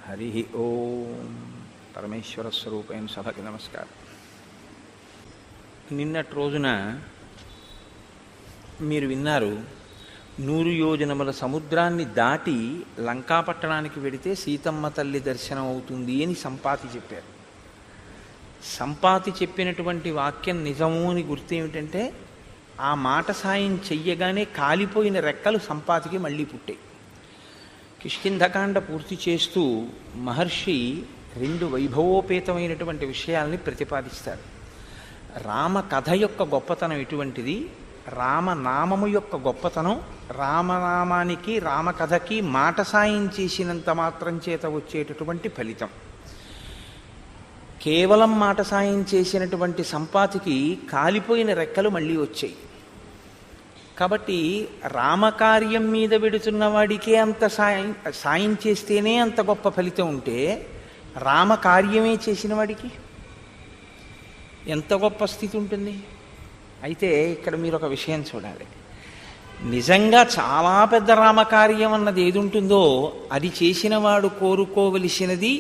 హరి ఓం. పరమేశ్వర స్వరూపైన సభకి నమస్కారం. నిన్నటి రోజున మీరు విన్నారు, 100 యోజనముల సముద్రాన్ని దాటి లంకాపట్టణానికి వెడితే సీతమ్మ తల్లి దర్శనం అవుతుంది అని సంపాతి చెప్పారు. సంపాతి చెప్పినటువంటి వాక్యం నిజము అని గుర్తేమిటంటే, ఆ మాట సాయం చెయ్యగానే కాలిపోయిన రెక్కలు సంపాతికి మళ్ళీ పుట్టాయి. కిష్కింధకాండ పూర్తి చేస్తూ మహర్షి 2 వైభవోపేతమైనటువంటి విషయాల్ని ప్రతిపాదిస్తారు. రామ కథ యొక్క గొప్పతనం ఎటువంటిది, రామనామము యొక్క గొప్పతనం, రామనామానికి రామకథకి మాట సాయం చేసినంత మాత్రం చేత వచ్చేటటువంటి ఫలితం. కేవలం మాట సాయం చేసినటువంటి సంపాతికి కాలిపోయిన రెక్కలు మళ్ళీ వచ్చాయి. కాబట్టి రామకార్యం మీద పెడుతున్న వాడికే అంత సాయం చేస్తేనే అంత గొప్ప ఫలితం ఉంటే, రామకార్యమే చేసిన వాడికి ఎంత గొప్ప స్థితి ఉంటుంది. అయితే ఇక్కడ మీరు ఒక విషయం చూడాలి. నిజంగా చాలా పెద్ద రామకార్యం అన్నది ఏది ఉంటుందో అది చేసిన వాడు కోరుకోవలసినది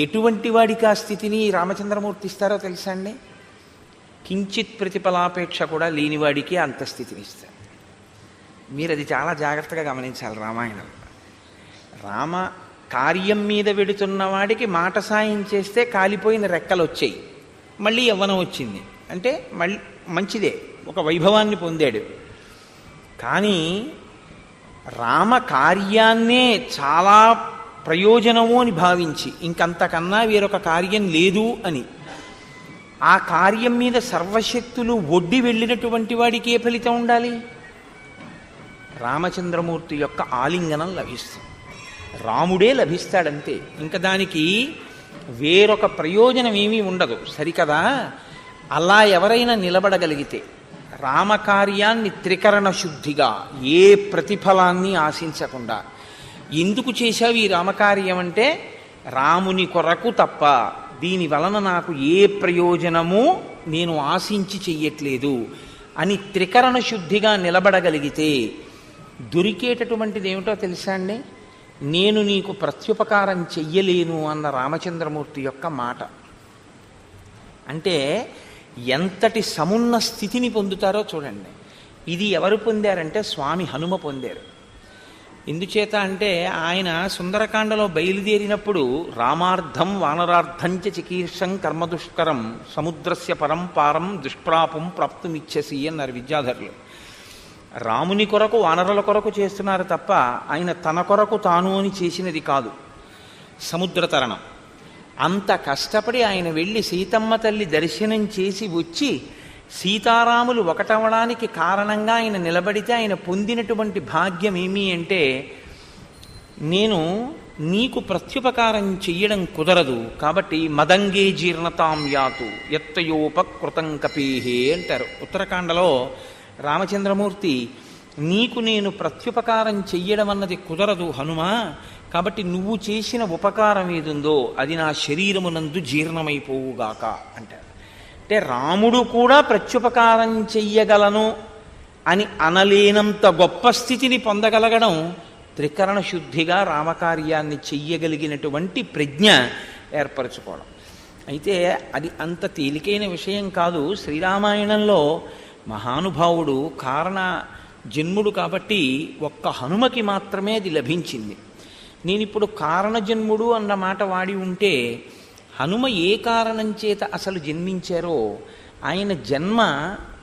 ఎటువంటి వాడికి ఆ స్థితిని రామచంద్రమూర్తి ఇస్తారో తెలుసా అండి? కించిత్ ప్రతిఫలాపేక్ష కూడా లేనివాడికి అంత స్థితిని ఇస్తారు. మీరు అది చాలా జాగ్రత్తగా గమనించాలి. రామాయణం రామ కార్యం మీద వెడుతున్న వాడికి మాట సాయం చేస్తే కాలిపోయిన రెక్కలు వచ్చాయి, మళ్ళీ యవ్వనం వచ్చింది అంటే మళ్ళీ మంచిదే, ఒక వైభవాన్ని పొందాడు. కానీ రామ కార్యాన్నే చాలా ప్రయోజనము అని భావించి ఇంకంతకన్నా వేరొక కార్యం లేదు అని ఆ కార్యం మీద సర్వశక్తులు ఒడ్డి వెళ్ళినటువంటి వాడికి ఏ ఫలితం ఉండాలి? రామచంద్రమూర్తి యొక్క ఆలింగనం లభిస్తుంది, రాముడే లభిస్తాడంతే. ఇంకా దానికి వేరొక ప్రయోజనం ఏమీ ఉండదు, సరికదా? అలా ఎవరైనా నిలబడగలిగితే రామకార్యాన్ని త్రికరణ శుద్ధిగా ఏ ప్రతిఫలాన్ని ఆశించకుండా, ఎందుకు చేశావు ఈ రామకార్యం అంటే రాముని కొరకు తప్ప, దీని వలన నాకు ఏ ప్రయోజనము నేను ఆశించి చెయ్యట్లేదు అని త్రికరణ శుద్ధిగా నిలబడగలిగితే దొరికేటటువంటిది ఏమిటో తెలుసా అండి? నేను నీకు ప్రత్యుపకారం చెయ్యలేను అన్న రామచంద్రమూర్తి యొక్క మాట. అంటే ఎంతటి సమున్న స్థితిని పొందుతారో చూడండి. ఇది ఎవరు పొందారంటే స్వామి హనుమ పొందారు. ఎందుచేత అంటే ఆయన సుందరకాండలో బయలుదేరినప్పుడు రామార్థం వానరార్థంచ చికీర్షం కర్మదుష్కరం సముద్రస్య పరంపారం దుష్ప్రాపం ప్రాప్తుమిచ్చసి అన్నారు విద్యాధరులు. రాముని కొరకు వానరుల కొరకు చేస్తున్నారు తప్ప ఆయన తన కొరకు తాను అని చేసినది కాదు సముద్ర తరణం. అంత కష్టపడి ఆయన వెళ్ళి సీతమ్మ తల్లి దర్శనం చేసి వచ్చి సీతారాములు ఒకటవడానికి కారణంగా ఆయన నిలబడితే ఆయన పొందినటువంటి భాగ్యం ఏమి అంటే, నేను నీకు ప్రత్యుపకారం చెయ్యడం కుదరదు కాబట్టి మదంగే జీర్ణతాం యాతు యత్తయోపకృతం కపేహే అంటారు ఉత్తరాఖండలో. రామచంద్రమూర్తి, నీకు నేను ప్రత్యుపకారం చెయ్యడం అన్నది కుదరదు హనుమా, కాబట్టి నువ్వు చేసిన ఉపకారం ఏదుందో అది నా శరీరమునందు జీర్ణమైపోవుగాక అంటారు. అంటే రాముడు కూడా ప్రత్యుపకారం చెయ్యగలను అని అనలేనంత గొప్ప స్థితిని పొందగలగడం త్రికరణ శుద్ధిగా రామకార్యాన్ని చెయ్యగలిగినటువంటి ప్రజ్ఞ ఏర్పరచుకోవడం. అయితే అది అంత తేలికైన విషయం కాదు. శ్రీరామాయణంలో మహానుభావుడు కారణ జన్ముడు కాబట్టి ఒక్క హనుమకి మాత్రమే అది లభించింది. నేను ఇప్పుడు కారణజన్ముడు అన్న మాట వాడి ఉంటే హనుమ ఏ కారణం చేత అసలు జన్మించారో, ఆయన జన్మ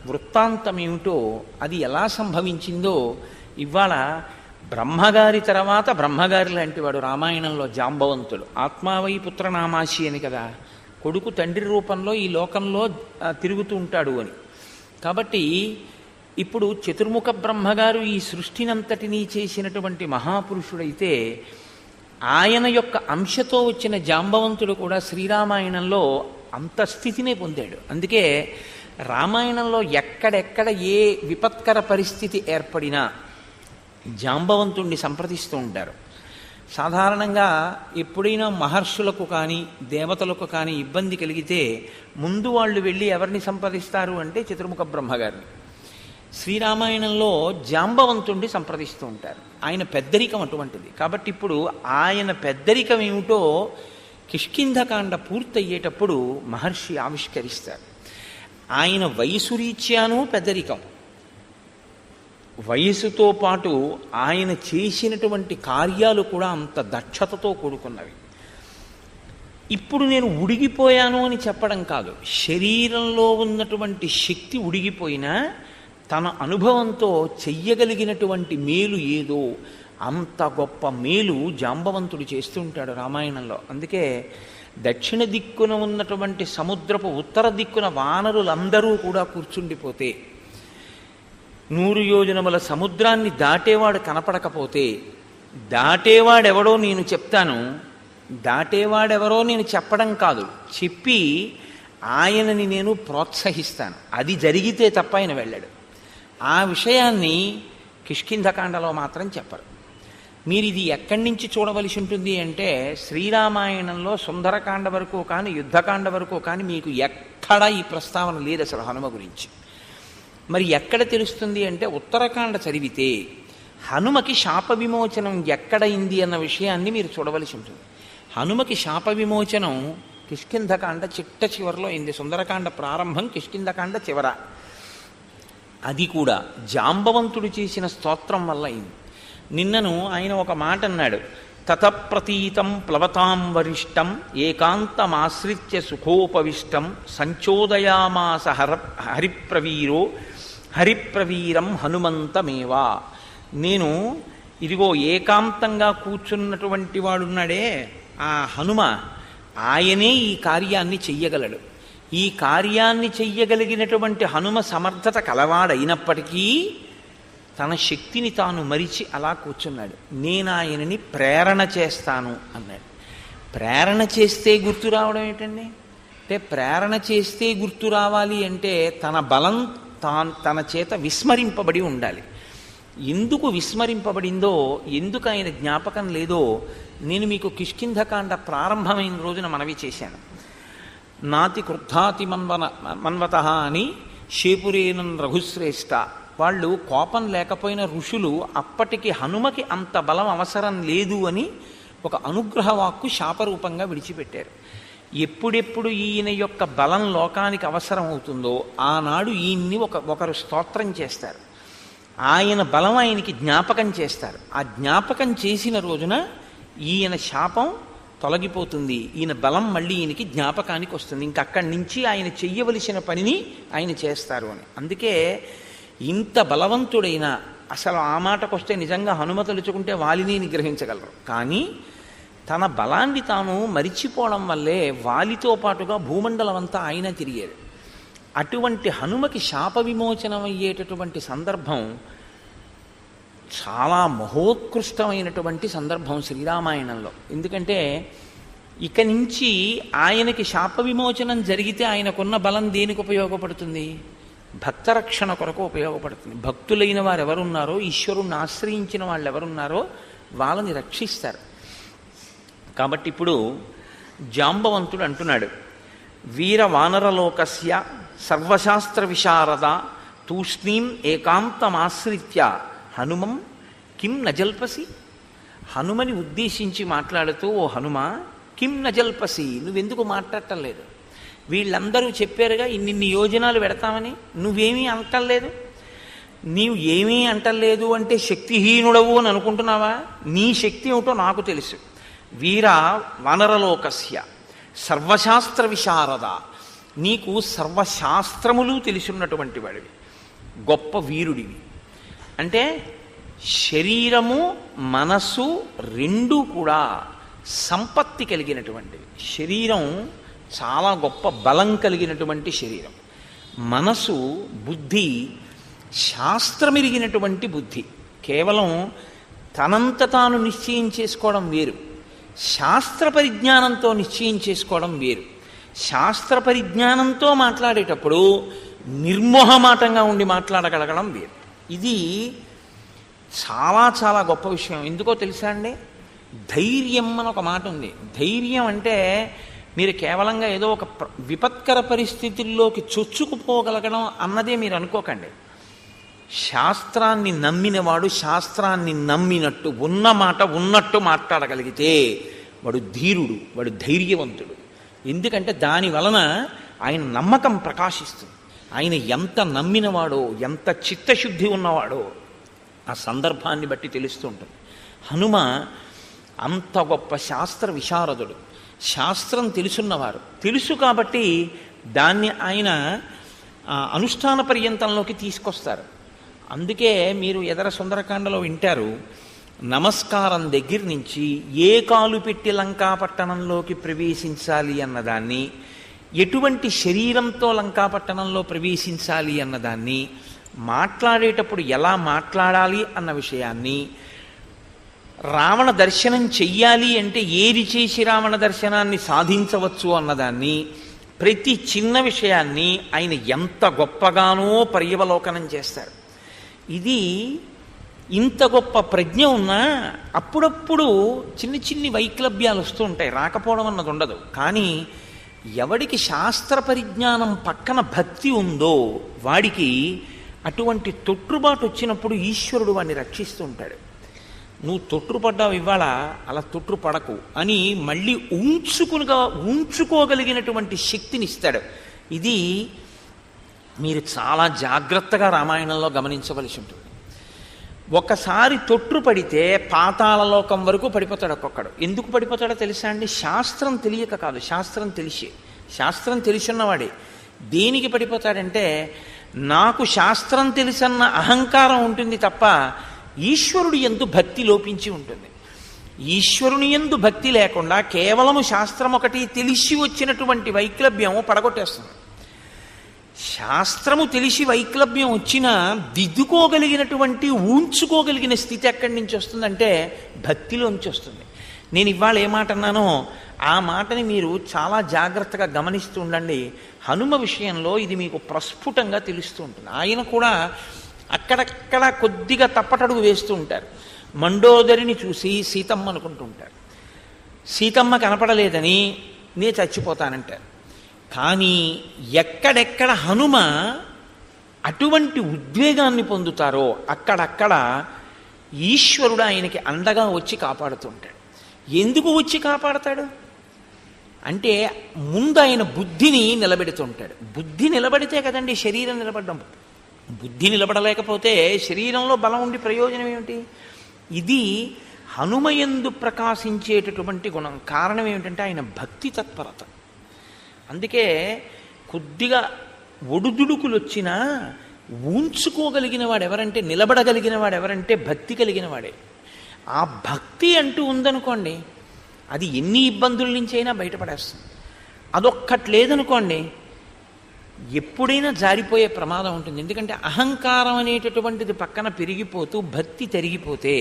వృత్తాంతం ఏమిటో, అది ఎలా సంభవించిందో ఇవాళ బ్రహ్మగారి తర్వాత బ్రహ్మగారి లాంటి వాడు రామాయణంలో జాంబవంతుడు. ఆత్మావై పుత్రనామాసి అని కదా, కొడుకు తండ్రి రూపంలో ఈ లోకంలో తిరుగుతూ ఉంటాడు అని. కాబట్టి ఇప్పుడు చతుర్ముఖ బ్రహ్మగారు ఈ సృష్టినంతటినీ చేసినటువంటి మహాపురుషుడైతే ఆయన యొక్క అంశతో వచ్చిన జాంబవంతుడు కూడా శ్రీరామాయణంలో అంత స్థితినే పొందాడు. అందుకే రామాయణంలో ఎక్కడెక్కడ ఏ విపత్కర పరిస్థితి ఏర్పడినా జాంబవంతుణ్ణి సంప్రదిస్తూ ఉంటారు. సాధారణంగా ఎప్పుడైనా మహర్షులకు కానీ దేవతలకు కానీ ఇబ్బంది కలిగితే ముందు వాళ్ళు వెళ్ళి ఎవరిని సంప్రదిస్తారు అంటే చతుర్ముఖ బ్రహ్మగారిని. శ్రీరామాయణంలో జాంబవంతుణ్ణి సంప్రదిస్తూ ఉంటారు. ఆయన పెద్దరికం అటువంటిది. కాబట్టి ఇప్పుడు ఆయన పెద్దరికం ఏమిటో కిష్కింధకాండ పూర్తయ్యేటప్పుడు మహర్షి ఆవిష్కరిస్తారు. ఆయన వయసు రీత్యాను పెద్దరికం, వయసుతో పాటు ఆయన చేసినటువంటి కార్యాలు కూడా అంత దక్షతతో కూడుకున్నవి. ఇప్పుడు నేను ఉడిగిపోయాను అని చెప్పడం కాదు, శరీరంలో ఉన్నటువంటి శక్తి ఉడిగిపోయినా తన అనుభవంతో చెయ్యగలిగినటువంటి మేలు ఏదో అంత గొప్ప మేలు జాంబవంతుడు చేస్తుంటాడు రామాయణంలో. అందుకే దక్షిణ దిక్కున ఉన్నటువంటి సముద్రపు ఉత్తర దిక్కున వానరులందరూ కూడా కూర్చుండిపోతే, 100 యోజనముల సముద్రాన్ని దాటేవాడు కనపడకపోతే, దాటేవాడెవడో నేను చెప్తాను, దాటేవాడెవరో నేను చెప్పడం కాదు, చెప్పి ఆయనని నేను ప్రోత్సహిస్తాను, అది జరిగితే తప్ప ఆయన వెళ్ళాడు. ఆ విషయాన్ని కిష్కింధకాండలో మాత్రం చెప్పరు. మీరు ఇది ఎక్కడి నుంచి చూడవలసి ఉంటుంది అంటే, శ్రీరామాయణంలో సుందరకాండ వరకు కానీ యుద్ధకాండ వరకు కానీ మీకు ఎక్కడా ఈ ప్రస్తావన లేదు అసలు హనుమ గురించి. మరి ఎక్కడ తెలుస్తుంది అంటే, ఉత్తరకాండ చదివితే హనుమకి శాప విమోచనం ఎక్కడైంది అన్న విషయాన్ని మీరు చూడవలసి ఉంటుంది. హనుమకి శాప విమోచనం కిష్కింధకాండ చిట్ట చివరిలో అయింది. సుందరకాండ ప్రారంభం, కిష్కింధకాండ చివర. అది కూడా జాంబవంతుడు చేసిన స్తోత్రం వల్ల అయింది. నిన్నను ఆయన ఒక మాట అన్నాడు, తతప్రతీతం ప్లవతాం వరిష్టం ఏకాంతమాశ్రిత్య సుఖోపవిష్టం సంచోదయామాస హరిప్రవీరం హనుమంతమేవా. నేను ఇదిగో ఏకాంతంగా కూర్చున్నటువంటి వాడున్నాడే ఆ హనుమ, ఆయనే ఈ కార్యాన్ని చెయ్యగలడు. ఈ కార్యాన్ని చెయ్యగలిగినటువంటి హనుమ సమర్థత కలవాడైనప్పటికీ తన శక్తిని తాను మరిచి అలా కూర్చున్నాడు. నేను ఆయనని ప్రేరణ చేస్తాను అన్నాడు. ప్రేరణ చేస్తే గుర్తు రావడం ఏంటండి అంటే, ప్రేరణ చేస్తే గుర్తు రావాలి అంటే తన బలం తన చేత విస్మరింపబడి ఉండాలి. ఎందుకు విస్మరింపబడిందో, ఎందుకు ఆయన జ్ఞాపకం లేదో నేను మీకు కిష్కింధకాండ ప్రారంభమైన రోజున మనవి చేశాను. నాతి క్రుద్ధాతి మన్వత అని శేపురేనన్ రఘుశ్రేష్ఠ, వాళ్ళు కోపం లేకపోయిన ఋషులు అప్పటికి హనుమకి అంత బలం అవసరం లేదు అని ఒక అనుగ్రహ వాక్కు శాపరూపంగా విడిచిపెట్టారు. ఎప్పుడెప్పుడు ఈయన యొక్క బలం లోకానికి అవసరం అవుతుందో ఆనాడు ఈయన్ని ఒకరు స్తోత్రం చేస్తారు, ఆయన బలం ఆయనకి జ్ఞాపకం చేస్తారు. ఆ జ్ఞాపకం చేసిన రోజున ఈయన శాపం తొలగిపోతుంది, ఈయన బలం మళ్ళీ ఈయనకి జ్ఞాపకానికి వస్తుంది. ఇంకక్కడి నుంచి ఆయన చెయ్యవలసిన పనిని ఆయన చేస్తారు అని. అందుకే ఇంత బలవంతుడైన, అసలు ఆ మాటకొస్తే నిజంగా హనుమ తలుచుకుంటే వాలిని నిగ్రహించగలరు, కానీ తన బలాన్ని తాను మరిచిపోవడం వల్లే వాలితో పాటుగా భూమండలం అంతా ఆయన తిరిగారు. అటువంటి హనుమకి శాప విమోచనం అయ్యేటటువంటి సందర్భం చాలా మహోత్కృష్టమైనటువంటి సందర్భం శ్రీరామాయణంలో. ఎందుకంటే ఇక నుంచి ఆయనకి శాప విమోచనం జరిగితే ఆయనకున్న బలం దేనికి ఉపయోగపడుతుంది? భక్తరక్షణ కొరకు ఉపయోగపడుతుంది. భక్తులైన వారు ఎవరున్నారో, ఈశ్వరుణ్ణి ఆశ్రయించిన వాళ్ళు ఎవరున్నారో వాళ్ళని రక్షిస్తారు. కాబట్టి ఇప్పుడు జాంబవంతుడు అంటున్నాడు, వీర వానరలోకస్య సర్వశాస్త్ర విశారద తూష్ణీం ఏకాంతమాశ్రిత్య హనుమం కిం నజల్పసి. హనుమని ఉద్దేశించి మాట్లాడుతూ, ఓ హనుమ కిం నజల్పసి, నువ్వెందుకు మాట్లాడటం లేదు? వీళ్ళందరూ చెప్పారుగా ఇన్ని యోజనాలు పెడతామని, నువ్వేమీ అంటలేదు. నీవు ఏమీ అంటలేదు అంటే శక్తిహీనుడవు అని అనుకుంటున్నావా? నీ శక్తి ఏమిటో నాకు తెలుసు. వీర వానరలోకస్య సర్వశాస్త్ర విశారద, నీకు సర్వశాస్త్రములు తెలిసినటువంటి వాడివి, గొప్ప వీరుడివి. అంటే శరీరము మనస్సు రెండూ కూడా సంపత్తి కలిగినటువంటివి. శరీరం చాలా గొప్ప బలం కలిగినటువంటి శరీరం, మనసు బుద్ధి శాస్త్రమెరిగినటువంటి బుద్ధి. కేవలం తనంత తాను నిశ్చయం చేసుకోవడం వేరు, శాస్త్ర పరిజ్ఞానంతో నిశ్చయం చేసుకోవడం వేరు. శాస్త్ర పరిజ్ఞానంతో మాట్లాడేటప్పుడు నిర్మోహమాటంగా ఉండి మాట్లాడగలగడం వేరు. ఇది చాలా చాలా గొప్ప విషయం. ఎందుకో తెలుసా అండి? ధైర్యం అని ఒక మాట ఉంది. ధైర్యం అంటే మీరు కేవలంగా ఏదో ఒక విపత్కర పరిస్థితుల్లోకి చొచ్చుకుపోగలగడం అన్నదే మీరు అనుకోకండి. శాస్త్రాన్ని నమ్మినవాడు శాస్త్రాన్ని నమ్మినట్టు ఉన్న మాట ఉన్నట్టు మాట్లాడగలిగితే వాడు ధీరుడు, వాడు ధైర్యవంతుడు. ఎందుకంటే దాని వలన ఆయన నమ్మకం ప్రకాశిస్తుంది. ఆయన ఎంత నమ్మినవాడో, ఎంత చిత్తశుద్ధి ఉన్నవాడో ఆ సందర్భాన్ని బట్టి తెలుస్తూ ఉంటుంది. హనుమ అంత గొప్ప శాస్త్ర విశారదుడు, శాస్త్రం తెలుసున్నవారు. తెలుసు కాబట్టి దాన్ని ఆయన అనుష్ఠాన పర్యంతంలోకి తీసుకొస్తారు. అందుకే మీరు ఎదర సుందరకాండలో వింటారు, నమస్కారం దగ్గర నుంచి ఏ కాలు పెట్టి లంకాపట్టణంలోకి ప్రవేశించాలి అన్నదాన్ని, ఎటువంటి శరీరంతో లంకాపట్టణంలో ప్రవేశించాలి అన్నదాన్ని, మాట్లాడేటప్పుడు ఎలా మాట్లాడాలి అన్న విషయాన్ని, రావణ దర్శనం చెయ్యాలి అంటే ఏది చేసి రావణ దర్శనాన్ని సాధించవచ్చు అన్నదాన్ని, ప్రతి చిన్న విషయాన్ని ఆయన ఎంత గొప్పగానో పర్యవలోకనం చేస్తారు. ఇది ఇంత గొప్ప ప్రజ్ఞ ఉన్నా అప్పుడప్పుడు చిన్ని చిన్ని వైక్లభ్యాలు వస్తూ ఉంటాయి, రాకపోవడం అన్నది ఉండదు. కానీ ఎవడికి శాస్త్ర పరిజ్ఞానం పక్కన భక్తి ఉందో వాడికి అటువంటి తొట్టుబాటు వచ్చినప్పుడు ఈశ్వరుడు వాడిని రక్షిస్తూ ఉంటాడు. నువ్వు తొట్టుపడ్డావు ఇవాళ, అలా తొట్టుపడకు అని మళ్ళీ ఉంచుకోగలిగినటువంటి శక్తిని ఇస్తాడు. ఇది మీరు చాలా జాగ్రత్తగా రామాయణంలో గమనించవలసి ఉంటుంది. ఒకసారి తొట్టుపడితే పాతాళలోకం వరకు పడిపోతాడు ఒక్కొక్కడు. ఎందుకు పడిపోతాడో తెలుసా అండి? శాస్త్రం తెలియక కాదు, శాస్త్రం తెలిసి, శాస్త్రం తెలిసిన్నవాడే. దేనికి పడిపోతాడంటే నాకు శాస్త్రం తెలుసన్న అహంకారం ఉంటుంది తప్ప ఈశ్వరుడు యందు భక్తి లోపించి ఉంటుంది. ఈశ్వరుని యందు భక్తి లేకుండా కేవలము శాస్త్రం ఒకటి తెలిసి వచ్చినటువంటి వైక్లభ్యం పడగొట్టేస్తుంది. శాస్త్రము తెలిసి వైక్లభ్యం వచ్చినా దిద్దుకోగలిగినటువంటి ఉంచుకోగలిగిన స్థితి ఎక్కడి నుంచి వస్తుందంటే భక్తిలోంచి వస్తుంది. నేను ఇవాళ ఏ మాట అన్నానో ఆ మాటని మీరు చాలా జాగ్రత్తగా గమనిస్తూ ఉండండి. హనుమ విషయంలో ఇది మీకు ప్రస్ఫుటంగా తెలుస్తూ ఉంటుంది. ఆయన కూడా అక్కడక్కడ కొద్దిగా తప్పటడుగు వేస్తూ ఉంటారు. మండోదరిని చూసి సీతమ్మ అనుకుంటూ ఉంటారు. సీతమ్మ కనపడలేదని నే చచ్చిపోతానంటారు. కానీ ఎక్కడెక్కడ హనుమ అటువంటి ఉద్వేగాన్ని పొందుతారో అక్కడక్కడ ఈశ్వరుడు ఆయనకి అండగా వచ్చి కాపాడుతుంటాడు. ఎందుకు వచ్చి కాపాడతాడు అంటే ముందు ఆయన బుద్ధిని నిలబెడుతుంటాడు. బుద్ధి నిలబడితే కదండి శరీరం నిలబడడం. బుద్ధి నిలబడలేకపోతే శరీరంలో బలం ఉండి ప్రయోజనం ఏమిటి? ఇది హనుమయందు ప్రకాశించేటటువంటి గుణం. కారణం ఏమిటంటే ఆయన భక్తి తత్పరత. అందుకే కొద్దిగా ఒడుదుడుకులు వచ్చినా ఉంచుకోగలిగిన వాడు ఎవరంటే, నిలబడగలిగిన వాడు ఎవరంటే భక్తి కలిగిన వాడే. ఆ భక్తి అంటూ ఉందనుకోండి, అది ఎన్ని ఇబ్బందుల నుంచి అయినా బయటపడేస్తుంది. అదొక్కటి లేదనుకోండి, ఎప్పుడైనా జారిపోయే ప్రమాదం ఉంటుంది. ఎందుకంటే అహంకారం అనేటటువంటిది పక్కన పెరిగిపోతూ భక్తి తరిగిపోతే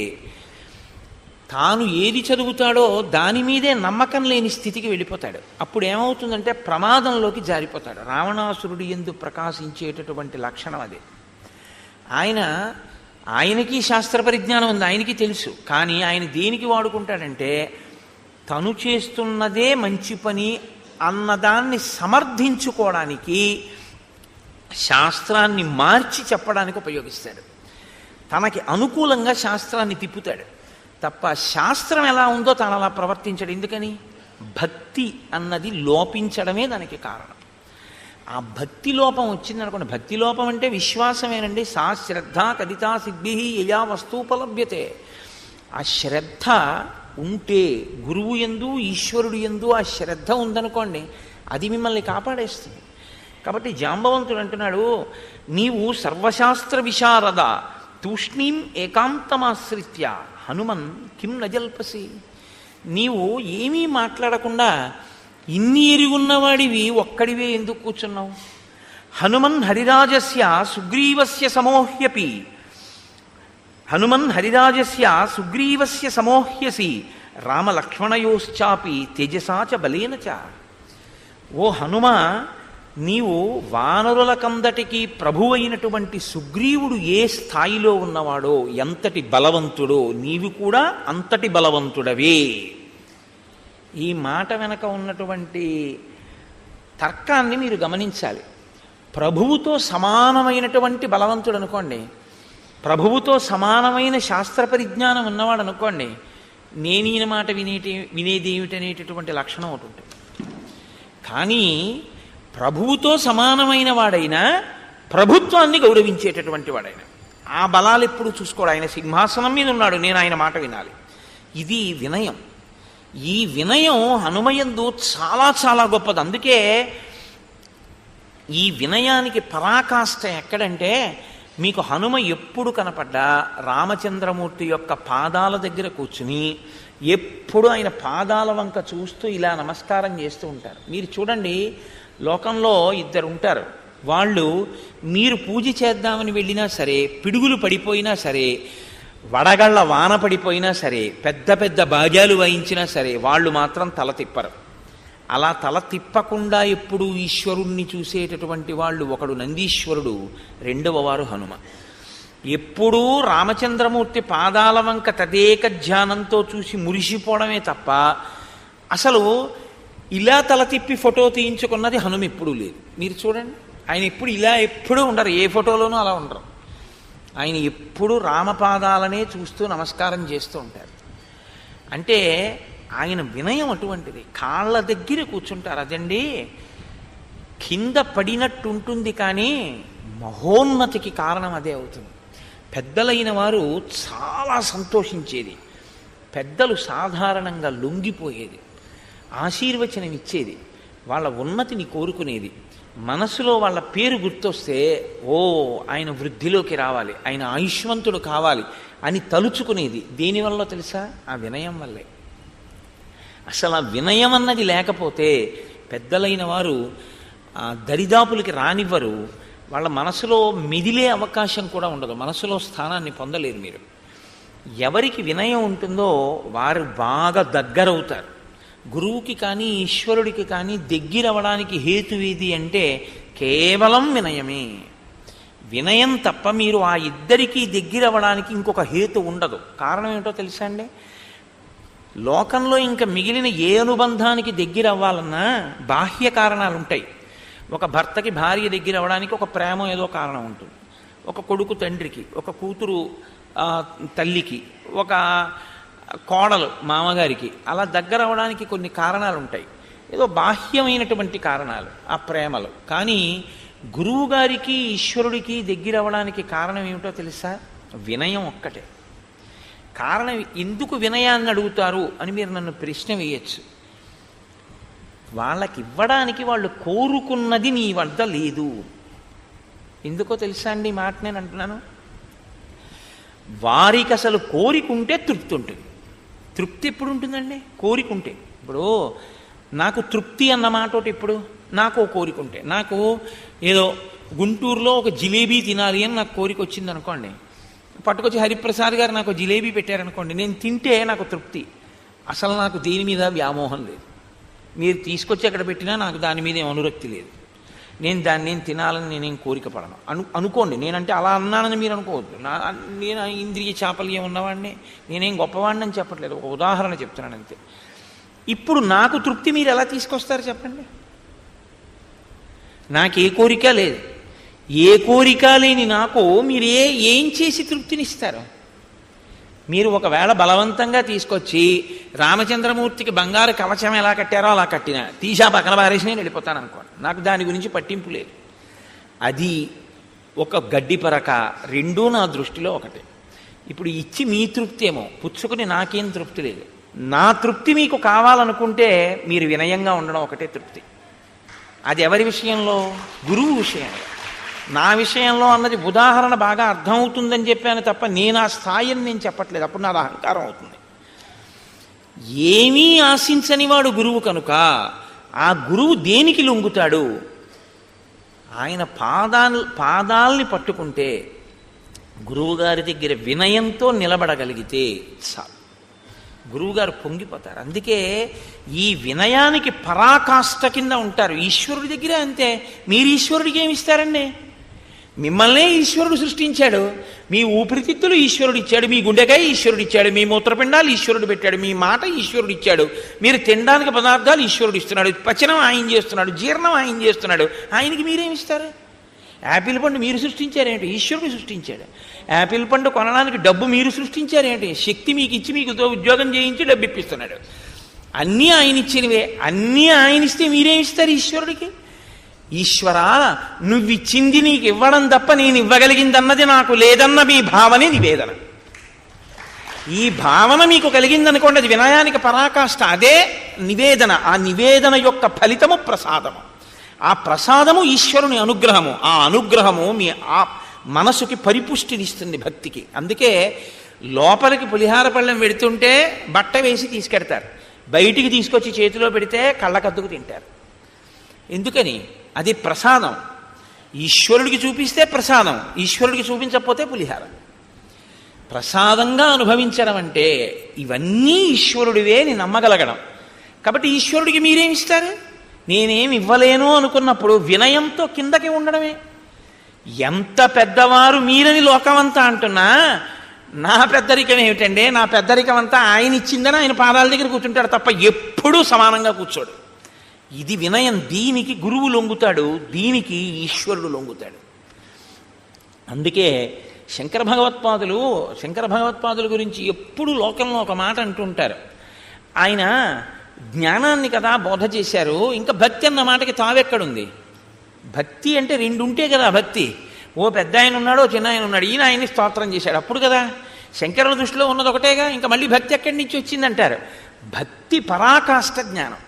తాను ఏది చదువుతాడో దాని మీదే నమ్మకం లేని స్థితికి వెళ్ళిపోతాడు. అప్పుడు ఏమవుతుందంటే ప్రమాదంలోకి జారిపోతాడు. రావణాసురుడి యందు ప్రకాశించేటటువంటి లక్షణం అదే. ఆయనకి శాస్త్ర పరిజ్ఞానం ఉంది, ఆయనకి తెలుసు. కానీ ఆయన దేనికి వాడుకుంటాడంటే తను చేస్తున్నదే మంచి పని అన్నదాన్ని సమర్థించుకోవడానికి, శాస్త్రాన్ని మార్చి చెప్పడానికి ఉపయోగిస్తాడు. తనకి అనుకూలంగా శాస్త్రాన్ని తిప్పుతాడు తప్ప శాస్త్రం ఎలా ఉందో తాను అలా ప్రవర్తించడు. ఎందుకని? భక్తి అన్నది లోపించడమే దానికి కారణం. ఆ భక్తి లోపం వచ్చిందనుకోండి, భక్తి లోపం అంటే విశ్వాసమేనండి. సా శ్రద్ధ కదితా సిద్ధి యయా వస్తూపలభ్యతే. ఆ శ్రద్ధ ఉంటే గురువు యందు ఈశ్వరుడు యందు ఆ శ్రద్ధ ఉందనుకోండి, అది మిమ్మల్ని కాపాడేస్తుంది. కాబట్టి జాంబవంతుడు అంటున్నాడు, నీవు సర్వశాస్త్ర విశారద తూష్ణీం ఏకాంతమాశ్రిత్య హనుమన్ కిం నజల్పసి. నీవు ఏమీ మాట్లాడకుండా ఇన్ని ఎరుగున్నవాడివి ఒక్కడివే ఎందుకు కూర్చున్నావు? హనుమన్ హరిరాజస్య సుగ్రీవస్య సమోహ్యపి హనుమన్ హరిరాజస్య సుగ్రీవస్య సమోహ్యసి రామలక్ష్మణయోశ్చాపి తేజసాచ బలేనచ. ఓ హనుమ, నీవు వానరులకందటికీ ప్రభువైనటువంటి సుగ్రీవుడు ఏ స్థాయిలో ఉన్నవాడో, ఎంతటి బలవంతుడో, నీవు కూడా అంతటి బలవంతుడవే. ఈ మాట వెనక ఉన్నటువంటి తర్కాన్ని మీరు గమనించాలి. ప్రభువుతో సమానమైనటువంటి బలవంతుడు అనుకోండి, ప్రభువుతో సమానమైన శాస్త్ర పరిజ్ఞానం ఉన్నవాడు అనుకోండి, నేను ఈయన మాట వినేది ఏమిటనేటటువంటి లక్షణం ఒకటి ఉంటుంది. కానీ ప్రభువుతో సమానమైన వాడైనా ప్రభుత్వాన్ని గౌరవించేటటువంటి వాడైనా ఆ బలాలు ఎప్పుడు చూసుకోడు. ఆయన సింహాసనం మీద ఉన్నాడు, నేను ఆయన మాట వినాలి. ఇది వినయం. ఈ వినయం హనుమయందు చాలా చాలా గొప్పది. అందుకే ఈ వినయానికి పరాకాష్ఠ ఎక్కడంటే, మీకు హనుమ ఎప్పుడు కనపడ్డా రామచంద్రమూర్తి యొక్క పాదాల దగ్గర కూర్చుని ఎప్పుడు ఆయన పాదాల వంక చూస్తూ ఇలా నమస్కారం చేస్తూ ఉంటారు. మీరు చూడండి, లోకంలో ఇద్దరు ఉంటారు. వాళ్ళు మీరు పూజ చేద్దామని వెళ్ళినా సరే, పిడుగులు పడిపోయినా సరే, వడగళ్ళ వాన పడిపోయినా సరే, పెద్ద పెద్ద బాజాలు వాయించినా సరే, వాళ్ళు మాత్రం తల తిప్పరు. అలా తల తిప్పకుండా ఎప్పుడు ఈశ్వరుణ్ణి చూసేటటువంటి వాళ్ళు ఒకడు నందీశ్వరుడు, రెండవ వారు హనుమ. ఎప్పుడూ రామచంద్రమూర్తి పాదాల వంక తదేక ధ్యానంతో చూసి మురిసిపోవడమే తప్ప అసలు ఇలా తల తిప్పి ఫోటో తీయించుకున్నది హనుమ ఎప్పుడూ లేదు. మీరు చూడండి, ఆయన ఎప్పుడు ఇలా ఎప్పుడూ ఉండరు, ఏ ఫోటోలోనూ అలా ఉండరు. ఆయన ఎప్పుడూ రామపాదాలనే చూస్తూ నమస్కారం చేస్తూ ఉంటారు. అంటే ఆయన వినయం అటువంటిది. కాళ్ళ దగ్గర కూర్చుంటారు. అదండి కింద పడినట్టుంటుంది, కానీ మహోన్నతికి కారణం అదే అవుతుంది. పెద్దలైన వారు చాలా సంతోషించేది, పెద్దలు సాధారణంగా లొంగిపోయేది, ఆశీర్వచనం ఇచ్చేది, వాళ్ళ ఉన్నతిని కోరుకునేది. మనసులో వాళ్ళ పేరు గుర్తొస్తే ఓ ఆయన వృద్ధిలోకి రావాలి, ఆయన ఆయుష్మంతుడు కావాలి అని తలుచుకునేది. దేనివల్ల తెలుసా? ఆ వినయం వల్లే. అసలు ఆ వినయం అన్నది లేకపోతే పెద్దలైన వారు దరిదాపులకి రానివ్వరు. వాళ్ళ మనసులో మెదిలే అవకాశం కూడా ఉండదు, మనసులో స్థానాన్ని పొందలేరు. మీరు ఎవరికి వినయం ఉంటుందో వారు బాగా దగ్గరవుతారు. గురువుకి కానీ ఈశ్వరుడికి కానీ దగ్గరవడానికి హేతువేది అంటే కేవలం వినయమే. వినయం తప్ప మీరు ఆ ఇద్దరికీ దగ్గరవడానికి ఇంకొక హేతు ఉండదు. కారణం ఏమిటో తెలుసా అండి? లోకంలో ఇంకా మిగిలిన ఏ అనుబంధానికి దగ్గర అవ్వాలన్నా బాహ్య కారణాలు ఉంటాయి. ఒక భర్తకి భార్య దగ్గర అవ్వడానికి ఒక ప్రేమ ఏదో కారణం ఉంటుంది, ఒక కొడుకు తండ్రికి, ఒక కూతురు తల్లికి, ఒక కోడలు మామగారికి, అలా దగ్గర అవ్వడానికి కొన్ని కారణాలు ఉంటాయి, ఏదో బాహ్యమైనటువంటి కారణాలు ఆ ప్రేమలు. కానీ గురువు గారికి ఈశ్వరుడికి దగ్గర అవ్వడానికి కారణం ఏమిటో తెలుసా? వినయం ఒక్కటే కారణం. ఎందుకు వినయాన్ని అడుగుతారు అని మీరు నన్ను ప్రశ్న వేయచ్చు. వాళ్ళకి ఇవ్వడానికి వాళ్ళు కోరుకున్నది నీ వద్ద లేదు. ఎందుకో తెలుసా అండి ఈ మాట నేను అంటున్నాను? వారికి అసలు కోరికుంటే తృప్తి ఉంటుంది. తృప్తి ఎప్పుడు ఉంటుందండి? కోరికుంటే. ఇప్పుడు నాకు తృప్తి అన్న మాట ఒకటి, ఇప్పుడు నాకు కోరికుంటే, నాకు ఏదో గుంటూరులో ఒక జిలేబీ తినాలి అని నాకు కోరిక వచ్చింది అనుకోండి, పట్టుకొచ్చి హరిప్రసాద్ గారు నాకు జిలేబీ పెట్టారనుకోండి, నేను తింటే నాకు తృప్తి. అసలు నాకు దేని మీద వ్యామోహం లేదు. మీరు తీసుకొచ్చి ఎక్కడ పెట్టినా నాకు దాని మీద ఏం అనురక్తి లేదు. నేను దాన్ని నేను తినాలని నేనేం కోరిక పడను అనుకోండి. నేనంటే అలా అన్నానని మీరు అనుకోవద్దు. నేను ఇంద్రియ చాపల్యం ఉన్నవాడిని, నేనేం గొప్పవాడిని అని చెప్పట్లేదు, ఒక ఉదాహరణ చెప్తున్నాను అంతే. ఇప్పుడు నాకు తృప్తి మీరు ఎలా తీసుకొస్తారు చెప్పండి? నాకు ఏ కోరిక లేదు. ఏ కోరిక లేని నాకు మీరు ఏం చేసి తృప్తినిస్తారు? మీరు ఒకవేళ బలవంతంగా తీసుకొచ్చి రామచంద్రమూర్తికి బంగారు కవచం ఎలా కట్టారో అలా కట్టినా, తీసా పక్కన పారేసి నేను వెళ్ళిపోతాను అనుకోండి, నాకు దాని గురించి పట్టింపు లేదు. అది ఒక గడ్డి పరక, రెండూ నా దృష్టిలో ఒకటే. ఇప్పుడు ఇచ్చి మీ తృప్తి ఏమో, పుచ్చుకుని నాకేం తృప్తి లేదు. నా తృప్తి మీకు కావాలనుకుంటే మీరు వినయంగా ఉండడం ఒకటే తృప్తి. అది ఎవరి విషయంలో? గురువు విషయంలో. నా విషయంలో అన్నది ఉదాహరణ బాగా అర్థమవుతుందని చెప్పాను తప్ప నేను ఆ స్థాయిని నేను చెప్పట్లేదు. అప్పుడు నాది అహంకారం అవుతుంది. ఏమీ ఆశించని వాడు గురువు కనుక ఆ గురువు దేనికి లొంగుతాడు? ఆయన పాదాల్ని పట్టుకుంటే, గురువుగారి దగ్గర వినయంతో నిలబడగలిగితే చాలు, గురువుగారు పొంగిపోతారు. అందుకే ఈ వినయానికి పరాకాష్ఠ కింద ఉంటారు. ఈశ్వరుడి దగ్గర అంతే. మీరు ఈశ్వరుడికి ఏమి ఇస్తారండి? మిమ్మల్నే ఈశ్వరుడు సృష్టించాడు, మీ ఊపిరితిత్తులు ఈశ్వరుడు ఇచ్చాడు, మీ గుండెకాయ ఈశ్వరుడు ఇచ్చాడు, మీ మూత్రపిండాలు ఈశ్వరుడు పెట్టాడు, మీ మాట ఈశ్వరుడు ఇచ్చాడు, మీరు తినడానికి పదార్థాలు ఈశ్వరుడు ఇస్తున్నాడు, పచనం ఆయన చేస్తున్నాడు, జీర్ణం ఆయన చేస్తున్నాడు. ఆయనకి మీరేమిస్తారు? యాపిల్ పండు మీరు సృష్టించారేంటి? ఈశ్వరుడు సృష్టించాడు. యాపిల్ పండు కొనడానికి డబ్బు మీరు సృష్టించారేంటి? శక్తి మీకు ఇచ్చి మీకు ఉద్యోగం చేయించి డబ్బు ఇప్పిస్తున్నాడు. అన్నీ ఆయన ఇచ్చినవే. అన్నీ ఆయన ఇస్తే మీరేమిస్తారు ఈశ్వరుడికి? ఈశ్వరా, నువ్విచ్చింది నీకు ఇవ్వడం తప్ప నేను ఇవ్వగలిగిందన్నది నాకు లేదన్న మీ భావనే నివేదన. ఈ భావన మీకు కలిగిందనుకోండి, అది వినయానికి పరాకాష్ట. అదే నివేదన. ఆ నివేదన యొక్క ఫలితము ప్రసాదము. ఆ ప్రసాదము ఈశ్వరుని అనుగ్రహము. ఆ అనుగ్రహము మీ ఆ మనసుకి పరిపుష్టినిస్తుంది భక్తికి. అందుకే లోపలికి పులిహార పళ్ళెం పెడుతుంటే బట్ట వేసి తీసుకెడతారు, బయటికి తీసుకొచ్చి చేతిలో పెడితే కళ్ళకద్దుకు తింటారు. ఎందుకని? అది ప్రసాదం. ఈశ్వరుడికి చూపిస్తే ప్రసాదం, ఈశ్వరుడికి చూపించకపోతే పులిహార. ప్రసాదంగా అనుభవించడం అంటే ఇవన్నీ ఈశ్వరుడివే అని నమ్మగలగడం. కాబట్టి ఈశ్వరుడికి మీరేమిస్తారు? నేనేమి ఇవ్వలేను అనుకున్నప్పుడు వినయంతో కిందకి ఉండడమే. ఎంత పెద్దవారు మీరని లోకమంతా అంటున్నా, నా పెద్దరికం ఏమిటండి? నా పెద్దరికం అంతా ఆయన ఇచ్చిందని ఆయన పాదాల దగ్గర కూర్చుంటాడు తప్ప ఎప్పుడూ సమానంగా కూర్చోడు. ఇది వినయం. దీనికి గురువు లొంగుతాడు, దీనికి ఈశ్వరుడు లొంగుతాడు. అందుకే శంకర భగవత్పాదుల గురించి ఎప్పుడు లోకంలో ఒక మాట అంటుంటారు. ఆయన జ్ఞానాన్ని కదా బోధ చేశారు, ఇంకా భక్తి అన్న మాటకి తావెక్కడుంది? భక్తి అంటే రెండు ఉంటే కదా భక్తి. ఓ పెద్ద ఆయన ఉన్నాడు, ఓ చిన్న ఆయన ఉన్నాడు, ఈయన ఆయన్ని స్తోత్రం చేశాడు, అప్పుడు కదా. శంకరుల దృష్టిలో ఉన్నది ఒకటేగా, ఇంకా మళ్ళీ భక్తి ఎక్కడి నుంచి వచ్చిందంటారు. భక్తి పరాకాష్ట జ్ఞానం.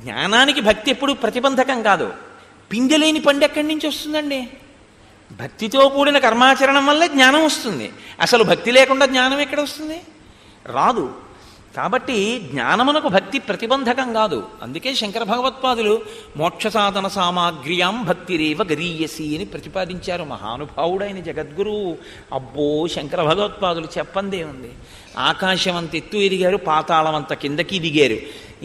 జ్ఞానానికి భక్తి ఎప్పుడు ప్రతిబంధకం కాదు. పిందెలేని పండు ఎక్కడి నుంచి వస్తుందండి? భక్తితో కూడిన కర్మాచరణం వల్లే జ్ఞానం వస్తుంది. అసలు భక్తి లేకుండా జ్ఞానం ఎక్కడ వస్తుంది? రాదు. కాబట్టి జ్ఞానమునకు భక్తి ప్రతిబంధకం కాదు. అందుకే శంకర భగవత్పాదులు మోక్ష సాధన సామాగ్ర్యాం భక్తిరేవ గరీయసి అని ప్రతిపాదించారు. మహానుభావుడైన జగద్గురువు. అబ్బో, శంకర భగవత్పాదులు చెప్పందే ఉంది. ఆకాశం అంత ఎత్తు ఎదిగారు, పాతాళం అంత కిందకి దిగారు.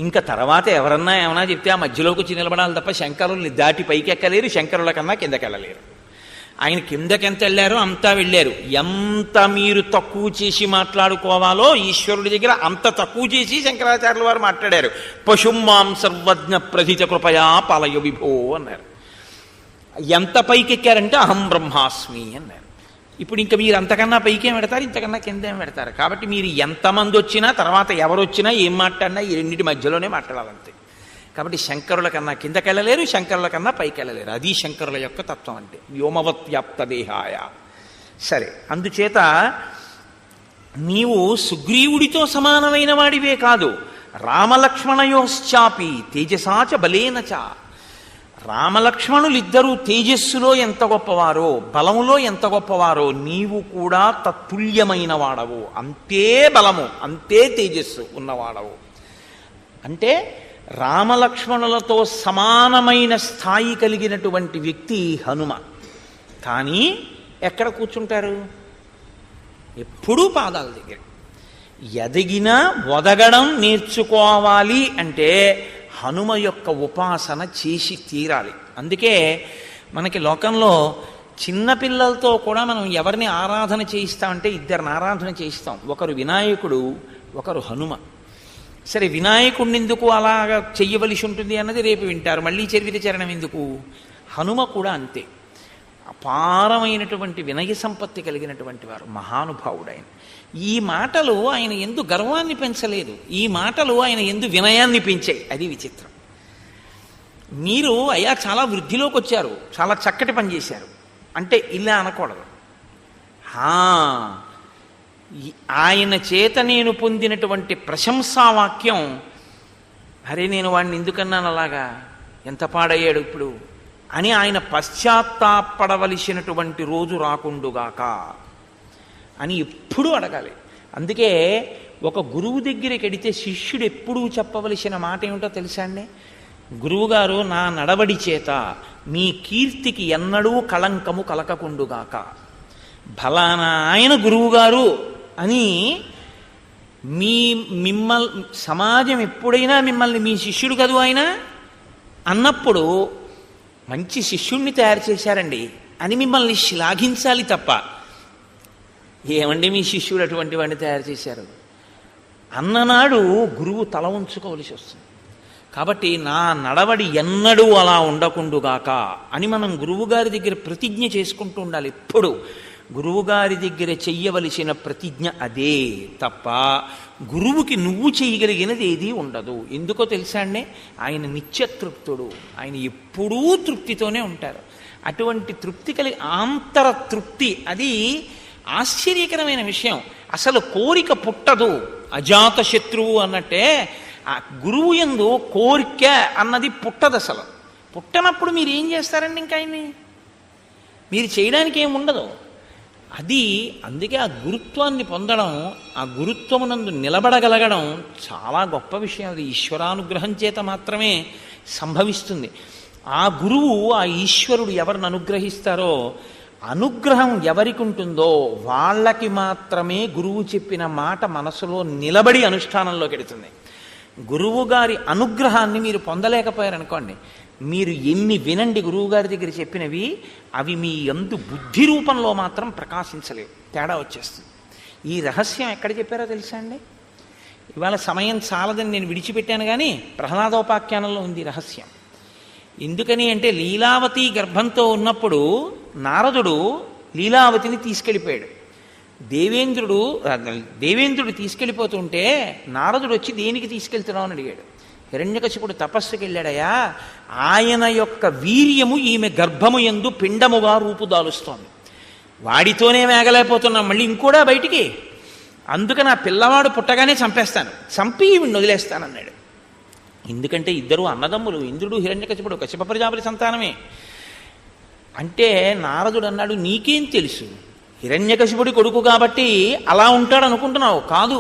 ఇంకా తర్వాత ఎవరన్నా ఏమన్నా చెప్తే ఆ మధ్యలోకి వచ్చి నిలబడాలి తప్ప శంకరుల్ని దాటి పైకి ఎక్కలేరు, శంకరుల కన్నా కిందకి వెళ్ళలేరు. ఆయన కిందకెంత వెళ్ళారో అంతా వెళ్ళారు. ఎంత మీరు తక్కువ చేసి మాట్లాడుకోవాలో ఈశ్వరుడి దగ్గర అంత తక్కువ చేసి శంకరాచార్యుల వారు మాట్లాడారు. పశుమాం సర్వజ్ఞ ప్రధిత కృపయా పాలయ విభో అన్నారు. ఎంత పైకెక్కారంటే అహం బ్రహ్మాస్మి అన్నారు. ఇప్పుడు ఇంకా మీరు అంతకన్నా పైకేం పెడతారు, ఇంతకన్నా కిందేం పెడతారు. కాబట్టి మీరు ఎంతమంది వచ్చినా, తర్వాత ఎవరు వచ్చినా, ఏం మాట్లాడినా ఈ రెండింటి మధ్యలోనే మాట్లాడాలంతే. కాబట్టి శంకరుల కన్నా కిందకెళ్ళలేరు, శంకరుల కన్నా పైకెళ్ళలేరు. అది శంకరుల యొక్క తత్వం అంటే. వ్యోమవత్ వ్యాప్త దేహాయ. సరే, అందుచేత నీవు సుగ్రీవుడితో సమానమైన వాడివే కాదు, రామలక్ష్మణయోశ్చాపి తేజసాచ బలేనచ. రామలక్ష్మణులిద్దరూ తేజస్సులో ఎంత గొప్పవారో, బలములో ఎంత గొప్పవారో, నీవు కూడా తత్తుల్యమైన వాడవు. అంతే బలము, అంతే తేజస్సు ఉన్నవాడవు. అంటే రామలక్ష్మణులతో సమానమైన స్థాయి కలిగినటువంటి వ్యక్తి హనుమ. కానీ ఎక్కడ కూర్చుంటారు? ఎప్పుడూ పాదాల దగ్గర. ఎదిగినా ఒదగడం నేర్చుకోవాలి అంటే హనుమ యొక్క ఉపాసన చేసి తీరాలి. అందుకే మనకి లోకంలో చిన్నపిల్లలతో కూడా మనం ఎవరిని ఆరాధన చేయిస్తామంటే ఇద్దరిని ఆరాధన చేయిస్తాం. ఒకరు వినాయకుడు, ఒకరు హనుమ. సరే, వినాయకుడిని ఎందుకు అలాగా చెయ్యవలసి ఉంటుంది అన్నది రేపు వింటారు. మళ్ళీ చరివిత చరణం ఎందుకు? హనుమ కూడా అంతే. అపారమైనటువంటి వినయ సంపత్తి కలిగినటువంటి వారు, మహానుభావుడైన. ఈ మాటలు ఆయన ఎందు గర్వాన్ని పెంచలేదు, ఈ మాటలు ఆయన ఎందు వినయాన్ని పెంచాయి. అది విచిత్రం. మీరు అయ్యా చాలా వృద్ధిలోకి వచ్చారు, చాలా చక్కటి పని చేశారు అంటే ఇలా అనకూడదు. ఆయన చేత నేను పొందినటువంటి ప్రశంసావాక్యం, అరే నేను వాడిని ఎందుకన్నాను అలాగా, ఎంత పాడయ్యాడు ఇప్పుడు అని ఆయన పశ్చాత్తాపడవలసినటువంటి రోజు రాకుండుగాక అని ఎప్పుడూ అడగాలి. అందుకే ఒక గురువు దగ్గరికి వెడితే శిష్యుడు ఎప్పుడూ చెప్పవలసిన మాట ఏమిటో తెలుసా అండి? గురువుగారు, నా నడవడి చేత మీ కీర్తికి ఎన్నడూ కళంకము కలకకుండుగాక. ఫలానా ఆయన గురువుగారు అని సమాజం ఎప్పుడైనా మిమ్మల్ని మీ శిష్యుడు కదూ ఆయన అన్నప్పుడు మంచి శిష్యుణ్ణి తయారు చేశారండి అని మిమ్మల్ని శ్లాఘించాలి తప్ప, ఏమండి మీ శిష్యుడు అటువంటి వాడిని తయారు చేశారు అన్ననాడు గురువు తల ఉంచుకోవలసి వస్తుంది. కాబట్టి నా నడవడి ఎన్నడూ అలా ఉండకుండుగాక అని మనం గురువుగారి దగ్గర ప్రతిజ్ఞ చేసుకుంటూ ఉండాలి. ఎప్పుడు గురువుగారి దగ్గర చెయ్యవలసిన ప్రతిజ్ఞ అదే తప్ప గురువుకి నువ్వు చేయగలిగినది ఏదీ ఉండదు. ఎందుకో తెలుసా అండి, ఆయన నిత్యతృప్తుడు, ఆయన ఎప్పుడూ తృప్తితోనే ఉంటారు. అటువంటి తృప్తి ఆంతర తృప్తి, అది ఆశ్చర్యకరమైన విషయం. అసలు కోరిక పుట్టదు, అజాత శత్రువు అన్నట్టే ఆ గురువు యందు కోరిక అన్నది పుట్టదు. అసలు పుట్టనప్పుడు మీరు ఏం చేస్తారండి? ఇంకా ఆయన్ని మీరు చేయడానికి ఏముండదు. అది అందుకే ఆ గురుత్వాన్ని పొందడం, ఆ గురుత్వమునందు నిలబడగలగడం చాలా గొప్ప విషయం. అది ఈశ్వరానుగ్రహం చేత మాత్రమే సంభవిస్తుంది. ఆ గురువు, ఆ ఈశ్వరుడు ఎవరిని అనుగ్రహిస్తారో, అనుగ్రహం ఎవరికి ఉంటుందో వాళ్ళకి మాత్రమే గురువు చెప్పిన మాట మనసులో నిలబడి అనుష్ఠానంలోకి వెడుతుంది. గురువుగారి అనుగ్రహాన్ని మీరు పొందలేకపోయారనుకోండి, మీరు ఎన్ని వినండి గురువుగారి దగ్గర చెప్పినవి, అవి మీ యందు బుద్ధి రూపంలో మాత్రం ప్రకాశించలేవు, తేడా వచ్చేస్తుంది. ఈ రహస్యం ఎక్కడ చెప్పారో తెలుసా అండి? ఇవాళ సమయం చాలదని నేను విడిచిపెట్టాను, కానీ ప్రహ్లాదోపాఖ్యానంలో ఉంది రహస్యం. ఎందుకని అంటే, లీలావతి గర్భంతో ఉన్నప్పుడు నారదుడు లీలావతిని తీసుకెళ్ళిపోయాడు. దేవేంద్రుడు తీసుకెళ్ళిపోతుంటే నారదుడు వచ్చి దేనికి తీసుకెళ్తున్నావు అని అడిగాడు. హిరణ్యకశిపుడు తపస్సుకి వెళ్ళాడయా, ఆయన యొక్క వీర్యము ఈమె గర్భము యందు పిండముగా రూపుదాలుస్తోంది, వాడితోనే వేగలేకపోతున్నాం, మళ్ళీ ఇంకోడా బయటికి, అందుకని ఆ పిల్లవాడు పుట్టగానే చంపేస్తాను, చంపి ఈవిని వదిలేస్తానన్నాడు. ఎందుకంటే ఇద్దరు అన్నదమ్ములు, ఇంద్రుడు హిరణ్యకశిపుడు కశ్యప ప్రజాపతి సంతానమే. అంటే నారదుడు అన్నాడు, నీకేం తెలుసు, హిరణ్యకశిపుడి కొడుకు కాబట్టి అలా ఉంటాడు అనుకుంటున్నావు, కాదు,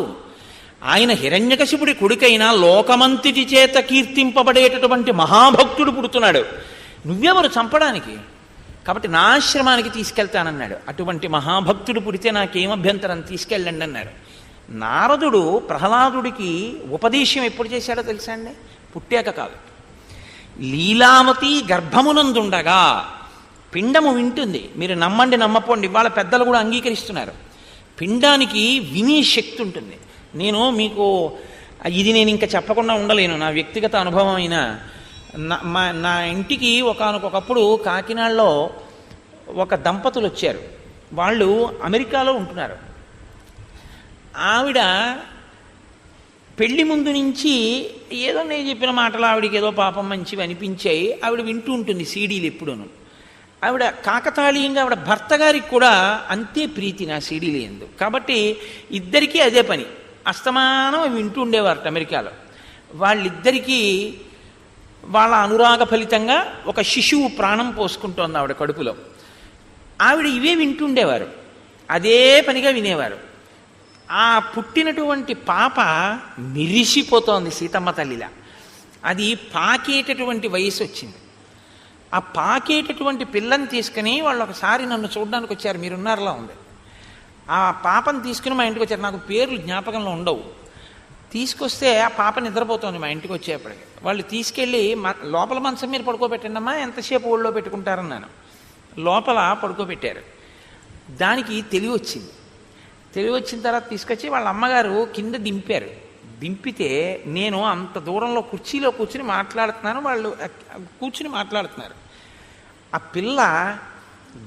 ఆయన హిరణ్యకశిపుడి కొడుకైనా లోకమంతిటి చేత కీర్తింపబడేటటువంటి మహాభక్తుడు పుడుతున్నాడు, నువ్వెవరు చంపడానికి, కాబట్టి నా ఆశ్రమానికి తీసుకెళ్తానన్నాడు. అటువంటి మహాభక్తుడు పుడితే నాకేం అభ్యంతరం, తీసుకెళ్ళండి అన్నాడు. నారదుడు ప్రహ్లాదుడికి ఉపదేశం ఎప్పుడు చేశాడో తెలుసా అండి? పుట్టాక కాదు. లీలావతి గర్భమునందుండగా పిండము వింటుంది. మీరు నమ్మండి నమ్మపోండి, ఇవాళ పెద్దలు కూడా అంగీకరిస్తున్నారు. పిండానికి వినే శక్తి ఉంటుంది. నేను ఇంకా చెప్పకుండా ఉండలేను, నా వ్యక్తిగత అనుభవం అయినా. నా ఇంటికి ఒకానొకప్పుడు కాకినాడలో ఒక దంపతులు వచ్చారు. వాళ్ళు అమెరికాలో ఉంటున్నారు. ఆవిడ పెళ్లి ముందు నుంచి ఏదో నేను చెప్పిన మాటలు ఆవిడికి ఏదో పాపం మంచివి అనిపించాయి. ఆవిడ వింటూ ఉంటుంది సీడీలు ఎప్పుడూను. ఆవిడ కాకతాళీయంగా ఆవిడ భర్త గారికి కూడా అంతే ప్రీతి నా సీడీలు ఎందు. కాబట్టి ఇద్దరికీ అదే పని, అస్తమానం వింటూ ఉండేవారట అమెరికాలో. వాళ్ళిద్దరికీ వాళ్ళ అనురాగ ఫలితంగా ఒక శిశువు ప్రాణం పోసుకుంటోంది ఆవిడ కడుపులో. ఆవిడ ఇవే వింటుండేవారు, అదే పనిగా వినేవారు. ఆ పుట్టినటువంటి పాప మిరిసిపోతోంది సీతమ్మ తల్లిలా. అది పాకేటటువంటి వయసు వచ్చింది. ఆ పాకేటటువంటి పిల్లని తీసుకుని వాళ్ళు ఒకసారి నన్ను చూడడానికి వచ్చారు, మీరున్నారులా ఉంది. ఆ పాపను తీసుకుని మా ఇంటికి వచ్చారు. నాకు పేర్లు జ్ఞాపకంలో ఉండవు. తీసుకొస్తే ఆ పాప నిద్రపోతోంది మా ఇంటికి వచ్చేప్పటికి. వాళ్ళు తీసుకెళ్ళి లోపల మంచం మీద పడుకోబెట్టండి అమ్మా, ఎంతసేపు ఒళ్ళో పెట్టుకుంటారన్నాను. లోపల పడుకోబెట్టారు. దానికి తెలివి వచ్చింది. తెలివి వచ్చిన తర్వాత తీసుకొచ్చి వాళ్ళ అమ్మగారు కింద దింపారు. దింపితే నేను అంత దూరంలో కుర్చీలో కూర్చుని మాట్లాడుతున్నాను, వాళ్ళు కూర్చుని మాట్లాడుతున్నారు. ఆ పిల్ల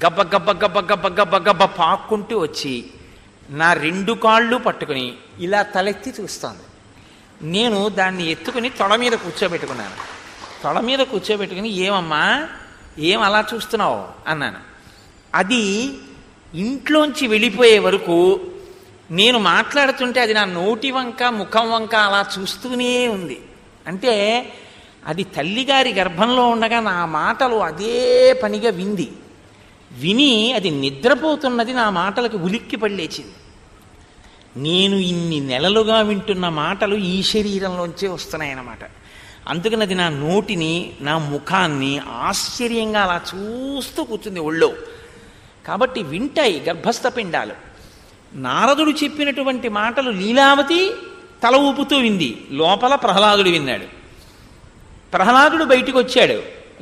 గబ్బ గబ్బ గబ్బ గబ్బ గబ్బ గబ్బ పాక్కుంటూ వచ్చి నా 2 కాళ్ళు పట్టుకుని ఇలా తలెత్తి చూస్తోంది. నేను దాన్ని ఎత్తుకుని తొడ మీద కూర్చోబెట్టుకున్నాను. తొడ మీద కూర్చోబెట్టుకుని, ఏమమ్మా ఏం అలా చూస్తున్నావు అన్నాను. అది ఇంట్లోంచి వెళ్ళిపోయే వరకు నేను మాట్లాడుతుంటే అది నా నోటి వంక ముఖం వంక అలా చూస్తూనే ఉంది. అంటే అది తల్లిగారి గర్భంలో ఉండగా నా మాటలు అదే పనిగా విని అది నిద్రపోతున్నది నా మాటలకు ఉలిక్కి పడలేచింది. నేను ఇన్ని నెలలుగా వింటున్న మాటలు ఈ శరీరంలోంచే వస్తున్నాయన్నమాట. అందుకని అది నా నోటిని, నా ముఖాన్ని ఆశ్చర్యంగా అలా చూస్తూ కూర్చుంది ఒళ్ళో. కాబట్టి వింటాయి గర్భస్థ పిండాలు. నారదుడు చెప్పినటువంటి మాటలు లీలావతి తల ఊపుతూ వింది, లోపల ప్రహ్లాదుడు విన్నాడు. ప్రహ్లాదుడు బయటికి వచ్చాడు,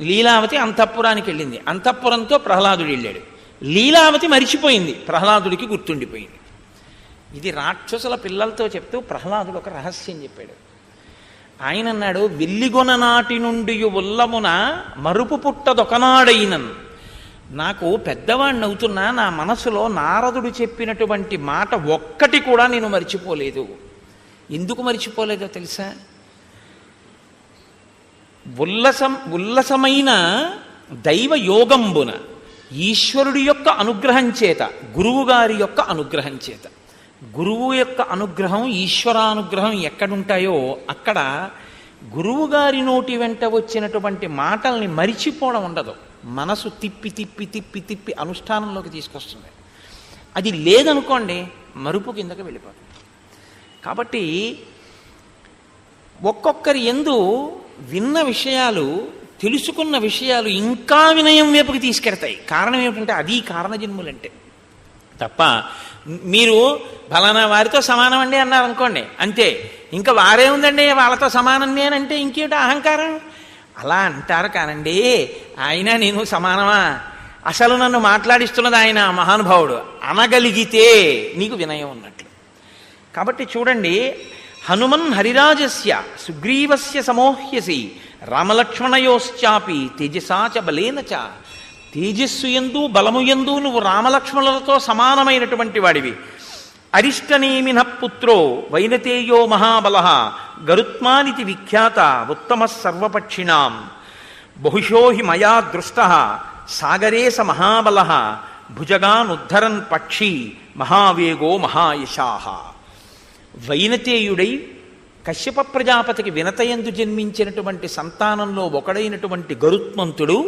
లీలావతి అంతఃపురానికి వెళ్ళింది. అంతఃపురంతో ప్రహ్లాదుడు వెళ్ళాడు. లీలావతి మరిచిపోయింది, ప్రహ్లాదుడికి గుర్తుండిపోయింది. ఇది రాక్షసుల పిల్లలతో చెప్తూ ప్రహ్లాదుడు ఒక రహస్యం చెప్పాడు. ఆయన అన్నాడు, వెల్లిగొన నాటి నుండి ఉల్లమున మరుపు పుట్టదొకనాడైనన్. నాకు పెద్దవాడిని అవుతున్నా నా మనసులో నారదుడు చెప్పినటువంటి మాట ఒక్కటి కూడా నేను మర్చిపోలేదు. ఎందుకు మర్చిపోలేదో తెలుసా? ఉల్లసమైన దైవ యోగంబున ఈశ్వరుడి యొక్క అనుగ్రహం చేత, గురువుగారి యొక్క అనుగ్రహం చేత. గురువు యొక్క అనుగ్రహం, ఈశ్వరానుగ్రహం ఎక్కడుంటాయో అక్కడ గురువుగారి నోటి వెంట వచ్చినటువంటి మాటల్ని మరిచిపోవడం ఉండదు. మనసు తిప్పి తిప్పి తిప్పి తిప్పి అనుష్ఠానంలోకి తీసుకొస్తుంది. అది లేదనుకోండి మరుపు కిందకి వెళ్ళిపోతుంది. కాబట్టి ఒక్కొక్కరి యందు విన్న విషయాలు, తెలుసుకున్న విషయాలు ఇంకా వినయం వైపుకి తీసుకెడతాయి. కారణం ఏమిటంటే అది కారణజన్ములంటే. తప్ప మీరు ఫలానా వారితో సమానం అండి అన్నారు అనుకోండి, అంతే, ఇంకా వారే ఉందండి వాళ్ళతో సమానం నేనంటే ఇంకేమిటి అహంకారం? అలా అంటారు కానండి, ఆయన నేను సమానమా, అసలు నన్ను మాట్లాడిస్తున్నది ఆయన మహానుభావుడు అనగలిగితే నీకు వినయం ఉన్నట్లు. కాబట్టి చూడండి, హనుమన్ హరిరాజస్య సుగ్రీవస్య సమోహ్యసి రామలక్ష్మణయోశ్చాపి తేజసాచ బలేనచ. తేజస్సు యందు బలము యందు నువ్వు రామలక్ష్మణులతో సమానమైనటువంటి వాడివి. అరిష్టనేమిన పుత్రో వైనతేయో మహాబల గరుత్మానితి విఖ్యాత ఉత్తమ సర్వపక్షిణాం. బహుశో హి మయా దృష్ట సాగరే స మహాబల భుజగానుద్ధరన్ పక్షి మహావేగో మహాయశాహ. వైనతేయుడై కశ్యప ప్రజాపతికి వినతయందు జన్మించినటువంటి సంతానంలో ఒకడైనటువంటి గరుత్మంతుడు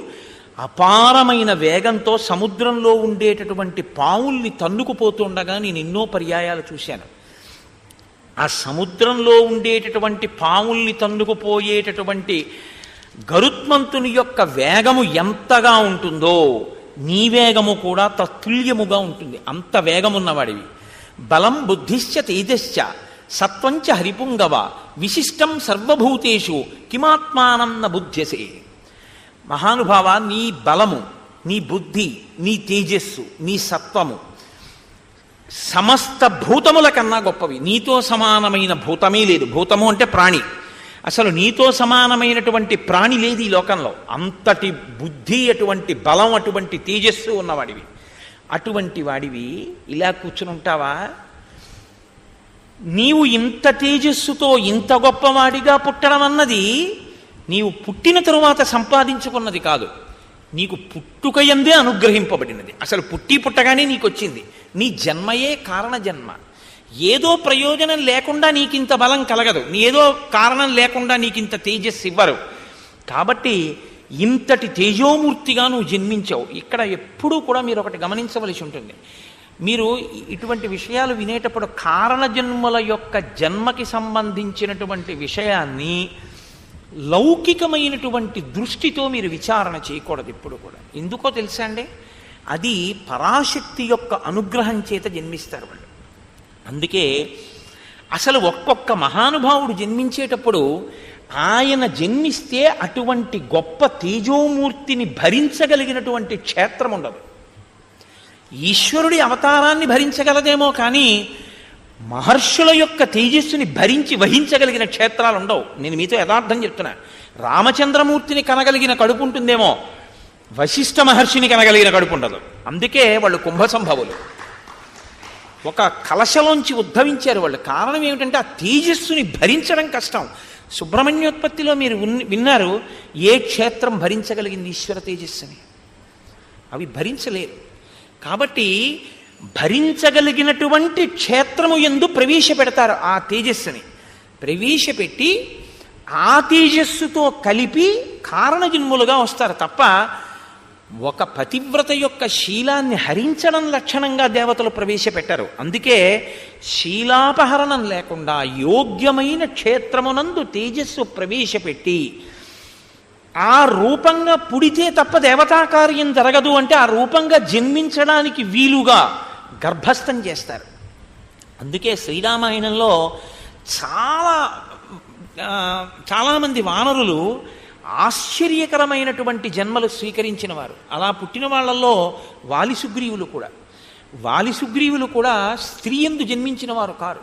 అపారమైన వేగంతో సముద్రంలో ఉండేటటువంటి పావుల్ని తన్నుకుపోతుండగా నేను ఎన్నో పర్యాయాలు చూశాను. ఆ సముద్రంలో ఉండేటటువంటి పావుల్ని తన్నుకుపోయేటటువంటి గరుత్మంతుని యొక్క వేగము ఎంతగా ఉంటుందో నీ వేగము కూడా తత్తుల్యముగా ఉంటుంది. అంత వేగమున్నవాడివి. బలం బుద్ధిశ్చ తేజశ్చ సత్వంచ హరిపుంగవ విశిష్టం సర్వభూతేషు కిమాత్మానం న బుద్ధ్యసే. మహానుభావ, నీ బలము, నీ బుద్ధి, నీ తేజస్సు, నీ సత్వము సమస్త భూతముల కన్నా గొప్పవి. నీతో సమానమైన భూతమే లేదు. భూతము అంటే ప్రాణి. అసలు నీతో సమానమైనటువంటి ప్రాణి లేదు ఈ లోకంలో. అంతటి బుద్ధి, అటువంటి బలం, అటువంటి తేజస్సు ఉన్నవాడివి. అటువంటి వాడివి ఇలా కూర్చుని ఉంటావా? నీవు ఇంత తేజస్సుతో ఇంత గొప్పవాడిగా పుట్టడం అన్నది నీవు పుట్టిన తరువాత సంపాదించుకున్నది కాదు, నీకు పుట్టుకయందే అనుగ్రహింపబడినది. అసలు పుట్టి పుట్టగానే నీకు వచ్చింది. నీ జన్మయే కారణ జన్మ. ఏదో ప్రయోజనం లేకుండా నీకింత బలం కలగదు, ఏదో కారణం లేకుండా నీకింత తేజస్సు ఇవ్వరు. కాబట్టి ఇంతటి తేజోమూర్తిగా నువ్వు జన్మించావు. ఇక్కడ ఎప్పుడూ కూడా మీరు ఒకటి గమనించవలసి ఉంటుంది. మీరు ఇటువంటి విషయాలు వినేటప్పుడు కారణజన్ముల యొక్క జన్మకి సంబంధించినటువంటి విషయాన్ని లౌకికమైనటువంటి దృష్టితో మీరు విచారణ చేయకూడదు ఎప్పుడు కూడా. ఎందుకో తెలుసా అండి? అది పరాశక్తి యొక్క అనుగ్రహం చేత జన్మిస్తారు వాళ్ళు. అందుకే అసలు ఒక్కొక్క మహానుభావుడు జన్మించేటప్పుడు ఆయన జన్మిస్తే అటువంటి గొప్ప తేజోమూర్తిని భరించగలిగినటువంటి క్షేత్రం ఉండదు. ఈశ్వరుడి అవతారాన్ని భరించగలదేమో కానీ మహర్షుల యొక్క తేజస్సుని భరించి వహించగలిగిన క్షేత్రాలు ఉండవు. నేను మీతో యథార్థం చెప్తున్నా. రామచంద్రమూర్తిని కనగలిగిన కడుపు ఉంటుందేమో, వశిష్ఠ మహర్షిని కనగలిగిన కడుపు ఉండదు. అందుకే వాళ్ళు కుంభసంభవులు. ఒక కలశలోంచి ఉద్భవించారు వాళ్ళు. కారణం ఏమిటంటే ఆ తేజస్సుని భరించడం కష్టం. సుబ్రహ్మణ్యోత్పత్తిలో మీరు విన్నారు, ఏ క్షేత్రం భరించగలిగింది ఈశ్వర తేజస్సుని? అవి భరించలేరు. కాబట్టి భరించగలిగినటువంటి క్షేత్రము యందు ప్రవేశపెడతారు. ఆ తేజస్సుని ప్రవేశపెట్టి ఆ తేజస్సుతో కలిపి కారణజన్ములుగా వస్తారు తప్ప ఒక పతివ్రత యొక్క శీలాన్ని హరించడం లక్షణంగా దేవతలు ప్రవేశపెట్టారు. అందుకే శీలాపహరణం లేకుండా యోగ్యమైన క్షేత్రమునందు తేజస్సు ప్రవేశపెట్టి ఆ రూపంగా పుడితే తప్ప దేవతా కార్యం జరగదు అంటే ఆ రూపంగా జన్మించడానికి వీలుగా గర్భస్థం చేస్తారు. అందుకే శ్రీరామాయణంలో చాలామంది వానరులు ఆశ్చర్యకరమైనటువంటి జన్మలు స్వీకరించిన వారు. అలా పుట్టిన వాళ్ళల్లో వాలిసుగ్రీవులు కూడా స్త్రీ యందు జన్మించిన వారు కారు.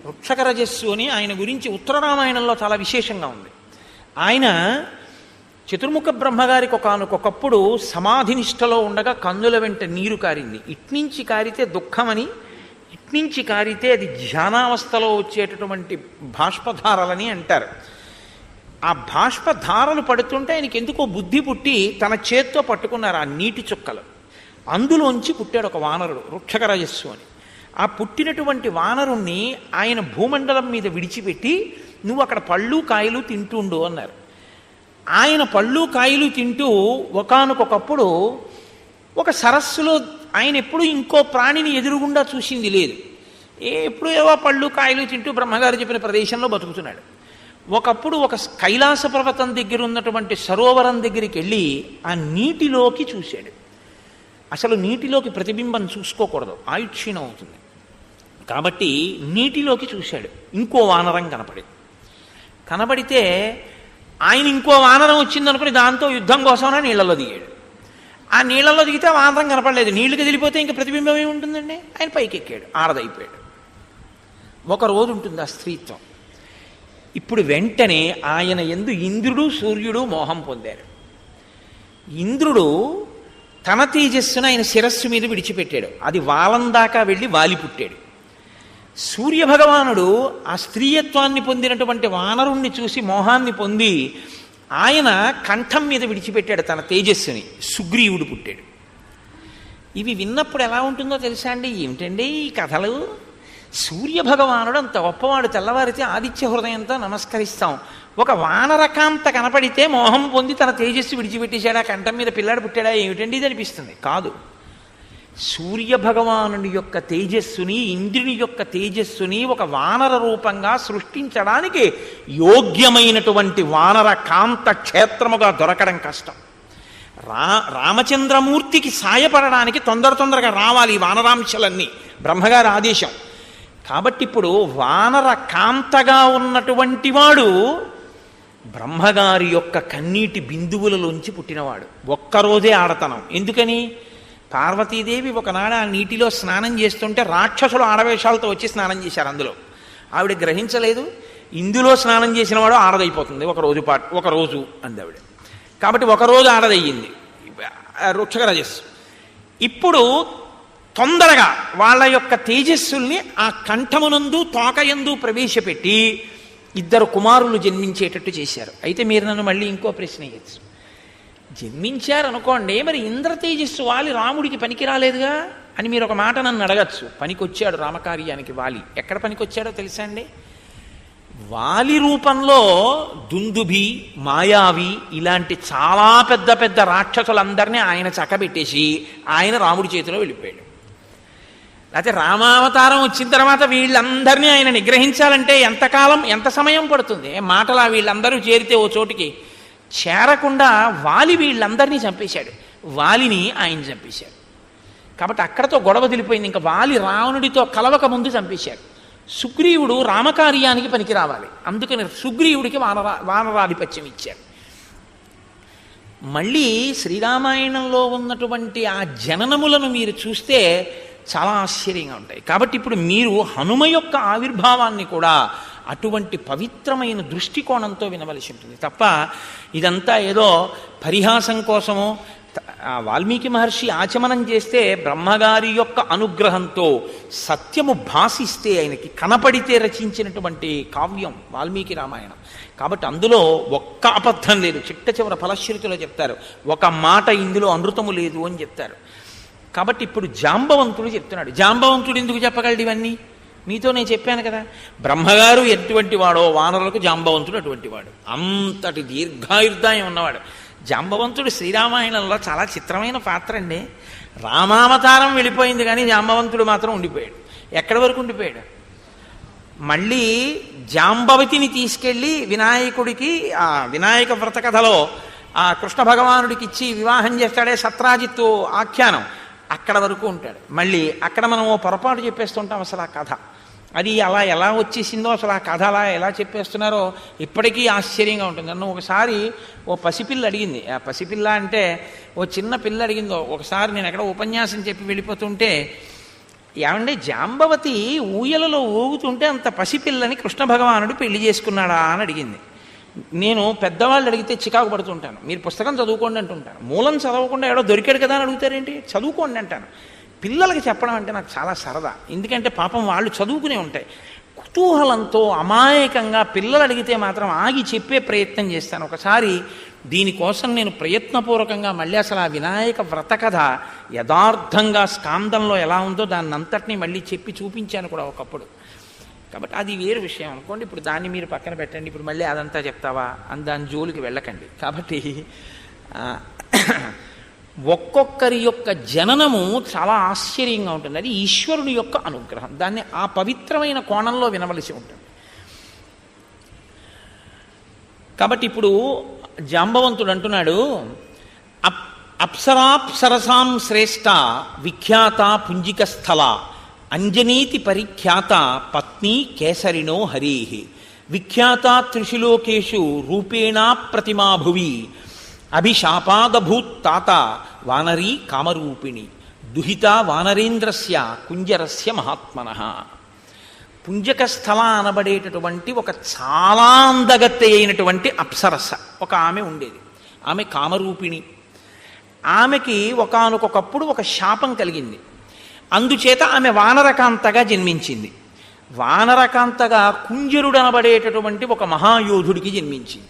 వృక్షక రజస్సు అని ఆయన గురించి ఉత్తర రామాయణంలో చాలా విశేషంగా ఉంది. ఆయన చతుర్ముఖ బ్రహ్మగారికి ఒకనకొకప్పుడు సమాధినిష్టలో ఉండగా కన్నుల వెంట నీరు కారింది. ఇట్నుంచి కారితే దుఃఖమని, ఇట్నుంచి కారితే అది ధ్యానావస్థలో వచ్చేటటువంటి బాష్పధారలని అంటారు. ఆ బాష్పధారలు పడుతుంటే ఆయనకి ఎందుకో బుద్ధి పుట్టి తన చేత్తో పట్టుకున్నారు ఆ నీటి చుక్కలు. అందులోంచి పుట్టాడు ఒక వానరుడు, వృక్షక రజస్సు అని. ఆ పుట్టినటువంటి వానరుణ్ణి ఆయన భూమండలం మీద విడిచిపెట్టి నువ్వు అక్కడ పళ్ళు కాయలు తింటుండు అన్నారు. ఆయన పళ్ళు కాయలు తింటూ ఒకానొకప్పుడు ఒక సరస్సులో ఆయన ఎప్పుడు ఇంకో ప్రాణిని ఎదురుగుండా చూసింది లేదు. ఎప్పుడు ఏవో పళ్ళు కాయలు తింటూ బ్రహ్మగారు చెప్పిన ప్రదేశంలో బతుకుతున్నాడు. ఒకప్పుడు ఒక కైలాస పర్వతం దగ్గర ఉన్నటువంటి సరోవరం దగ్గరికి వెళ్ళి ఆ నీటిలోకి చూశాడు. అసలు నీటిలోకి ప్రతిబింబం చూసుకోకూడదు, ఆయుక్షీణం అవుతుంది. కాబట్టి నీటిలోకి చూశాడు. ఇంకో వానరం కనబడితే ఆయన ఇంకో వానరం వచ్చిందనుకుని దాంతో యుద్ధం కోసమైనా నీళ్లలో దిగాడు. ఆ నీళ్లలో దిగితే వానరం కనపడలేదు. నీళ్లు కదిలిపోతే ఇంకా ప్రతిబింబం ఏమి ఉంటుందండి? ఆయన పైకి ఎక్కాడు, ఆడదైపోయాడు. ఒక రోజు ఉంటుంది ఆ స్త్రీత్వం. ఇప్పుడు వెంటనే ఆయన యందు ఇంద్రుడు సూర్యుడు మోహం పొందారు. ఇంద్రుడు తన తేజస్సును ఆయన శిరస్సు మీద విడిచిపెట్టాడు. అది వాలం దాకా వెళ్ళి వాలి పుట్టాడు. సూర్యభగవానుడు ఆ స్త్రీయత్వాన్ని పొందినటువంటి వానరుణ్ణి చూసి మోహాన్ని పొంది ఆయన కంఠం మీద విడిచిపెట్టాడు తన తేజస్సుని. సుగ్రీవుడు పుట్టాడు. ఇవి విన్నప్పుడు ఎలా ఉంటుందో తెలుసా అండి? ఏమిటండి ఈ కథలు? సూర్యభగవానుడు అంత గొప్పవాడు, తెల్లవారితే ఆదిత్య హృదయంతో నమస్కరిస్తాం. ఒక వానరకాంత కనపడితే మోహం పొంది తన తేజస్సు విడిచిపెట్టేశాడా, కంఠం మీద పిల్లాడు పుట్టాడా, ఏమిటండి ఇది అనిపిస్తుంది. కాదు, సూర్యభగవానుని యొక్క తేజస్సుని, ఇంద్రుని యొక్క తేజస్సుని ఒక వానర రూపంగా సృష్టించడానికి యోగ్యమైనటువంటి వానర కాంత క్షేత్రముగా దొరకడం కష్టం. రామచంద్రమూర్తికి సాయపడడానికి తొందరగా రావాలి ఈ వానరాంశలన్నీ, బ్రహ్మగారి ఆదేశం. కాబట్టి ఇప్పుడు వానర కాంతగా ఉన్నటువంటి వాడు బ్రహ్మగారి యొక్క కన్నీటి బిందువులలోంచి పుట్టినవాడు. ఒక్కరోజే ఆడతనం. ఎందుకని? పార్వతీదేవి ఒకనాడు ఆ నీటిలో స్నానం చేస్తుంటే రాక్షసులు ఆడవేషాలతో వచ్చి స్నానం చేశారు. అందులో ఆవిడ గ్రహించలేదు. ఇందులో స్నానం చేసిన వాడు ఆడదైపోతుంది ఒక రోజు అంది ఆవిడ. కాబట్టి ఒకరోజు ఆడదయ్యింది వృక్షక రజస్సు. ఇప్పుడు తొందరగా వాళ్ళ యొక్క తేజస్సుల్ని ఆ కంఠమునందు తోకయందు ప్రవేశపెట్టి ఇద్దరు కుమారులు జన్మించేటట్టు చేశారు. అయితే మీరు నన్ను మళ్ళీ ఇంకో ప్రశ్న వేయచ్చు. జన్మించారనుకోండి, మరి ఇంద్ర తేజస్సు వాలి రాముడికి పనికి రాలేదుగా అని మీరు ఒక మాట నన్ను అడగచ్చు. పనికొచ్చాడు రామకార్యానికి వాలి. ఎక్కడ పనికొచ్చాడో తెలుసా అండి? వాలి రూపంలో దుందుభి, మాయావి ఇలాంటి చాలా పెద్ద పెద్ద రాక్షసులందరినీ ఆయన చక్కబెట్టేసి ఆయన రాముడి చేతిలో వెళ్ళిపోయాడు. లేకపోతే రామావతారం వచ్చిన తర్వాత వీళ్ళందరినీ ఆయన నిగ్రహించాలంటే ఎంతకాలం, ఎంత సమయం పడుతుంది? మాటలా వీళ్ళందరూ చేరితే ఓ చోటికి చేరకుండా వాలి వీళ్ళందరినీ చంపేశాడు. వాలిని ఆయన చంపేశాడు. కాబట్టి అక్కడతో గొడవ తెలిపోయింది. ఇంకా వాలి రావణుడితో కలవక ముందు చంపేశాడు. సుగ్రీవుడు రామకార్యానికి పనికి రావాలి, అందుకని సుగ్రీవుడికి వానరాధిపత్యం ఇచ్చాడు. మళ్ళీ శ్రీరామాయణంలో ఉన్నటువంటి ఆ జననములను మీరు చూస్తే చాలా ఆశ్చర్యంగా ఉంటాయి. కాబట్టి ఇప్పుడు మీరు హనుమ యొక్క ఆవిర్భావాన్ని కూడా అటువంటి పవిత్రమైన దృష్టికోణంతో వినవలసి ఉంటుంది తప్ప ఇదంతా ఏదో పరిహాసం కోసమో. వాల్మీకి మహర్షి ఆచమనం చేస్తే బ్రహ్మగారి యొక్క అనుగ్రహంతో సత్యము భాసిస్తే ఆయనకి కనపడితే రచించినటువంటి కావ్యం వాల్మీకి రామాయణం. కాబట్టి అందులో ఒక్క అబద్ధం లేదు. చిట్ట చివర ఫలశ్రుతిలో చెప్తారు, ఒక మాట ఇందులో అనృతము లేదు అని చెప్తారు. కాబట్టి ఇప్పుడు జాంబవంతుడు చెప్తున్నాడు. జాంబవంతుడు ఎందుకు చెప్పగలడు ఇవన్నీ? మీతో నేను చెప్పాను కదా, బ్రహ్మగారు ఎటువంటి వాడో వానరులకు జాంబవంతుడు అటువంటి వాడు. అంతటి దీర్ఘాయుర్దాయం ఉన్నవాడు జాంబవంతుడు. శ్రీరామాయణంలో చాలా చిత్రమైన పాత్ర అండి. రామావతారం వెళ్ళిపోయింది కానీ జాంబవంతుడు మాత్రం ఉండిపోయాడు. ఎక్కడి వరకు ఉండిపోయాడు? మళ్ళీ జాంబవతిని తీసుకెళ్ళి వినాయకుడికి ఆ వినాయక వ్రత కథలో ఆ కృష్ణ భగవానుడికి ఇచ్చి వివాహం చేస్తాడే సత్రాజిత్తు ఆఖ్యానం, అక్కడ వరకు ఉంటాడు. మళ్ళీ అక్కడ మనం ఓ పొరపాటు చెప్పేస్తుంటాం. అసలు ఆ కథ అది అలా ఎలా వచ్చేసిందో, అసలు ఆ కథ అలా ఎలా చెప్పేస్తున్నారో ఇప్పటికీ ఆశ్చర్యంగా ఉంటుంది. నన్ను ఒకసారి ఓ పసిపిల్ల అడిగింది. ఆ పసిపిల్ల అంటే ఓ చిన్న పిల్ల అడిగిందో ఒకసారి. నేను ఎక్కడ ఉపన్యాసం చెప్పి వెళ్ళిపోతుంటే ఏమంటే జాంబవతి ఊయలలో ఊగుతుంటే అంత పసిపిల్లని కృష్ణ భగవానుడు పెళ్లి చేసుకున్నాడా అని అడిగింది. నేను పెద్దవాళ్ళు అడిగితే చికాకు పడుతుంటాను. మీరు పుస్తకం చదువుకోండి అంటుంటాను. మూలం చదవకుండా ఏడో దొరికాడు కదా అని అడుగుతారేంటి? చదువుకోండి అంటాను. పిల్లలకి చెప్పడం అంటే నాకు చాలా సరదా. ఎందుకంటే పాపం వాళ్ళు చదువుకునే ఉంటాయి. కుతూహలంతో అమాయకంగా పిల్లలు అడిగితే మాత్రం ఆగి చెప్పే ప్రయత్నం చేస్తాను. ఒకసారి దీనికోసం నేను ప్రయత్నపూర్వకంగా మళ్ళీ అసలు ఆ వినాయక వ్రత కథ యథార్థంగా స్కాందంలో ఎలా ఉందో దాన్ని అంతటినీ మళ్ళీ చెప్పి చూపించాను కూడా ఒకప్పుడు. కాబట్టి అది వేరు విషయం అనుకోండి. ఇప్పుడు దాన్ని మీరు పక్కన పెట్టండి. ఇప్పుడు మళ్ళీ అదంతా చెప్తావా అని దాని జోలికి వెళ్ళకండి. కాబట్టి ఒక్కొక్కరి యొక్క జననము చాలా ఆశ్చర్యంగా ఉంటుంది. అది ఈశ్వరుని యొక్క అనుగ్రహం. దాన్ని ఆ పవిత్రమైన కోణంలో వినవలసి ఉంటుంది. కాబట్టి ఇప్పుడు జాంబవంతుడు అంటున్నాడు, అప్సరాప్సరసాం శ్రేష్ఠ విఖ్యాత పుంజిక స్థల అంజనీతి పరిఖ్యాత పత్ని కేసరిణో హరి విఖ్యాత త్రిశులోకేషు రూపేణా ప్రతిమా భువి అభిశాపాదభూత్ తాత వానరీ కామరూపిణి దుహిత వానరేంద్రస్య కుంజరస్య మహాత్మనః. పుంజక స్థల అనబడేటటువంటి ఒక చాలా అందగత్తె అయినటువంటి అప్సరస ఒక ఆమె ఉండేది. ఆమె కామరూపిణి. ఆమెకి ఒకానొకప్పుడు ఒక శాపం కలిగింది. అందుచేత ఆమె వానరకాంతగా జన్మించింది. వానరకాంతగా కుంజరుడు అనబడేటటువంటి ఒక మహాయోధుడికి జన్మించింది.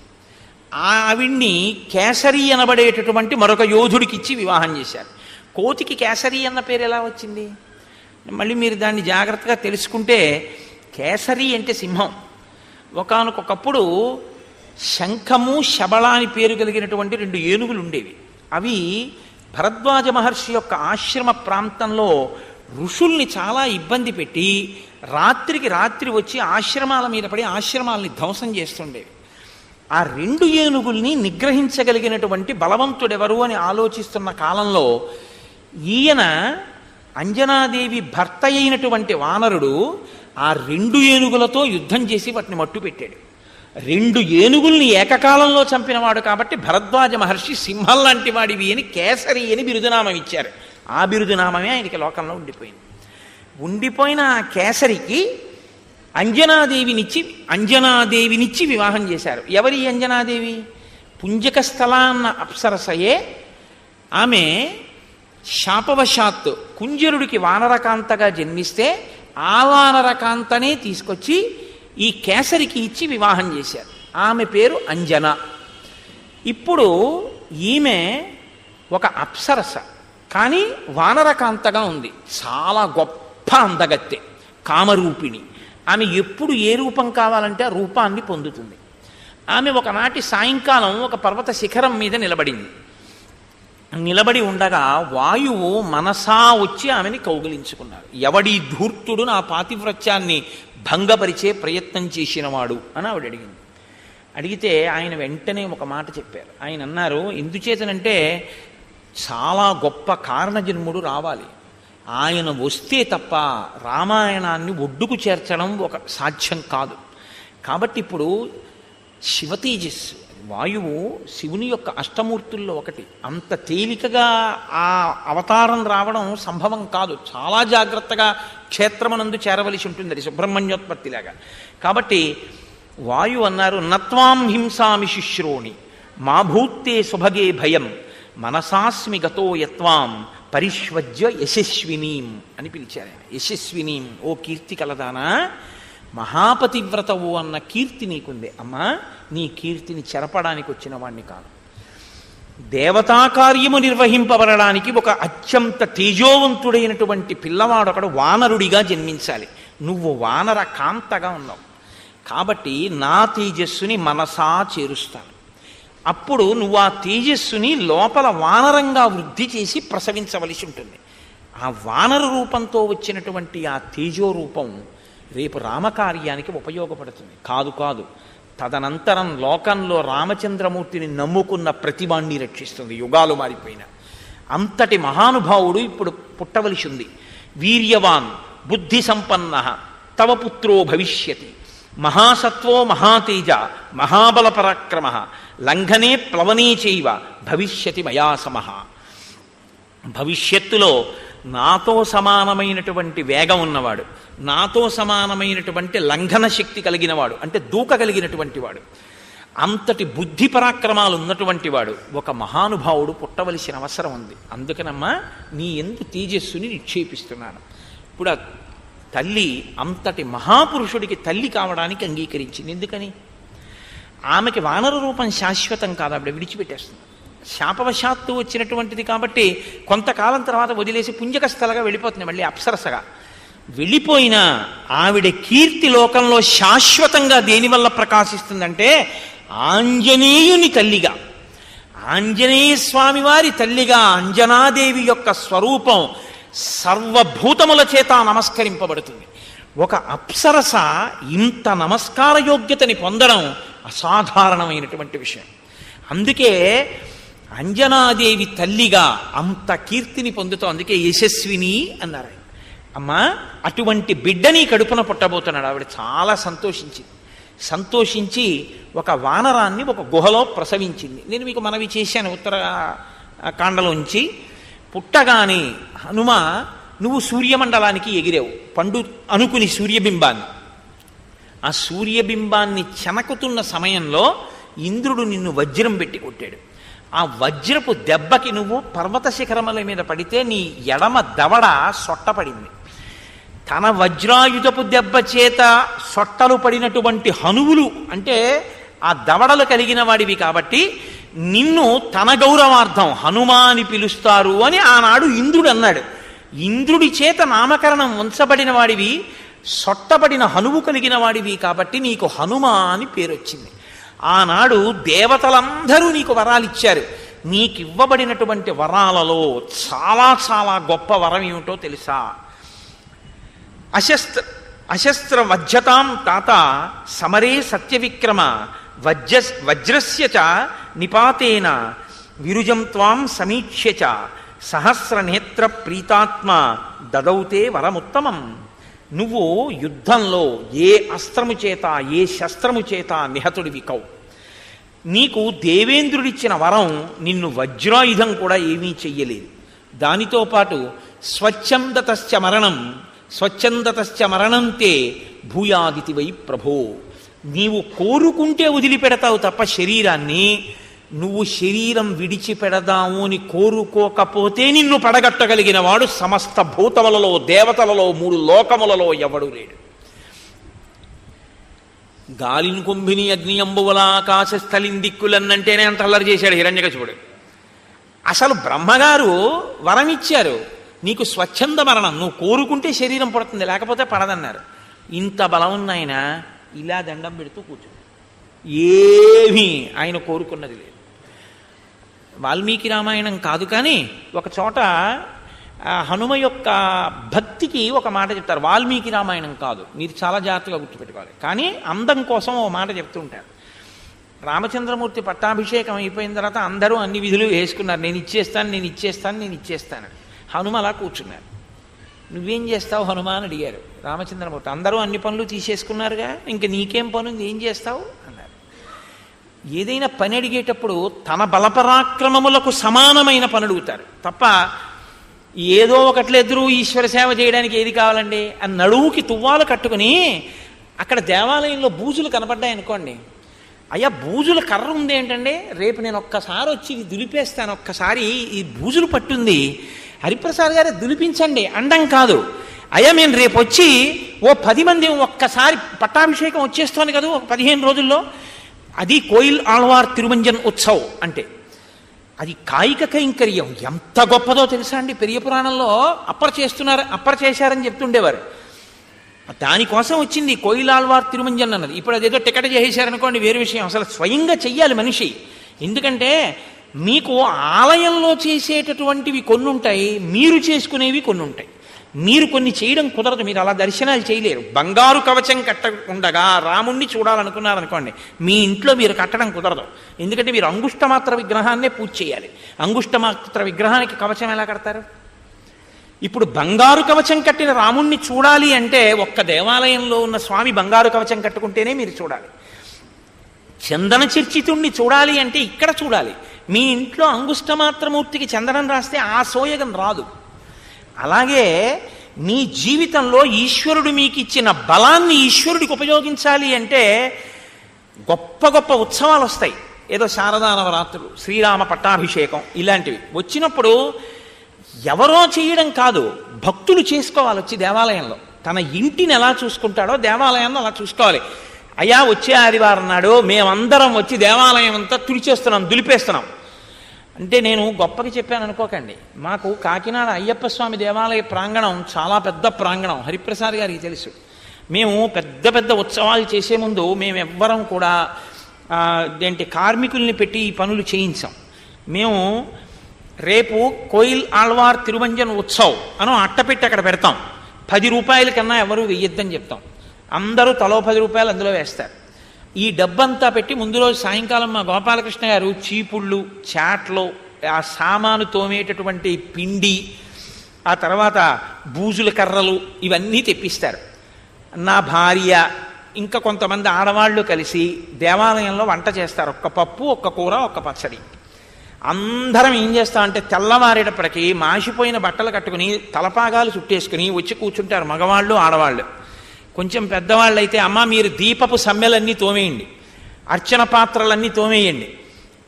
ఆవిడ్ని కేసరి అనబడేటటువంటి మరొక యోధుడికి ఇచ్చి వివాహం చేశారు. కోతికి కేసరి అన్న పేరు ఎలా వచ్చింది? మళ్ళీ మీరు దాన్ని జాగ్రత్తగా తెలుసుకుంటే కేసరి అంటే సింహం. ఒకానొకప్పుడు శంఖము శబళ అని పేరు కలిగినటువంటి 2 ఏనుగులు ఉండేవి. అవి భరద్వాజ మహర్షి యొక్క ఆశ్రమ ప్రాంతంలో ఋషుల్ని చాలా ఇబ్బంది పెట్టి రాత్రికి రాత్రి వచ్చి ఆశ్రమాల మీద పడి ఆశ్రమాలని ధ్వంసం చేస్తుండేవి. ఆ 2 ఏనుగుల్ని నిగ్రహించగలిగినటువంటి బలవంతుడెవరు అని ఆలోచిస్తున్న కాలంలో ఈయన అంజనాదేవి భర్త అయినటువంటి వానరుడు ఆ 2 ఏనుగులతో యుద్ధం చేసి వాటిని మట్టు పెట్టాడు. 2 ఏనుగుల్ని ఏకకాలంలో చంపినవాడు కాబట్టి భరద్వాజ మహర్షి సింహం లాంటి వాడివి అని కేసరి అని బిరుదునామం ఇచ్చారు. ఆ బిరుదునామమే ఆయనకి లోకంలో ఉండిపోయింది. ఉండిపోయిన ఆ కేసరికి అంజనాదేవినిచ్చి వివాహం చేశారు. ఎవరి అంజనాదేవి? పుంజక స్థల అన్న అప్సరసయే. ఆమె శాపవశాత్తు కుంజరుడికి వానరకాంతగా జన్మిస్తే ఆ వానరకాంతనే తీసుకొచ్చి ఈ కేసరికి ఇచ్చి వివాహం చేశారు. ఆమె పేరు అంజన. ఇప్పుడు ఈమె ఒక అప్సరస, కానీ వానరకాంతగా ఉంది. చాలా గొప్ప అందగత్తె, కామరూపిణి. ఆమె ఎప్పుడు ఏ రూపం కావాలంటే ఆ రూపాన్ని పొందుతుంది. ఆమె ఒకనాటి సాయంకాలం ఒక పర్వత శిఖరం మీద నిలబడి ఉండగా వాయువు మనసా వచ్చి ఆమెని కౌగిలించుకున్నారు. ఎవడి ధూర్తుడు నా పాతివ్రత్యాన్ని భంగపరిచే ప్రయత్నం చేసినవాడు అని ఆవిడ అడిగింది. అడిగితే ఆయన వెంటనే ఒక మాట చెప్పారు. ఆయన అన్నారు, ఎందుచేతనంటే చాలా గొప్ప కారణజన్ముడు రావాలి. ఆయన వస్తే తప్ప రామాయణాన్ని ఒడ్డుకు చేర్చడం ఒక సాధ్యం కాదు. కాబట్టి ఇప్పుడు శివతేజస్సు, వాయువు శివుని యొక్క అష్టమూర్తుల్లో ఒకటి. అంత తేలికగా ఆ అవతారం రావడం సంభవం కాదు. చాలా జాగ్రత్తగా క్షేత్రమనందు చేరవలసి ఉంటుంది. అది సుబ్రహ్మణ్యోత్పత్తిలాగా. కాబట్టి వాయు అన్నారు, నత్వాం హింసామి శుశ్రోణి మా భూత్తే సుభగే భయం మనసాస్మి గతో యత్వాం పరిష్వజ్య యశస్వినీం అని పిలిచారు ఆయన. యశస్వినీం, ఓ కీర్తి కలదానా, మహాపతివ్రతవు అన్న కీర్తి నీకుంది. అమ్మా, నీ కీర్తిని చెరపడానికి వచ్చిన వాణ్ణి కాదు. దేవతా కార్యము నిర్వహింపబడడానికి ఒక అత్యంత తేజోవంతుడైనటువంటి పిల్లవాడొకడు వానరుడిగా జన్మించాలి. నువ్వు వానర కాంతగా ఉన్నావు కాబట్టి నా తేజస్సుని మనసా చేరుస్తాను. అప్పుడు నువ్వు ఆ తేజస్సుని లోపల వానరంగా వృద్ధి చేసి ప్రసవించవలసి ఉంటుంది. ఆ వానర రూపంతో వచ్చినటువంటి ఆ తేజో రూపం రేపు రామకార్యానికి ఉపయోగపడుతుంది. కాదు, తదనంతరం లోకంలో రామచంద్రమూర్తిని నమ్ముకున్న ప్రతివాణ్ణి రక్షిస్తుంది. యుగాలు మారిపోయిన అంతటి మహానుభావుడు ఇప్పుడు పుట్టవలసి ఉంది. వీర్యవాన్ బుద్ధి సంపన్న తవ పుత్రో భవిష్యతి మహాసత్వో మహాతేజ మహాబల పరాక్రమ లంఘనే ప్లవనే చైవ భవిష్యతి మయా సమః. భవిష్యత్తులో నాతో సమానమైనటువంటి వేగం ఉన్నవాడు, నాతో సమానమైనటువంటి లంఘన శక్తి కలిగినవాడు, అంటే దూకగలిగినటువంటి వాడు, అంతటి బుద్ధి పరాక్రమాలు ఉన్నటువంటి వాడు ఒక మహానుభావుడు పుట్టవలసిన అవసరం ఉంది. అందుకనమ్మా నీ యందు తేజస్సుని నిక్షేపిస్తున్నాను. ఇప్పుడు ఆ తల్లి అంతటి మహాపురుషుడికి తల్లి కావడానికి అంగీకరించింది. ఎందుకని? ఆమెకి వానర రూపం శాశ్వతం కాదు, ఆవిడ విడిచిపెట్టేస్తుంది. శాపవశాత్తు వచ్చినటువంటిది కాబట్టి కొంతకాలం తర్వాత వదిలేసి పుంజకస్థలగా వెళ్ళిపోతుంది, మళ్ళీ అప్సరసగా వెళ్ళిపోయినా ఆవిడ కీర్తి లోకంలో శాశ్వతంగా దేనివల్ల ప్రకాశిస్తుందంటే ఆంజనేయుని తల్లిగా, ఆంజనేయ స్వామి వారి తల్లిగా అంజనాదేవి యొక్క స్వరూపం సర్వభూతముల చేత నమస్కరింపబడుతుంది. ఒక అప్సరస ఇంత నమస్కార యోగ్యతని పొందడం అసాధారణమైనటువంటి విషయం. అందుకే అంజనాదేవి తల్లిగా అంత కీర్తిని పొందుతాం. అందుకే యశస్విని అన్నారు. అమ్మా అటువంటి బిడ్డని కడుపున పుట్టబోతున్నాడు. ఆవిడ చాలా సంతోషించి ఒక వానరాన్ని ఒక గుహలో ప్రసవించింది. నేను మీకు మనవి చేశాను ఉత్తరకాండలోంచి. పుట్టగానే హనుమ నువ్వు సూర్యమండలానికి ఎగిరావు, పండు అనుకుని సూర్యబింబాన్ని. ఆ సూర్యబింబాన్ని చెనకుతున్న సమయంలో ఇంద్రుడు నిన్ను వజ్రం పెట్టి కొట్టాడు. ఆ వజ్రపు దెబ్బకి నువ్వు పర్వత శిఖరముల మీద పడితే నీ ఎడమ దవడ సొట్టపడింది. తన వజ్రాయుధపు దెబ్బ చేత సొట్టలు పడినటువంటి హనువులు అంటే ఆ దవడలు కలిగిన వాడివి కాబట్టి నిన్ను తన గౌరవార్థం హనుమా అని పిలుస్తారు అని ఆనాడు ఇంద్రుడు అన్నాడు. ఇంద్రుడి చేత నామకరణం ఉంచబడిన వాడివి, సొట్టబడిన హనువు కలిగిన వాడివి కాబట్టి నీకు హనుమా అని పేరు వచ్చింది. ఆనాడు దేవతలందరూ నీకు వరాలు ఇచ్చారు. నీకివ్వబడినటువంటి వరాలలో చాలా చాలా గొప్ప వరం ఏమిటో తెలుసా? అశస్త్ర వజ్రతాం తాత సమరే సత్యవిక్రమ వజ్రస్య చ నిపాతేన విరుజం త్వాం సమీక్ష్య చ సహస్రనేత్ర ప్రీతాత్మ దదౌతే వరముత్తమం. నువ్వు యుద్ధంలో ఏ అస్త్రము చేత ఏ శస్త్రము చేత నిహతుడివి కవు. నీకు దేవేంద్రుడిచ్చిన వరం నిన్ను వజ్రాయుధం కూడా ఏమీ చెయ్యలేదు. దానితో పాటు స్వచ్ఛందతశ్చ మరణంతే భూయాదితి వై ప్రభో. నీవు కోరుకుంటే వదిలిపెడతావు తప్ప శరీరాన్ని, నువ్వు శరీరం విడిచిపెడదాము అని కోరుకోకపోతే నిన్ను పడగట్టగలిగిన వాడు సమస్త భూతములలో దేవతలలో 3 లోకములలో ఎవడూ లేడు. గాలిని కుంభిని అగ్ని అంబువల ఆకాశ స్థలిందిక్కులన్నంటేనే అంత అల్లరి చేశాడు హిరణ్యకశిపుడు. అసలు బ్రహ్మగారు వరం ఇచ్చారు, నీకు స్వచ్ఛంద మరణం, నువ్వు కోరుకుంటే శరీరం పడుతుంది లేకపోతే పడదన్నారు. ఇంత బలం ఉన్నాయన ఇలా దండం పెడుతూ కూర్చో, ఏమీ ఆయన కోరుకున్నది లేదు. వాల్మీకి రామాయణం కాదు కానీ ఒక చోట హనుమ యొక్క భక్తికి ఒక మాట చెప్తారు. వాల్మీకి రామాయణం కాదు, మీరు చాలా జాగ్రత్తగా గుర్తుపెట్టుకోవాలి. కానీ అందం కోసం ఓ మాట చెప్తూ ఉంటారు. రామచంద్రమూర్తి పట్టాభిషేకం అయిపోయిన తర్వాత అందరూ అన్ని విధులు వేసుకున్నారు. నేను ఇచ్చేస్తాను. హనుమ అలా కూర్చున్నారు. నువ్వేం చేస్తావు హనుమ అని అడిగారు రామచంద్రమూర్తి. అందరూ అన్ని పనులు తీసేసుకున్నారుగా, ఇంక నీకేం పనుంది, ఏం చేస్తావు అన్నారు. ఏదైనా పని అడిగేటప్పుడు తన బలపరాక్రమములకు సమానమైన పని అడుగుతారు తప్ప ఏదో ఒకట్లెదురు ఈశ్వర సేవ చేయడానికి ఏది కావాలండి అని నడువుకి తువ్వాలు కట్టుకుని అక్కడ దేవాలయంలో బూజులు కనపడ్డాయనుకోండి, అయ్యా బూజుల కర్ర ఉంది ఏంటండి, రేపు నేను ఒక్కసారి వచ్చి ఇది దులిపేస్తాను, ఒక్కసారి ఈ బూజులు పట్టుంది హరిప్రసాద్ గారే దులిపించండి అండం కాదు. అయ్యా మేము రేపు వచ్చి ఓ 10 మంది ఒక్కసారి పట్టాభిషేకం వచ్చేస్తోంది కదా 15 రోజుల్లో, అది కోయిల్ ఆళ్వార్ తిరుమంజన్ ఉత్సవ్ అంటే అది కాయిక కైంకర్యం ఎంత గొప్పదో తెలుసా అండి. పెరియ పురాణంలో అప్పర్ చేశారని చెప్తుండేవారు. దానికోసం వచ్చింది కోయిల్ ఆళ్వార్ తిరుమంజన్ అన్నది. ఇప్పుడు అదేదో టికెట్ చేసేశారనుకోండి వేరే విషయం, అసలు స్వయంగా చెయ్యాలి మనిషి. ఎందుకంటే మీకు ఆలయంలో చేసేటటువంటివి కొన్ని ఉంటాయి, మీరు చేసుకునేవి కొన్ని ఉంటాయి. మీరు కొన్ని చేయడం కుదరదు, మీరు అలా దర్శనాలు చేయలేరు. బంగారు కవచం కట్టకుండగా రాముణ్ణి చూడాలనుకున్నారనుకోండి, మీ ఇంట్లో మీరు కట్టడం కుదరదు. ఎందుకంటే మీరు అంగుష్టమాత్ర విగ్రహాన్నే పూజ చేయాలి. అంగుష్టమాత్ర విగ్రహానికి కవచం ఎలా కడతారు? ఇప్పుడు బంగారు కవచం కట్టిన రాముణ్ణి చూడాలి అంటే ఒక్క దేవాలయంలో ఉన్న స్వామి బంగారు కవచం కట్టుకుంటేనే మీరు చూడాలి. చందన చర్చితుణ్ణి చూడాలి అంటే ఇక్కడ చూడాలి. మీ ఇంట్లో అంగుష్టమాత్రమూర్తికి చందనం రాస్తే ఆ సోయగం రాదు. అలాగే నీ జీవితంలో ఈశ్వరుడు మీకు ఇచ్చిన బలాన్ని ఈశ్వరుడికి ఉపయోగించాలి అంటే గొప్ప గొప్ప ఉత్సవాలు వస్తాయి. ఏదో శారదా నవరాత్రులు, శ్రీరామ పట్టాభిషేకం ఇలాంటివి వచ్చినప్పుడు ఎవరో చేయడం కాదు, భక్తులు చేసుకోవాలి. వచ్చి దేవాలయంలో తన ఇంటిని ఎలా చూసుకుంటాడో దేవాలయాన్ని అలా చూసుకోవాలి. అయ్యా వచ్చే ఆదివారం నాడు మేమందరం వచ్చి దేవాలయం అంతా తుడిచేస్తున్నాం, దులిపేస్తున్నాం అంటే నేను గొప్పకి చెప్పాను అనుకోకండి. మాకు కాకినాడ అయ్యప్ప స్వామి దేవాలయ ప్రాంగణం చాలా పెద్ద ప్రాంగణం, హరిప్రసాద్ గారికి తెలుసు. మేము పెద్ద పెద్ద ఉత్సవాలు చేసే ముందు మేమెవ్వరం కూడా కార్మికుల్ని పెట్టి ఈ పనులు చేయించాం. మేము రేపు కోయిల్ ఆళ్వార్ తిరువంజన్ ఉత్సవ్ అని అట్టపెట్టి అక్కడ పెడతాం. 10 రూపాయల కన్నా ఎవరు వెయ్యొద్దని చెప్తాం. అందరూ తలో 10 రూపాయలు అందులో వేస్తారు. ఈ డబ్బంతా పెట్టి ముందు రోజు సాయంకాలం మా గోపాలకృష్ణ గారు చీపుళ్ళు, చాట్లు, ఆ సామాను తోమేటటువంటి పిండి, ఆ తర్వాత బూజుల కర్రలు ఇవన్నీ తెప్పిస్తారు. నా భార్య ఇంకా కొంతమంది ఆడవాళ్ళు కలిసి దేవాలయంలో వంట చేస్తారు. ఒక్క పప్పు, ఒక్క కూర, ఒక్క పచ్చడి. అందరం ఏం చేస్తామంటే తెల్లవారేటప్పటికీ మాసిపోయిన బట్టలు కట్టుకుని తలపాగాలు చుట్టేసుకుని వచ్చి కూర్చుంటారు మగవాళ్ళు, ఆడవాళ్ళు. కొంచెం పెద్దవాళ్ళు అయితే అమ్మ మీరు దీపపు సమ్మెలన్నీ తోమేయండి, అర్చన పాత్రలన్నీ తోమేయండి,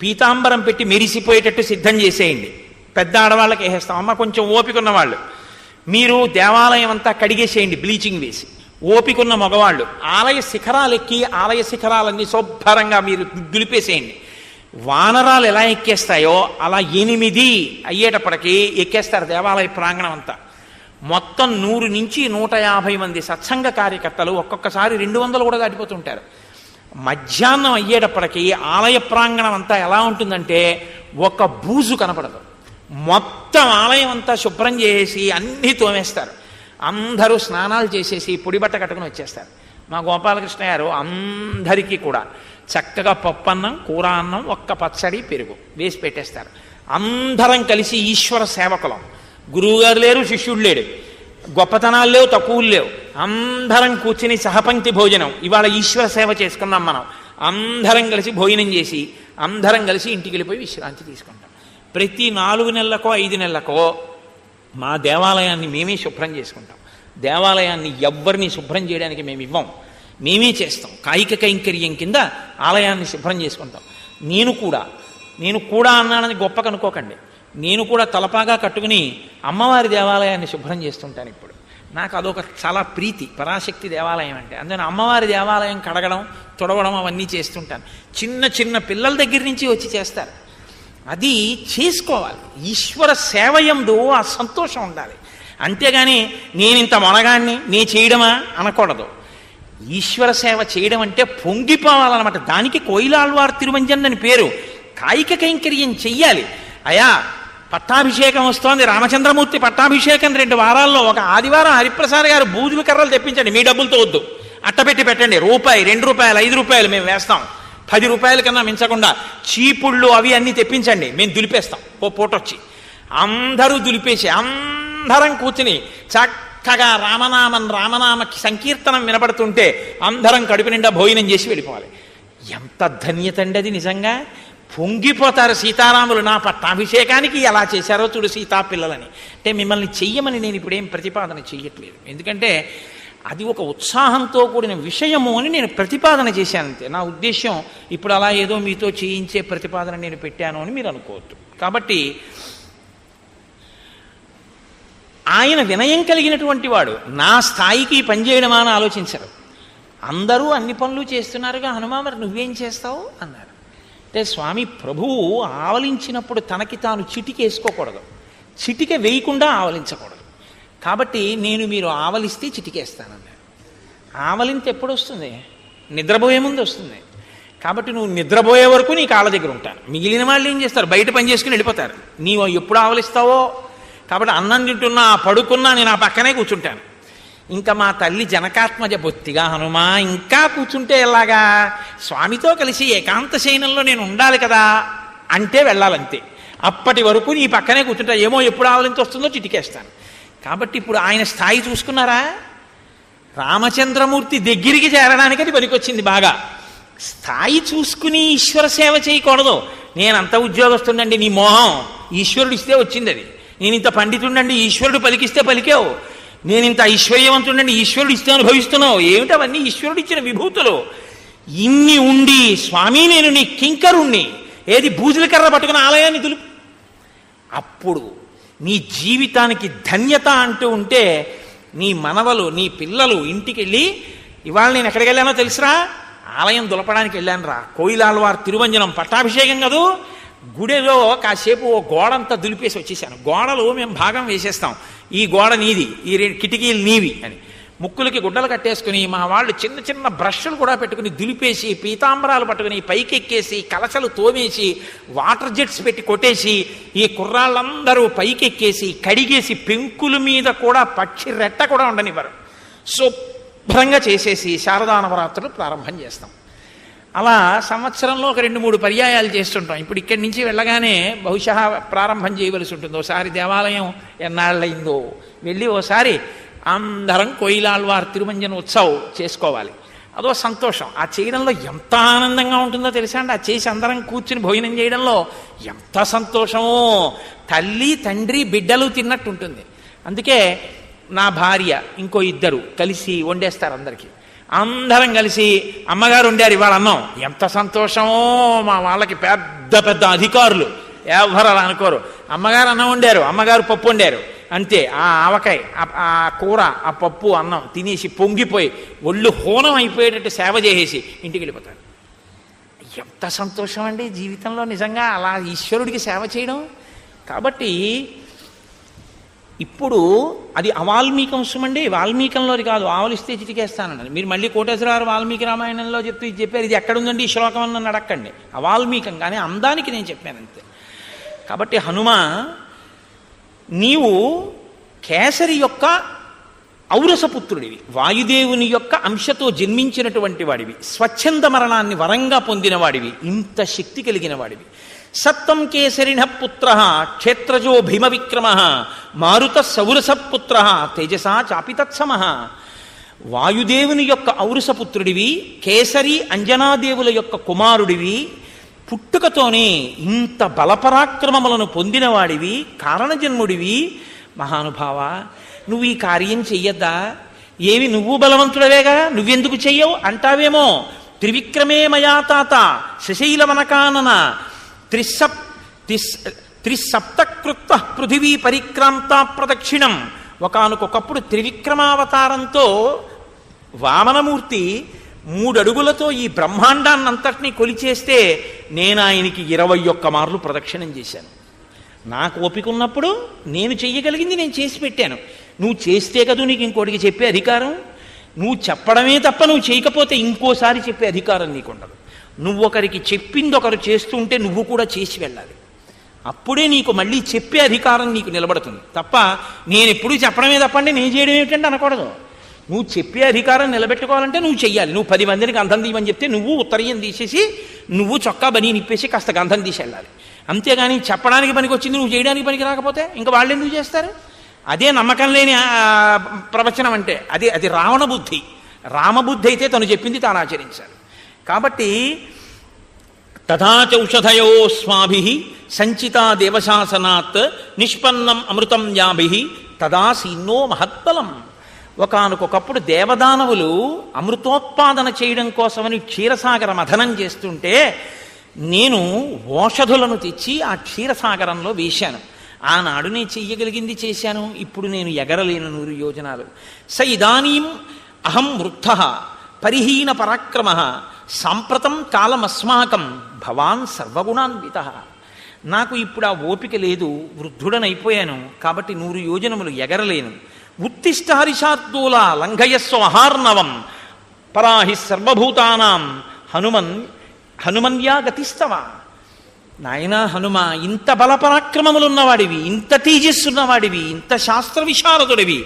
పీతాంబరం పెట్టి మెరిసిపోయేటట్టు సిద్ధం చేసేయండి. పెద్ద ఆడవాళ్ళకి వేసేస్తాం. అమ్మ కొంచెం ఓపిక ఉన్నవాళ్ళు మీరు దేవాలయం అంతా కడిగేసేయండి బ్లీచింగ్ వేసి. ఓపికన్న మగవాళ్ళు ఆలయ శిఖరాలు ఎక్కి ఆలయ శిఖరాలన్నీ శుభ్రంగా మీరు దులిపేసేయండి. వానరాలు ఎలా ఎక్కేస్తాయో అలా 8 అయ్యేటప్పటికీ ఎక్కేస్తారు దేవాలయ ప్రాంగణం అంతా. మొత్తం 100 నుంచి 150 మంది సత్సంగ కార్యకర్తలు, ఒక్కొక్కసారి 200 కూడా దాటిపోతుంటారు. మధ్యాహ్నం అయ్యేటప్పటికీ ఆలయ ప్రాంగణం అంతా ఎలా ఉంటుందంటే ఒక బూజు కనపడదు. మొత్తం ఆలయం అంతా శుభ్రం చేసి అన్నీ తోమేస్తారు. అందరూ స్నానాలు చేసేసి పొడిబట్ట కట్టుకుని వచ్చేస్తారు. మా గోపాలకృష్ణ గారు అందరికీ కూడా చక్కగా పప్పు అన్నం, కూర అన్నం, ఒక్క పచ్చడి, పెరుగు వేసి పెట్టేస్తారు. అందరం కలిసి ఈశ్వర సేవకులం. గురువుగారు లేరు, శిష్యుడు లేడు, గొప్పతనాలు లేవు, తక్కువలు లేవు. అందరం కూర్చుని సహపంక్తి భోజనం. ఇవాళ ఈశ్వర సేవ చేసుకున్నాం మనం. అందరం కలిసి భోజనం చేసి అందరం కలిసి ఇంటికి వెళ్ళిపోయి విశ్రాంతి తీసుకుంటాం. ప్రతి 4 నెలలకో 5 నెలలకో మా దేవాలయాన్ని మేమే శుభ్రం చేసుకుంటాం. దేవాలయాన్ని ఎవ్వరిని శుభ్రం చేయడానికి మేము ఇవ్వం, మేమే చేస్తాం. కాయిక కైంకర్యం కింద ఆలయాన్ని శుభ్రం చేసుకుంటాం. నేను కూడా అన్నానని గొప్ప కనుకోకండి. నేను కూడా తలపాగా కట్టుకుని అమ్మవారి దేవాలయాన్ని శుభ్రం చేస్తుంటాను. ఇప్పుడు నాకు అదొక చాలా ప్రీతి, పరాశక్తి దేవాలయం అంటే. అందుకని అమ్మవారి దేవాలయం కడగడం, తుడవడం అవన్నీ చేస్తుంటాను. చిన్న చిన్న పిల్లల దగ్గర నుంచి వచ్చి చేస్తారు. అది చేసుకోవాలి. ఈశ్వర సేవయందు ఆ సంతోషం ఉండాలి. అంతేగాని నేనింత మొనగాన్ని నే చేయడమా అనకూడదు. ఈశ్వర సేవ చేయడం అంటే పొంగిపోవాలన్నమాట. దానికి కోయిలాళ్వార్ తిరువంజన్ అని పేరు. కాయిక కైంకర్యం చెయ్యాలి. అయా పట్టాభిషేకం వస్తోంది, రామచంద్రమూర్తి పట్టాభిషేకం 2 వారాల్లో, ఒక ఆదివారం హరిప్రసాద్ గారు బూజుల కర్రలు తెప్పించండి, మీ డబ్బులతో వద్దు, అట్టపెట్టి పెట్టండి. రూపాయి, 2 రూపాయలు, 5 రూపాయలు మేము వేస్తాం. 10 రూపాయల కన్నా మించకుండా చీపుళ్ళు అవి అన్నీ తెప్పించండి, మేము దులిపేస్తాం. పూటొచ్చి అందరూ దులిపేసి అందరం కూర్చుని చక్కగా రామనామ సంకీర్తనం వినపడుతుంటే అందరం కడుపు నిండా భోజనం చేసి వెళ్ళిపోవాలి. ఎంత ధన్యత అండి అది. నిజంగా పొంగిపోతారు సీతారాములు. నా పట్టాభిషేకానికి ఎలా చేశారో చూడు సీతాపిల్లలని. అంటే మిమ్మల్ని చెయ్యమని నేను ఇప్పుడేం ప్రతిపాదన చెయ్యట్లేదు, ఎందుకంటే అది ఒక ఉత్సాహంతో కూడిన విషయము అని నేను ప్రతిపాదన చేశానంతే. నా ఉద్దేశం ఇప్పుడు అలా ఏదో మీతో చేయించే ప్రతిపాదన నేను పెట్టాను అని మీరు అనుకోవద్దు. కాబట్టి ఆయన వినయం కలిగినటువంటి వాడు. నా స్థాయికి పనిచేయడమా అని ఆలోచించరు. అందరూ అన్ని పనులు చేస్తున్నారుగా, హనుమా మరి నువ్వేం చేస్తావు అన్నారు. అంటే స్వామి ప్రభువు ఆవలించినప్పుడు తనకి తాను చిటికేసుకోకూడదు, చిటిక వేయకుండా ఆవలించకూడదు. కాబట్టి మీరు ఆవలిస్తే చిటికేస్తానన్నారు. ఆవలింత ఎప్పుడు వస్తుంది? నిద్రపోయే ముందు వస్తుంది. కాబట్టి నువ్వు నిద్రపోయే వరకు నీ కాళ్ళ దగ్గర ఉంటాను. మిగిలిన వాళ్ళు ఏం చేస్తారు? బయట పని చేసుకుని వెళ్ళిపోతారు. నీవు ఎప్పుడు ఆవలిస్తావో. కాబట్టి అన్నం తింటున్నా, పడుకున్నా నేను ఆ పక్కనే కూర్చుంటాను. ఇంకా మా తల్లి జనకాత్మజ బొత్తిగా హనుమా ఇంకా కూర్చుంటే ఎలాగా? స్వామితో కలిసి ఏకాంత శయనంలో నేను ఉండాలి కదా అంటే వెళ్ళాలంతే. అప్పటి వరకు నీ పక్కనే కూర్చుంటా. ఏమో ఎప్పుడు ఆవలింత వస్తుందో చిటికేస్తాను. కాబట్టి ఇప్పుడు ఆయన స్థాయి చూసుకున్నారా? రామచంద్రమూర్తి దగ్గరికి చేరడానికి అది పనికొచ్చింది బాగా. స్థాయి చూసుకుని ఈశ్వర సేవ చేయకూడదు. నేనంత ఉద్యోగస్తుండండి, నీ మోహం ఈశ్వరుడు ఇస్తే వచ్చింది అది. నేను ఇంత పండితుండండి, ఈశ్వరుడు పలికిస్తే పలికావు. నేను ఇంత ఐశ్వర్యవంతుండండి, ఈశ్వరుడు ఇస్తే అనుభవిస్తున్నావు. ఏమిటి అవన్నీ ఈశ్వరుడు ఇచ్చిన విభూతులు. ఇన్ని ఉండి స్వామి నేను నీ కింకరుణ్ణి, ఏది బూజుల కర్ర పట్టుకుని ఆలయాన్ని దులుపు. అప్పుడు నీ జీవితానికి ధన్యత అంటూ ఉంటే నీ మనవలు నీ పిల్లలు ఇంటికి వెళ్ళి, ఇవాళ నేను ఎక్కడికి వెళ్ళానో తెలుసురా, ఆలయం దులపడానికి వెళ్ళాను రా, కోయిలాల్వార్ తిరువంజనం పట్టాభిషేకం కదూ, గుడిలో కాసేపు ఓ గోడంతా దులిపేసి వచ్చేసాను. గోడలు మేము భాగం వేసేస్తాం, ఈ గోడ నీది, ఈ కిటికీలు నీవి అని. ముక్కులకి గుడ్డలు కట్టేసుకుని మా వాళ్ళు చిన్న చిన్న బ్రష్లు కూడా పెట్టుకుని దులిపేసి, పీతాంబరాలు పట్టుకుని పైకి ఎక్కేసి, కలశలు తోమేసి, వాటర్ జెట్స్ పెట్టి కొట్టేసి, ఈ కుర్రాళ్ళందరూ పైకి ఎక్కేసి కడిగేసి, పెంకుల మీద కూడా పక్షి రెట్ట కూడా ఉండనివ్వరు, శుభ్రంగా చేసేసి శారదా నవరాత్రులు ప్రారంభం చేస్తాం. అలా సంవత్సరంలో ఒక 2-3 పర్యాయాలు చేస్తుంటాం. ఇప్పుడు ఇక్కడి నుంచి వెళ్ళగానే బహుశా ప్రారంభం చేయవలసి ఉంటుంది. ఓసారి దేవాలయం ఎన్నాళ్ళయిందో వెళ్ళి ఓసారి అందరం కోయిలాల్వార్ తిరుమంజన ఉత్సవం చేసుకోవాలి. అదో సంతోషం. ఆ చేయడంలో ఎంత ఆనందంగా ఉంటుందో తెలుసా అండి. ఆ చేసి అందరం కూర్చుని భోజనం చేయడంలో ఎంత సంతోషమో, తల్లి తండ్రి బిడ్డలు తిన్నట్టు ఉంటుంది. అందుకే నా భార్య ఇంకో 2 కలిసి వండేస్తారు అందరికీ. అందరం కలిసి అమ్మగారు వండారు ఇవాళ అన్నం, ఎంత సంతోషమో. మా వాళ్ళకి పెద్ద పెద్ద అధికారులు, ఎవరు అలా అనుకోరు. అమ్మగారు అన్నం వండారు, అమ్మగారు పప్పు వండారు, అంతే. ఆ ఆవకాయ, ఆ కూర, ఆ పప్పు అన్నం తినేసి పొంగిపోయి ఒళ్ళు హోనం అయిపోయేటట్టు సేవ చేసేసి ఇంటికి వెళ్ళిపోతారు. ఎంత సంతోషం అండి జీవితంలో నిజంగా అలా ఈశ్వరుడికి సేవ చేయడం. కాబట్టి ఇప్పుడు అది అవాల్మీకంశం అండి, వాల్మీకంలోది కాదు. ఆవలిస్తే చిటికేస్తానండి. మీరు మళ్ళీ కోటేశ్వరరావు వాల్మీకి రామాయణంలో చెప్తూ ఇది చెప్పారు, ఇది ఎక్కడుందండి ఈ శ్లోకం అని నన్ను అడక్కండి. అవాల్మీకం, కానీ అందానికి నేను చెప్పాను అంతే. కాబట్టి హనుమ, నీవు కేసరి యొక్క ఔరసపుత్రుడివి, వాయుదేవుని యొక్క అంశతో జన్మించినటువంటి వాడివి, స్వచ్ఛంద మరణాన్ని వరంగా పొందిన వాడివి, ఇంత శక్తి కలిగిన వాడివి. సత్తం కేసరిణ పుత్ర క్షేత్రజో భీమ విక్రమ మారుత సౌరసపుత్ర తేజసా చాపితత్సమ. వాయుదేవుని యొక్క ఔరసపుత్రుడివి, కేసరి అంజనాదేవుల యొక్క కుమారుడివి, పుట్టుకతోనే ఇంత బలపరాక్రమములను పొందినవాడివి, కారణజన్ముడివి. మహానుభావ, నువ్వు ఈ కార్యం చెయ్యద్దా? ఏవి నువ్వు బలవంతుడవేగా, నువ్వెందుకు చెయ్యవు అంటావేమో. త్రివిక్రమే మయా తాత శశైలవనకానన త్రిసప్తకృత్వ పృథివీ పరిక్రాంత ప్రదక్షిణం. ఒకానొకప్పుడు త్రివిక్రమావతారంతో వామనమూర్తి 3 అడుగులతో ఈ బ్రహ్మాండాన్నంతటినీ కొలిచేస్తే నేను ఆయనకి 21 మార్లు ప్రదక్షిణం చేశాను. నాకు ఓపిక ఉన్నప్పుడు నేను చెయ్యగలిగింది నేను చేసి పెట్టాను. నువ్వు చేస్తే కదా నీకు ఇంకోటికి చెప్పే అధికారం. నువ్వు చెప్పడమే తప్ప నువ్వు చేయకపోతే ఇంకోసారి చెప్పే అధికారం నీకుండదు. నువ్వు ఒకరికి చెప్పింది ఒకరు చేస్తుంటే నువ్వు కూడా చేసి వెళ్ళాలి. అప్పుడే నీకు మళ్ళీ చెప్పే అధికారం నీకు నిలబడుతుంది తప్ప నేను ఎప్పుడూ చెప్పడమే తప్పండి నేను చేయడం ఏమిటంటే అనకూడదు. నువ్వు చెప్పే అధికారం నిలబెట్టుకోవాలంటే నువ్వు చెయ్యాలి. నువ్వు 10 మందిని గంధం తీయమని చెప్తే నువ్వు ఉత్తరీయం తీసేసి నువ్వు చొక్కా బనీ నిప్పేసి కాస్త గంధం తీసి వెళ్ళాలి. అంతేగాని చెప్పడానికి పనికి వచ్చింది నువ్వు చేయడానికి పనికి రాకపోతే ఇంకా వాళ్ళు ఎందుకు చేస్తారు? అదే నమ్మకం లేని ప్రవచనం అంటే అది రావణ బుద్ధి. రామబుద్ధి అయితే తను చెప్పింది తాను ఆచరించాలి. కాబట్టి తథాచౌషధయో స్మాభి సంచితా దేవశాసనాత్ నిష్పన్నం అమృతం యాభి తదాసీన్నో మహత్బలం. ఒకానొకప్పుడు దేవదానవులు అమృతోత్పాదన చేయడం కోసమని క్షీరసాగర మథనం చేస్తుంటే నేను ఓషధులను తెచ్చి ఆ క్షీరసాగరంలో వేశాను. ఆనాడు నేను చెయ్యగలిగింది చేశాను. ఇప్పుడు నేను ఎగరలేను 100 యోజనాలు. స ఇదానీం అహం వృద్ధ పరిహీన పరాక్రమ సాంప్రతం కాలమస్మాకం భవాన్ సర్వగుణాన్విత. నాకు ఇప్పుడు ఆ ఓపిక లేదు, వృద్ధుడనైపోయాను. కాబట్టి 100 యోజనములు ఎగరలేను. ఉత్తిష్ట హరిషార్దూల లంఘయస్వ మహార్ణవం పరాహి సర్వభూతానాం హనుమన్యా గతిస్తవ. నాయనా హనుమ, ఇంత బలపరాక్రమములున్నవాడివి, ఇంత తేజస్సున్నవాడివి, ఇంత శాస్త్ర విశారదుడివి,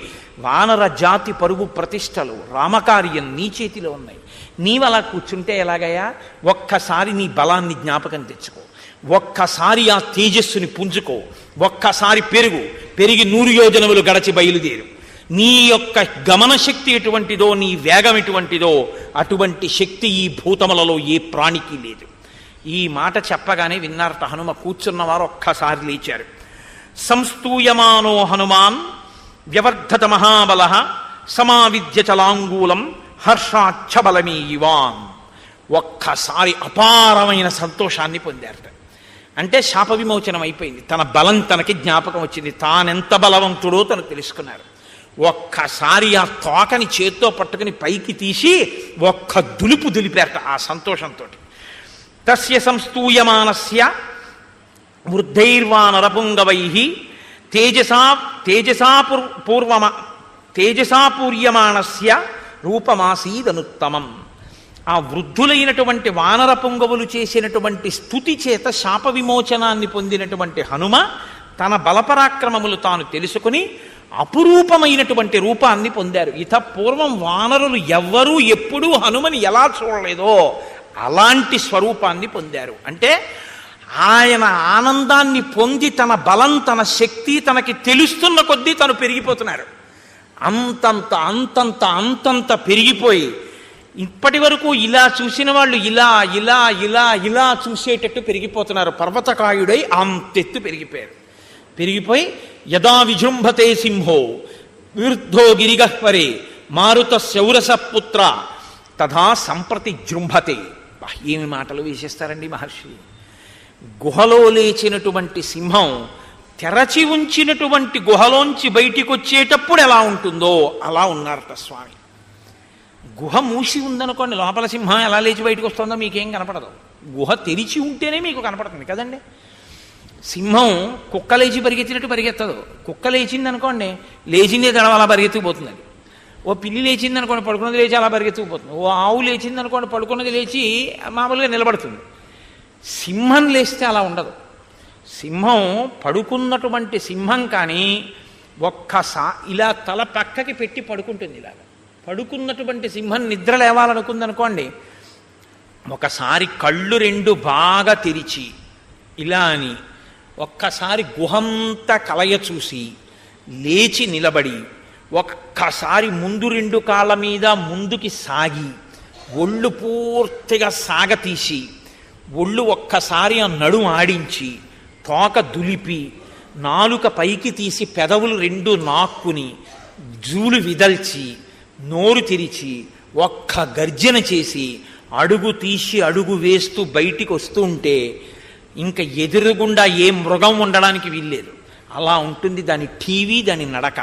వానర జాతి పరుగు ప్రతిష్టలు రామకార్యం నీ చేతిలో ఉన్నాయి. నీవలా కూర్చుంటే ఎలాగయ్యా? ఒక్కసారి నీ బలాన్ని జ్ఞాపకం తెచ్చుకో, ఒక్కసారి ఆ తేజస్సుని పుంజుకో, ఒక్కసారి పెరిగి 100 యోజనములు గడచి బయలుదేరు. నీ యొక్క గమన శక్తి ఎటువంటిదో, నీ వేగం ఎటువంటిదో అటువంటి శక్తి ఈ భూతములలో ఏ ప్రాణికి లేదు. ఈ మాట చెప్పగానే విన్నారట హనుమ. కూర్చున్నవారు ఒక్కసారి లేచారు. సంస్తూయమానో హనుమాన్ వ్యవర్ధత మహాబల సమావిద్య చలాంగూలం హర్షాచ్ఛబలమీయువాన్. ఒక్కసారి అపారమైన సంతోషాన్ని పొందారట. అంటే శాప విమోచనం అయిపోయింది. తన బలం తనకి జ్ఞాపకం వచ్చింది. తానెంత బలవంతుడో తను తెలుసుకున్నారు. ఒక్కసారి ఆ తోకని చేత్తో పట్టుకుని పైకి తీసి ఒక్క దులుపు దులిపారట ఆ సంతోషంతో. తస్య సంస్తూయమానస్య వృద్ధైర్వానరపుంగవై తేజసాపూర్యమాణస్య రూపమాసీదనుత్తమం. ఆ వృద్ధులైనటువంటి వానర పుంగవులు చేసినటువంటి స్తుతి చేత శాప విమోచనాన్ని పొందినటువంటి హనుమ తన బలపరాక్రమములు తాను తెలుసుకుని అపురూపమైనటువంటి రూపాన్ని పొందారు. ఇత పూర్వం వానరులు ఎవ్వరూ ఎప్పుడూ హనుమని ఎలా చూడలేదో అలాంటి స్వరూపాన్ని పొందారు. అంటే ఆయన ఆనందాన్ని పొంది తన బలం తన శక్తి తనకి తెలుస్తున్న కొద్దీ తను పెరిగిపోతున్నారు. అంతంత అంతంత అంతంత పెరిగిపోయి ఇప్పటి వరకు ఇలా చూసిన వాళ్ళు ఇలా ఇలా ఇలా ఇలా చూసేటట్టు పెరిగిపోతున్నారు. పర్వతకాయుడై అంతెత్తు పెరిగిపోయి యదా విజృంభతే సింహో విరుద్ధో గిరిగహ్వరే మారుత శౌరస పుత్ర తథా సంప్రతి జృంభతే. ఏమి మాటలు వేసేస్తారండి మహర్షి. గుహలో లేచినటువంటి సింహం తెరచి ఉంచినటువంటి గుహలోంచి బయటికి వచ్చేటప్పుడు ఎలా ఉంటుందో అలా ఉన్నారట స్వామి. గుహ మూసి ఉందనుకోండి, లోపల సింహం ఎలా లేచి బయటకు వస్తుందో మీకేం కనపడదు. గుహ తెరిచి ఉంటేనే మీకు కనపడుతుంది కదండి. సింహం కుక్క లేచి పరిగెత్తినట్టు పరిగెత్తదు. కుక్క లేచింది అనుకోండి, లేచిందే తడవ అలా పరిగెత్తుకుపోతుంది. ఓ పిల్లి లేచింది అనుకోండి, పడుకున్నది లేచి అలా పరిగెత్తుకుపోతుంది. ఓ ఆవు లేచింది అనుకోండి, పడుకున్నది లేచి మామూలుగా నిలబడుతుంది. సింహం లేస్తే అలా ఉండదు. సింహం పడుకున్నటువంటి సింహం కానీ ఇలా తల పక్కకి పెట్టి పడుకుంటుంది. ఇలాగ పడుకున్నటువంటి సింహం నిద్ర లేవాలనుకుందనుకోండి, ఒకసారి కళ్ళు రెండు బాగా తెరిచి ఇలా అని ఒక్కసారి గుహంతా కలయ చూసి లేచి నిలబడి ఒక్కసారి ముందు రెండు కాళ్ళ మీద ముందుకి సాగి ఒళ్ళు పూర్తిగా సాగతీసి ఒళ్ళు ఒక్కసారి ఆ నడుము ఆడించి తోక దులిపి నాలుక పైకి తీసి పెదవులు రెండు నాక్కుని జూలు విదల్చి నోరు తెరిచి ఒక్క గర్జన చేసి అడుగు తీసి అడుగు వేస్తూ బయటికి వస్తూ ఉంటే ఇంకా ఎదురుగుండా ఏ మృగం ఉండడానికి వీల్లేదు. అలా ఉంటుంది దాని టీవీ, దాని నడక.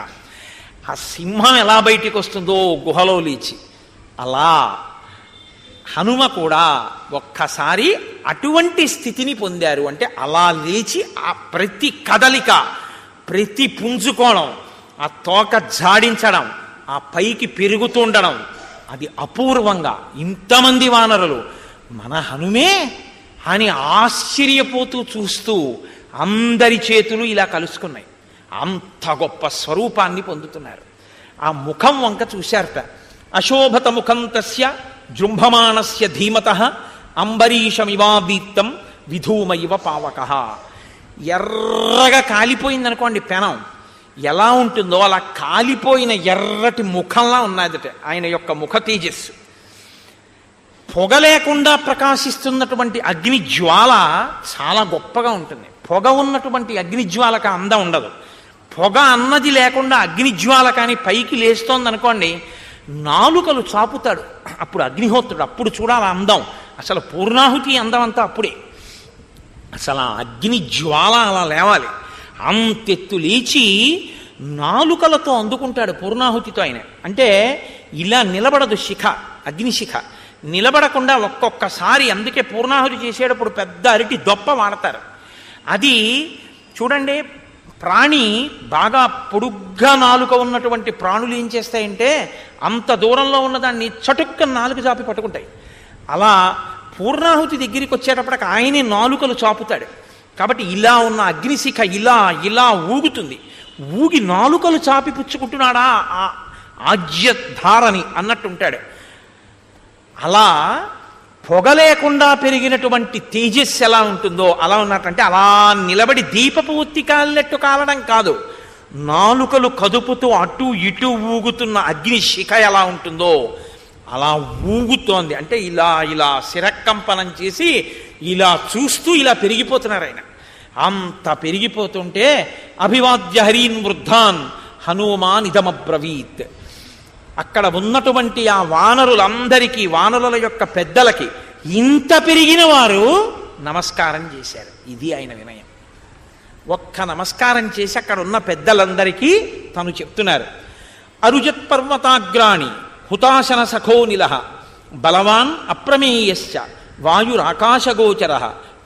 ఆ సింహం ఎలా బయటికి వస్తుందో గుహలో లేచి, అలా హనుమ కూడా ఒక్కసారి అటువంటి స్థితిని పొందారు. అంటే అలా లేచి ఆ ప్రతి కదలిక, ప్రతి పుంజుకోవడం, ఆ తోక జాడించడం, ఆ పైకి పెరుగుతుండడం, అది అపూర్వంగా ఇంతమంది వానరులు మన హనుమే అని ఆశ్చర్యపోతూ చూస్తూ అందరి చేతులు ఇలా కలుసుకున్నాయి. అంత గొప్ప స్వరూపాన్ని పొందుతున్నారు. ఆ ముఖం వంక చూశారట. అశోభత ముఖం తస్య జృంభమాణస్య ధీమతః అంబరీషమివాదీప్తం విధూమయివ పావకః. ఎర్రగా కాలిపోయిందనుకోండి పెనం, ఎలా ఉంటుందో అలా కాలిపోయిన ఎర్రటి ముఖంలా ఉన్నదట ఆయన యొక్క ముఖ తేజస్సు. పొగ లేకుండా ప్రకాశిస్తున్నటువంటి అగ్ని జ్వాల చాలా గొప్పగా ఉంటుంది. పొగ ఉన్నటువంటి అగ్ని జ్వాలకు అందం ఉండదు. పొగ అన్నది లేకుండా అగ్ని జ్వాల కానీ పైకి లేస్తోందనుకోండి, నాలుకలు చాపుతాడు అప్పుడు అగ్నిహోత్రుడు. అప్పుడు చూడాలి అందం. అసలు పూర్ణాహుతి అందం అంతా అప్పుడే. అసలు ఆ అగ్ని జ్వాల అలా లేవాలి. అంతెత్తు లేచి నాలుకలతో అందుకుంటాడు పూర్ణాహుతితో ఆయన. అంటే ఇలా నిలబడదు శిఖ, అగ్నిశిఖ నిలబడకుండా ఒక్కొక్కసారి. అందుకే పూర్ణాహుతి చేసేటప్పుడు పెద్ద అరటి దొప్ప వాడతారు. అది చూడండి, ప్రాణి బాగా పొడుగ్గా నాలుక ఉన్నటువంటి ప్రాణులు ఏం చేస్తాయంటే అంత దూరంలో ఉన్నదాన్ని చటుక్క నాలుక చాపి పట్టుకుంటాయి. అలా పూర్ణాహుతి దగ్గరికి వచ్చేటప్పటికి ఆయనే నాలుకలు చాపుతాడు. కాబట్టి ఇలా ఉన్న అగ్నిశిఖ ఇలా ఇలా ఊగుతుంది. ఊగి నాలుకలు చాపి పుచ్చుకుంటున్నాడా ఆ ఆజ్యధారని అన్నట్టుంటాడు. అలా పొగ లేకుండా పెరిగినటువంటి తేజస్సు ఎలా ఉంటుందో అలా ఉన్నట్టంటే అలా నిలబడి దీపపు ఒత్తి కాలినట్టు కాలడం కాదు, నాలుకలు కదుపుతూ అటు ఇటు ఊగుతున్న అగ్ని శిఖ ఎలా ఉంటుందో అలా ఊగుతోంది. అంటే ఇలా ఇలా శిరకంపనం చేసి ఇలా చూస్తూ ఇలా పెరిగిపోతున్నారు ఆయన. అంత పెరిగిపోతుంటే అభివాద్య హరీన్ వృద్ధాన్ హనుమాన్ ఇదమబ్రవీత్. అక్కడ ఉన్నటువంటి ఆ వానరులందరికీ, వానరుల యొక్క పెద్దలకి ఇంత పెరిగిన వారు నమస్కారం చేశారు. ఇది ఆయన వినయం. ఒక్క నమస్కారం చేసి అక్కడ ఉన్న పెద్దలందరికీ తను చెప్తున్నారు. అరుజత్ పర్వతాగ్రాణి హుతాశన సఖోనిల బలవాన్ అప్రమేయశ్చ వాయురాకాశగోచర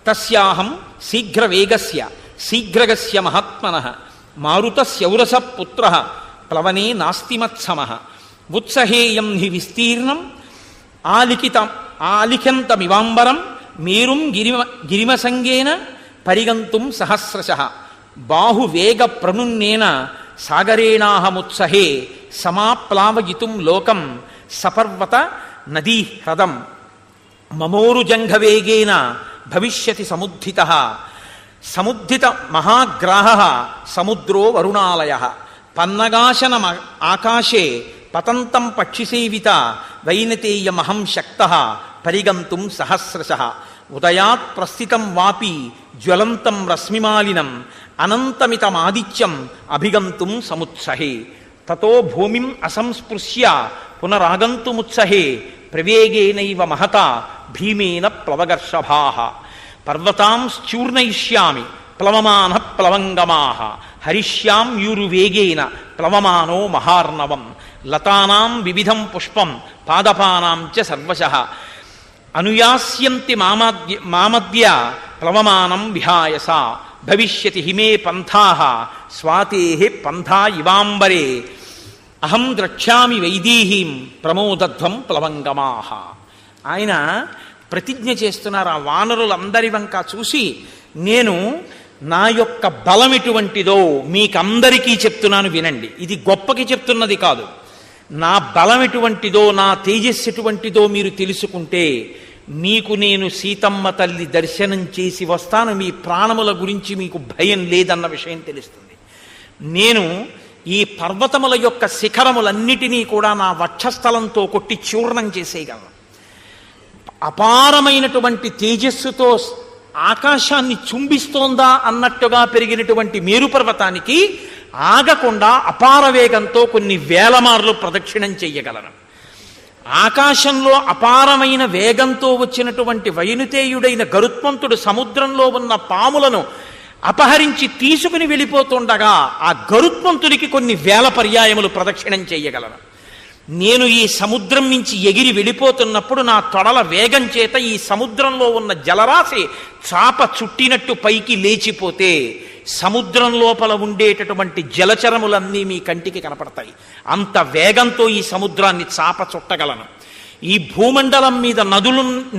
తస్యాహం శీఘ్రవేగస్య శీఘ్రగస్య మహాత్మనః మారుతస్యౌరస పుత్ర ప్లవనే నాస్తిమత్సమః ఉత్సహేయం హి విస్తీర్ణం ఆలిఖంతమివాంబరం మేరుం గిరిమసంగేన పరిగంతుం సహస్రశః బాహువేగ ప్రణున్నేన సాగరేణాహముత్సహే సమాప్లావయితుం లోకం సపర్వత నదీ హ్రదం మమోరుజంఘవేగేన భవిష్యతి సముద్ధితః సముద్ధిత మహాగ్రాహః సముద్రో వరుణాలయః పన్నగాశన ఆకాశే పతంతం పక్షిసేవిత వైనతేయమహం శక్తః పరిగంతుం సహస్రశః ఉదయాత్ ప్రస్థితం వాపి జ్వలంతం రశ్మిమాలినం అనంతమితమాదిత్యం అభిగంతుం సముత్సహే తతో భూమిం అసంస్పృశ్య పునరాగంతుముత్సహే ప్రవేగేనైవ మహతా భీమేన ప్లవగర్షభాః పర్వతాంశ్చూర్ణయిష్యామి ప్లవమాన ప్లవంగమాః హరిష్యాం యూరువేగేన ప్లవమానో మహార్ణవం లతానాం వివిధం పుష్పం పాదపానాం చ సర్వశః అనుయాస్యంతి మామద్య ప్లవమానం విహాయస భవిష్యతి హిమే పంథాః స్వాతేః పంథా ఇవాంబరే అహం ద్రక్ష్యామి వైదేహీం ప్రమోదధ్వం ప్లవంగమాః. ఆయన ప్రతిజ్ఞ చేస్తున్నారు. ఆ వానరులందరి వంక చూసి, నేను నా యొక్క బలం ఎటువంటిదో మీకందరికీ చెప్తున్నాను వినండి. ఇది గొప్పకి చెప్తున్నది కాదు. నా బలం ఎటువంటిదో, నా తేజస్సు ఎటువంటిదో మీరు తెలుసుకుంటే మీకు నేను సీతమ్మ తల్లి దర్శనం చేసి వస్తాను, మీ ప్రాణముల గురించి మీకు భయం లేదన్న విషయం తెలుస్తుంది. నేను ఈ పర్వతముల యొక్క శిఖరములన్నిటినీ కూడా నా వక్షస్థలంతో కొట్టి చూర్ణం చేసేయగలను. అపారమైనటువంటి తేజస్సుతో ఆకాశాన్ని చుంబిస్తోందా అన్నట్టుగా పెరిగినటువంటి మేరు పర్వతానికి ఆగకుండా అపార వేగంతో కొన్ని వేల మార్లు ప్రదక్షిణం చెయ్యగలను. ఆకాశంలో అపారమైన వేగంతో వచ్చినటువంటి వైనుతేయుడైన గరుత్మంతుడు సముద్రంలో ఉన్న పాములను అపహరించి తీసుకుని వెళ్ళిపోతుండగా ఆ గరుత్మంతుడికి కొన్ని వేల పర్యాయములు ప్రదక్షిణం చెయ్యగలను. నేను ఈ సముద్రం నుంచి ఎగిరి వెళ్ళిపోతున్నప్పుడు నా తొడల వేగం చేత ఈ సముద్రంలో ఉన్న జలరాశి చాప చుట్టినట్టు పైకి లేచిపోతే సముద్రం లోపల ఉండేటటువంటి జలచరములన్నీ మీ కంటికి కనపడతాయి. అంత వేగంతో ఈ సముద్రాన్ని చాప చుట్టగలను. ఈ భూమండలం మీద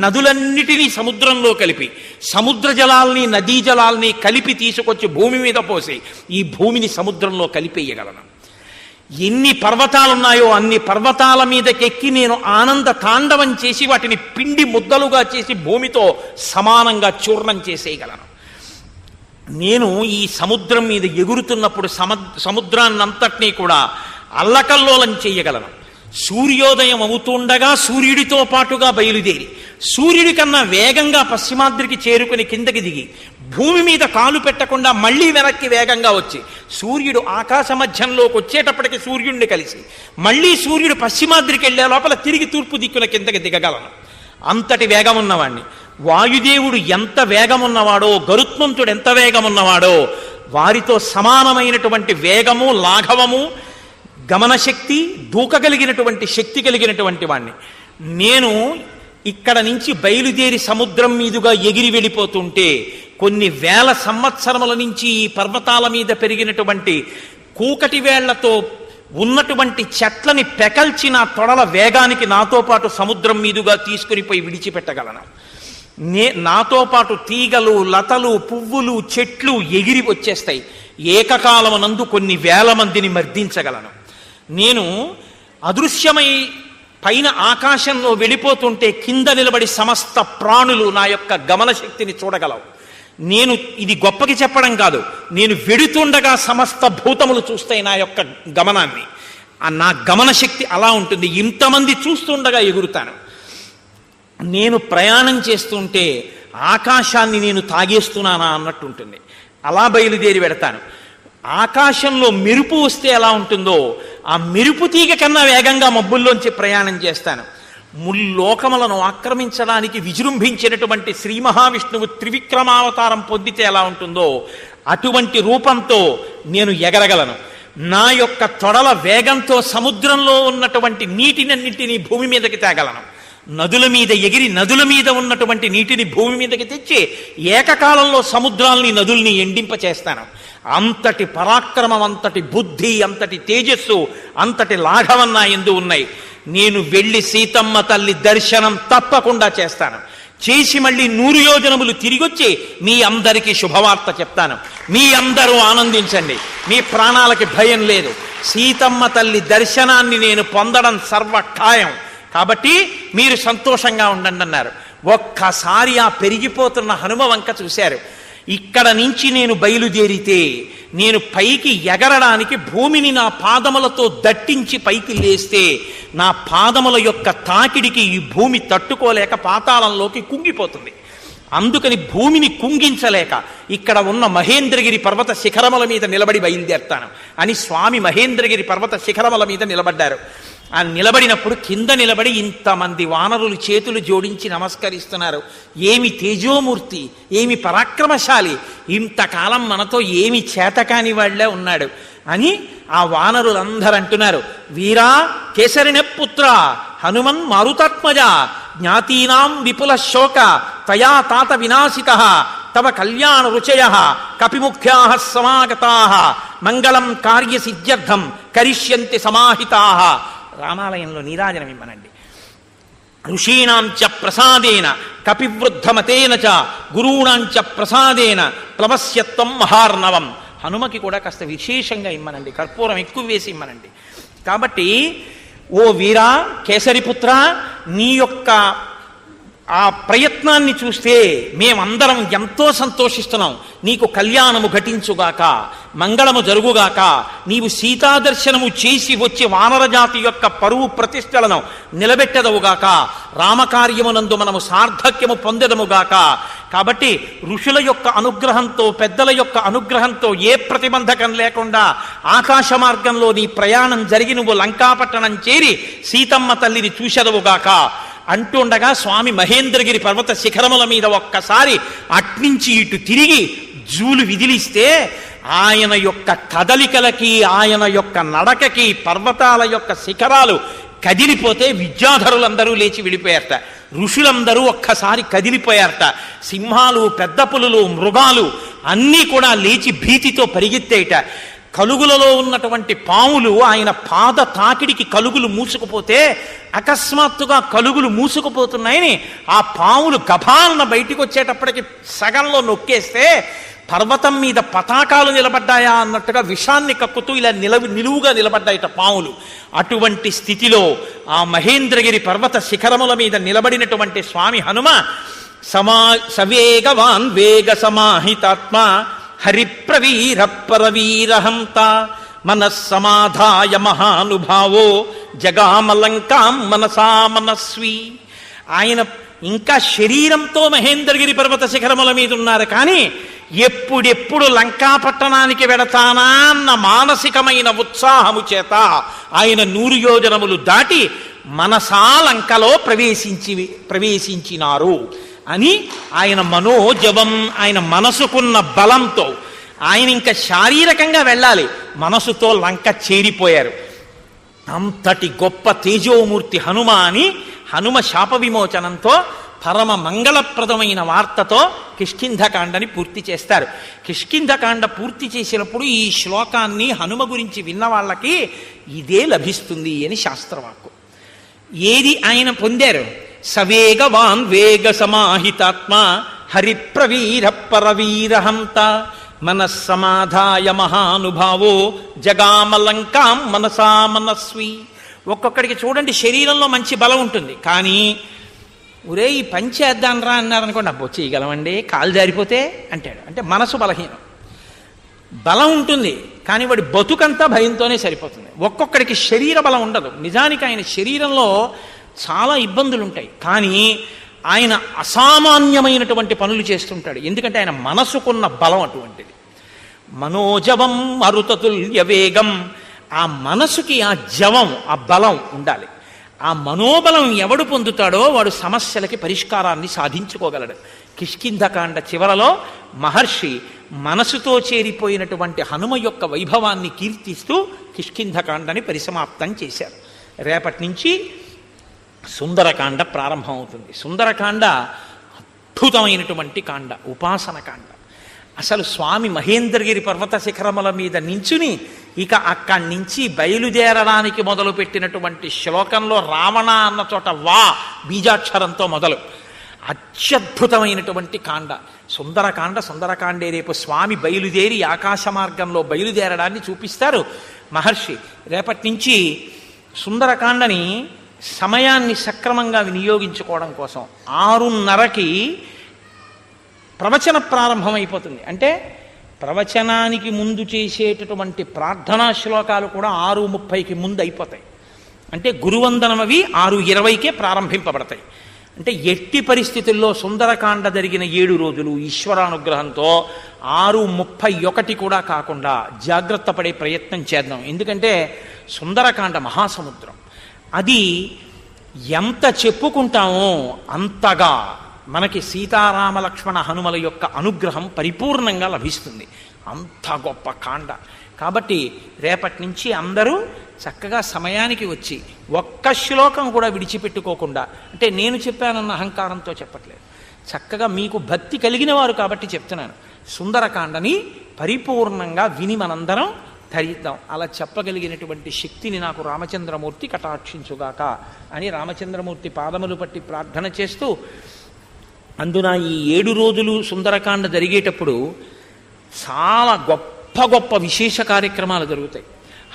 నదులన్నిటినీ సముద్రంలో కలిపి, సముద్ర జలాల్ని నదీ జలాల్ని కలిపి తీసుకొచ్చి భూమి మీద పోసి ఈ భూమిని సముద్రంలో కలిపేయగలను. ఎన్ని పర్వతాలున్నాయో అన్ని పర్వతాల మీదకెక్కి నేను ఆనంద తాండవం చేసి వాటిని పిండి ముద్దలుగా చేసి భూమితో సమానంగా చూర్ణం చేసేయగలను. నేను ఈ సముద్రం మీద ఎగురుతున్నప్పుడు సముద్రాన్నంతటినీ కూడా అల్లకల్లోలం చేయగలను. సూర్యోదయం అవుతుండగా సూర్యుడితో పాటుగా బయలుదేరి సూర్యుడి కన్నా వేగంగా పశ్చిమాద్రికి చేరుకుని కిందకి దిగి భూమి మీద కాలు పెట్టకుండా మళ్ళీ వెనక్కి వేగంగా వచ్చి సూర్యుడు ఆకాశ మధ్యంలోకి వచ్చేటప్పటికి సూర్యుడిని కలిసి మళ్ళీ సూర్యుడు పశ్చిమాద్రికి వెళ్ళే లోపల తిరిగి తూర్పు దిక్కున కిందకి దిగగలను. అంతటి వేగం ఉన్నవాణ్ణి. వాయుదేవుడు ఎంత వేగమున్నవాడో, గరుత్మంతుడు ఎంత వేగమున్నవాడో వారితో సమానమైనటువంటి వేగము, లాఘవము, గమనశక్తి, దూకగలిగినటువంటి శక్తి కలిగినటువంటి వాణ్ణి. నేను ఇక్కడ నుంచి బయలుదేరి సముద్రం మీదుగా ఎగిరి వెళ్ళిపోతుంటే కొన్ని వేల సంవత్సరముల నుంచి ఈ పర్వతాల మీద పెరిగినటువంటి కూకటి వేళ్లతో ఉన్నటువంటి చెట్లని పెకల్చి నా తొడల వేగానికి నాతో పాటు సముద్రం మీదుగా తీసుకుని పోయి విడిచిపెట్టగలను. నాతో పాటు తీగలు, లతలు, పువ్వులు, చెట్లు ఎగిరి వచ్చేస్తాయి. ఏకకాలమునందు కొన్ని వేల మందిని మర్దించగలను. నేను అదృశ్యమై పైన ఆకాశంలో వెళ్ళిపోతుంటే కింద నిలబడి సమస్త ప్రాణులు నా యొక్క గమన శక్తిని చూడగలవు. నేను ఇది గొప్పకి చెప్పడం కాదు, నేను వెడుతుండగా సమస్త భూతములు చూస్తాయి నా యొక్క గమనాన్ని. నా గమన శక్తి అలా ఉంటుంది. ఇంతమంది చూస్తుండగా ఎగురుతాను. నేను ప్రయాణం చేస్తుంటే ఆకాశాన్ని నేను తాగేస్తున్నానా అన్నట్టు ఉంటుంది. అలా బయలుదేరి వెడతాను. ఆకాశంలో మెరుపు వస్తే ఎలా ఉంటుందో ఆ మెరుపు తీగ కన్నా వేగంగా మబ్బుల్లోంచి ప్రయాణం చేస్తాను. ముల్లోకములను ఆక్రమించడానికి విజృంభించినటువంటి శ్రీ మహావిష్ణువు త్రివిక్రమావతారం పొందితే ఎలా ఉంటుందో అటువంటి రూపంతో నేను ఎగరగలను. నా యొక్క తొడల వేగంతో సముద్రంలో ఉన్నటువంటి నీటినన్నింటినీ భూమి మీదకి తేగలను. నదుల మీద ఎగిరి నదుల మీద ఉన్నటువంటి నీటిని భూమి మీదకి తెచ్చి ఏకకాలంలో సముద్రాల్ని నదుల్ని ఎండింపచేస్తాను. అంతటి పరాక్రమం, అంతటి బుద్ధి, అంతటి తేజస్సు, అంతటి లాఘవం నా యందు ఉన్నాయి. నేను వెళ్ళి సీతమ్మ తల్లి దర్శనం తప్పకుండా చేస్తాను. చేసి మళ్ళీ 100 యోజనములు తిరిగొచ్చి మీ అందరికీ శుభవార్త చెప్తాను. మీ అందరూ ఆనందించండి. మీ ప్రాణాలకి భయం లేదు. సీతమ్మ తల్లి దర్శనాన్ని నేను పొందడం సర్వఖాయం. కాబట్టి మీరు సంతోషంగా ఉండండి అన్నారు. ఒక్కసారి ఆ పెరిగిపోతున్న హనుమ వంక చూశారు. ఇక్కడ నుంచి నేను బయలుదేరితే నేను పైకి ఎగరడానికి భూమిని నా పాదములతో దట్టించి పైకి లేస్తే నా పాదముల యొక్క తాకిడికి ఈ భూమి తట్టుకోలేక పాతాళంలోకి కుంగిపోతుంది. అందుకని భూమిని కుంగించలేక ఇక్కడ ఉన్న మహేంద్రగిరి పర్వత శిఖరముల మీద నిలబడి బయలుదేరుతాను అని స్వామి మహేంద్రగిరి పర్వత శిఖరముల మీద నిలబడ్డారు. ఆ నిలబడినప్పుడు కింద నిలబడి ఇంతమంది వానరులు చేతులు జోడించి నమస్కరిస్తున్నారు. ఏమి తేజోమూర్తి, ఏమి పరాక్రమశాలి, ఇంతకాలం మనతో ఏమి చేతకాని వాళ్లే ఉన్నాడు అని ఆ వానరులందరూ అంటున్నారు. వీరా కేసరిణ పుత్ర హనుమన్ మారుతాత్మజ జ్ఞాతీనాం విపుల శోక తయా తాత వినాశిత తవ కళ్యాణ రుచయ కపిముఖ్యా సమాగతా మంగళం కార్యసిద్ధ్యర్థం కరిష్యంతి సమాహితా. రామాలయంలో నీరాజనం ఇమ్మనండి. ఋషీణాంచ ప్రసాదేన కపివృద్ధమతేన చ గురూణాంచ ప్రసాదేన ప్లవస్యత్వం మహార్ణవం. హనుమకి కూడా కాస్త విశేషంగా ఇమ్మనండి, కర్పూరం ఎక్కువ వేసి ఇమ్మనండి. కాబట్టి ఓ వీరా కేసరిపుత్ర, నీ యొక్క ఆ ప్రయత్నాన్ని చూస్తే మేమందరం ఎంతో సంతోషిస్తున్నాం. నీకు కళ్యాణము ఘటించుగాక, మంగళము జరుగుగాక, నీవు సీతాదర్శనము చేసి వచ్చి వానరజాతి యొక్క పరువు ప్రతిష్టలను నిలబెట్టదవుగాక, రామకార్యమునందు మనము సార్థక్యము పొందెదముగాక. కాబట్టి ఋషుల యొక్క అనుగ్రహంతో, పెద్దల యొక్క అనుగ్రహంతో ఏ ప్రతిబంధకం లేకుండా ఆకాశ మార్గంలో నీ ప్రయాణం జరిగి నువ్వు లంకాపట్టణం చేరి సీతమ్మ తల్లిని చూసెదవుగాక అంటుండగా స్వామి మహేంద్రగిరి పర్వత శిఖరముల మీద ఒక్కసారి అట్నుంచి ఇటు తిరిగి జూలు విదిలిస్తే ఆయన యొక్క కదలికలకి, ఆయన యొక్క నడకకి పర్వతాల యొక్క శిఖరాలు కదిలిపోతే విద్యాధరులందరూ లేచి విడిపోయారట. ఋషులందరూ ఒక్కసారి కదిలిపోయారట. సింహాలు, పెద్ద పులులు, మృగాలు అన్నీ కూడా లేచి భీతితో పరిగెత్తేట. కలుగులలో ఉన్నటువంటి పాములు ఆయన పాద తాకిడికి కలుగులు మూసుకుపోతే అకస్మాత్తుగా కలుగులు మూసుకుపోతున్నాయని ఆ పాములు గభాలన బయటికి వచ్చేటప్పటికి సగంలో నొక్కేస్తే పర్వతం మీద పతాకాలు నిలబడ్డాయా అన్నట్టుగా విషాన్ని కక్కుతూ ఇలా నిలువుగా నిలబడ్డాయిట పాములు. అటువంటి స్థితిలో ఆ మహేంద్రగిరి పర్వత శిఖరముల మీద నిలబడినటువంటి స్వామి హనుమ సవేగవాన్ వేగ సమాహితాత్మ హరిప్రవీర పరవీరహంత మనస్సమాధాయ మహానుభావో జగామలంకాం మనసా మనస్వి. ఆయన ఇంకా శరీరంతో మహేంద్రగిరి పర్వత శిఖరముల మీద ఉన్నారు, కానీ ఎప్పుడెప్పుడు లంకాపట్టణానికి వెడతానా అన్న మానసికమైన ఉత్సాహము చేత ఆయన 100 యోజనములు దాటి మనసా లంకలో ప్రవేశించినారు అని ఆయన మనోజవం, ఆయన మనసుకున్న బలంతో ఆయన ఇంకా శారీరకంగా వెళ్ళాలి, మనసుతో లంక చేరిపోయారు. అంతటి గొప్ప తేజోమూర్తి హనుమ అని హనుమ శాప విమోచనంతో పరమ మంగళప్రదమైన వార్తతో కిష్కింధకాండని పూర్తి చేస్తారు. కిష్కింధకాండ పూర్తి చేసినప్పుడు ఈ శ్లోకాన్ని హనుమ గురించి విన్న వాళ్ళకి ఇదే లభిస్తుంది అని శాస్త్రవాక్కు. ఏది ఆయన పొందారు? సవేగవాన్ వేగ సమాహితాత్మ హరిప్రవీర పరవీరహంత మనస్సమాధాయ మహానుభావో జగామలంకాం మనసా మనస్వి. ఒక్కొక్కడికి చూడండి శరీరంలో మంచి బలం ఉంటుంది, కానీ ఒరే ఈ పని చేద్దాం రా అన్నారనుకోండి, అబ్బో చేయగలమండి, కాలు జారిపోతే అంటాడు. అంటే మనసు బలహీనం. బలం ఉంటుంది కానీ వాడి బతుకంతా భయంతోనే సరిపోతుంది. ఒక్కొక్కడికి శరీర బలం ఉండదు. నిజానికి ఆయన శరీరంలో చాలా ఇబ్బందులు ఉంటాయి, కానీ ఆయన అసామాన్యమైనటువంటి పనులు చేస్తుంటాడు. ఎందుకంటే ఆయన మనసుకున్న బలం అటువంటిది. మనోజవం మరుతతుల్య వేగం. ఆ మనసుకి ఆ జవం, ఆ బలం ఉండాలి. ఆ మనోబలం ఎవడు పొందుతాడో వాడు సమస్యలకి పరిష్కారాన్ని సాధించుకోగలడు. కిష్కింధకాండ చివరలో మహర్షి మనసుతో చేరిపోయినటువంటి హనుమ యొక్క వైభవాన్ని కీర్తిస్తూ కిష్కింధకాండని పరిసమాప్తం చేశారు. రేపటి నుంచి సుందరకాండ ప్రారంభమవుతుంది. సుందరకాండ అద్భుతమైనటువంటి కాండ, ఉపాసన కాండ. అసలు స్వామి మహేంద్రగిరి పర్వత శిఖరముల మీద నించుని ఇక అక్కడి నుంచి బయలుదేరడానికి మొదలుపెట్టినటువంటి శ్లోకంలో రావణ అన్న చోట వా బీజాక్షరంతో మొదలు అత్యద్భుతమైనటువంటి కాండ సుందరకాండ. సుందరకాండే రేపు స్వామి బయలుదేరి ఆకాశ మార్గంలో బయలుదేరడాన్ని చూపిస్తారు మహర్షి. రేపటి నుంచి సుందరకాండని సమయాన్ని సక్రమంగా వినియోగించుకోవడం కోసం 6:30కి ప్రవచన ప్రారంభమైపోతుంది. అంటే ప్రవచనానికి ముందు చేసేటటువంటి ప్రార్థనా శ్లోకాలు కూడా 6:30కి ముందు అయిపోతాయి. అంటే గురువందనం అవి 6:20కే ప్రారంభింపబడతాయి. అంటే ఎట్టి పరిస్థితుల్లో సుందరకాండ జరిగిన 7 రోజులు ఈశ్వరానుగ్రహంతో 6:31 కూడా కాకుండా జాగ్రత్త పడే ప్రయత్నం చేద్దాం. ఎందుకంటే సుందరకాండ మహాసముద్రం. అది ఎంత చెప్పుకుంటామో అంతగా మనకి సీతారామ లక్ష్మణ హనుమల యొక్క అనుగ్రహం పరిపూర్ణంగా లభిస్తుంది. అంత గొప్ప కాండ. కాబట్టి రేపటి నుంచి అందరూ చక్కగా సమయానికి వచ్చి ఒక్క శ్లోకం కూడా విడిచిపెట్టుకోకుండా, అంటే నేను చెప్పానన్న అహంకారంతో చెప్పట్లేదు, చక్కగా మీకు భక్తి కలిగిన వారు కాబట్టి చెప్తున్నాను, సుందరకాండని పరిపూర్ణంగా విని మనందరం ధరిద్దాం. అలా చెప్పగలిగినటువంటి శక్తిని నాకు రామచంద్రమూర్తి కటాక్షించుగాక అని రామచంద్రమూర్తి పాదములు పట్టి ప్రార్థన చేస్తూ, అందున ఈ 7 రోజులు సుందరకాండ జరిగేటప్పుడు చాలా గొప్ప గొప్ప విశేష కార్యక్రమాలు జరుగుతాయి.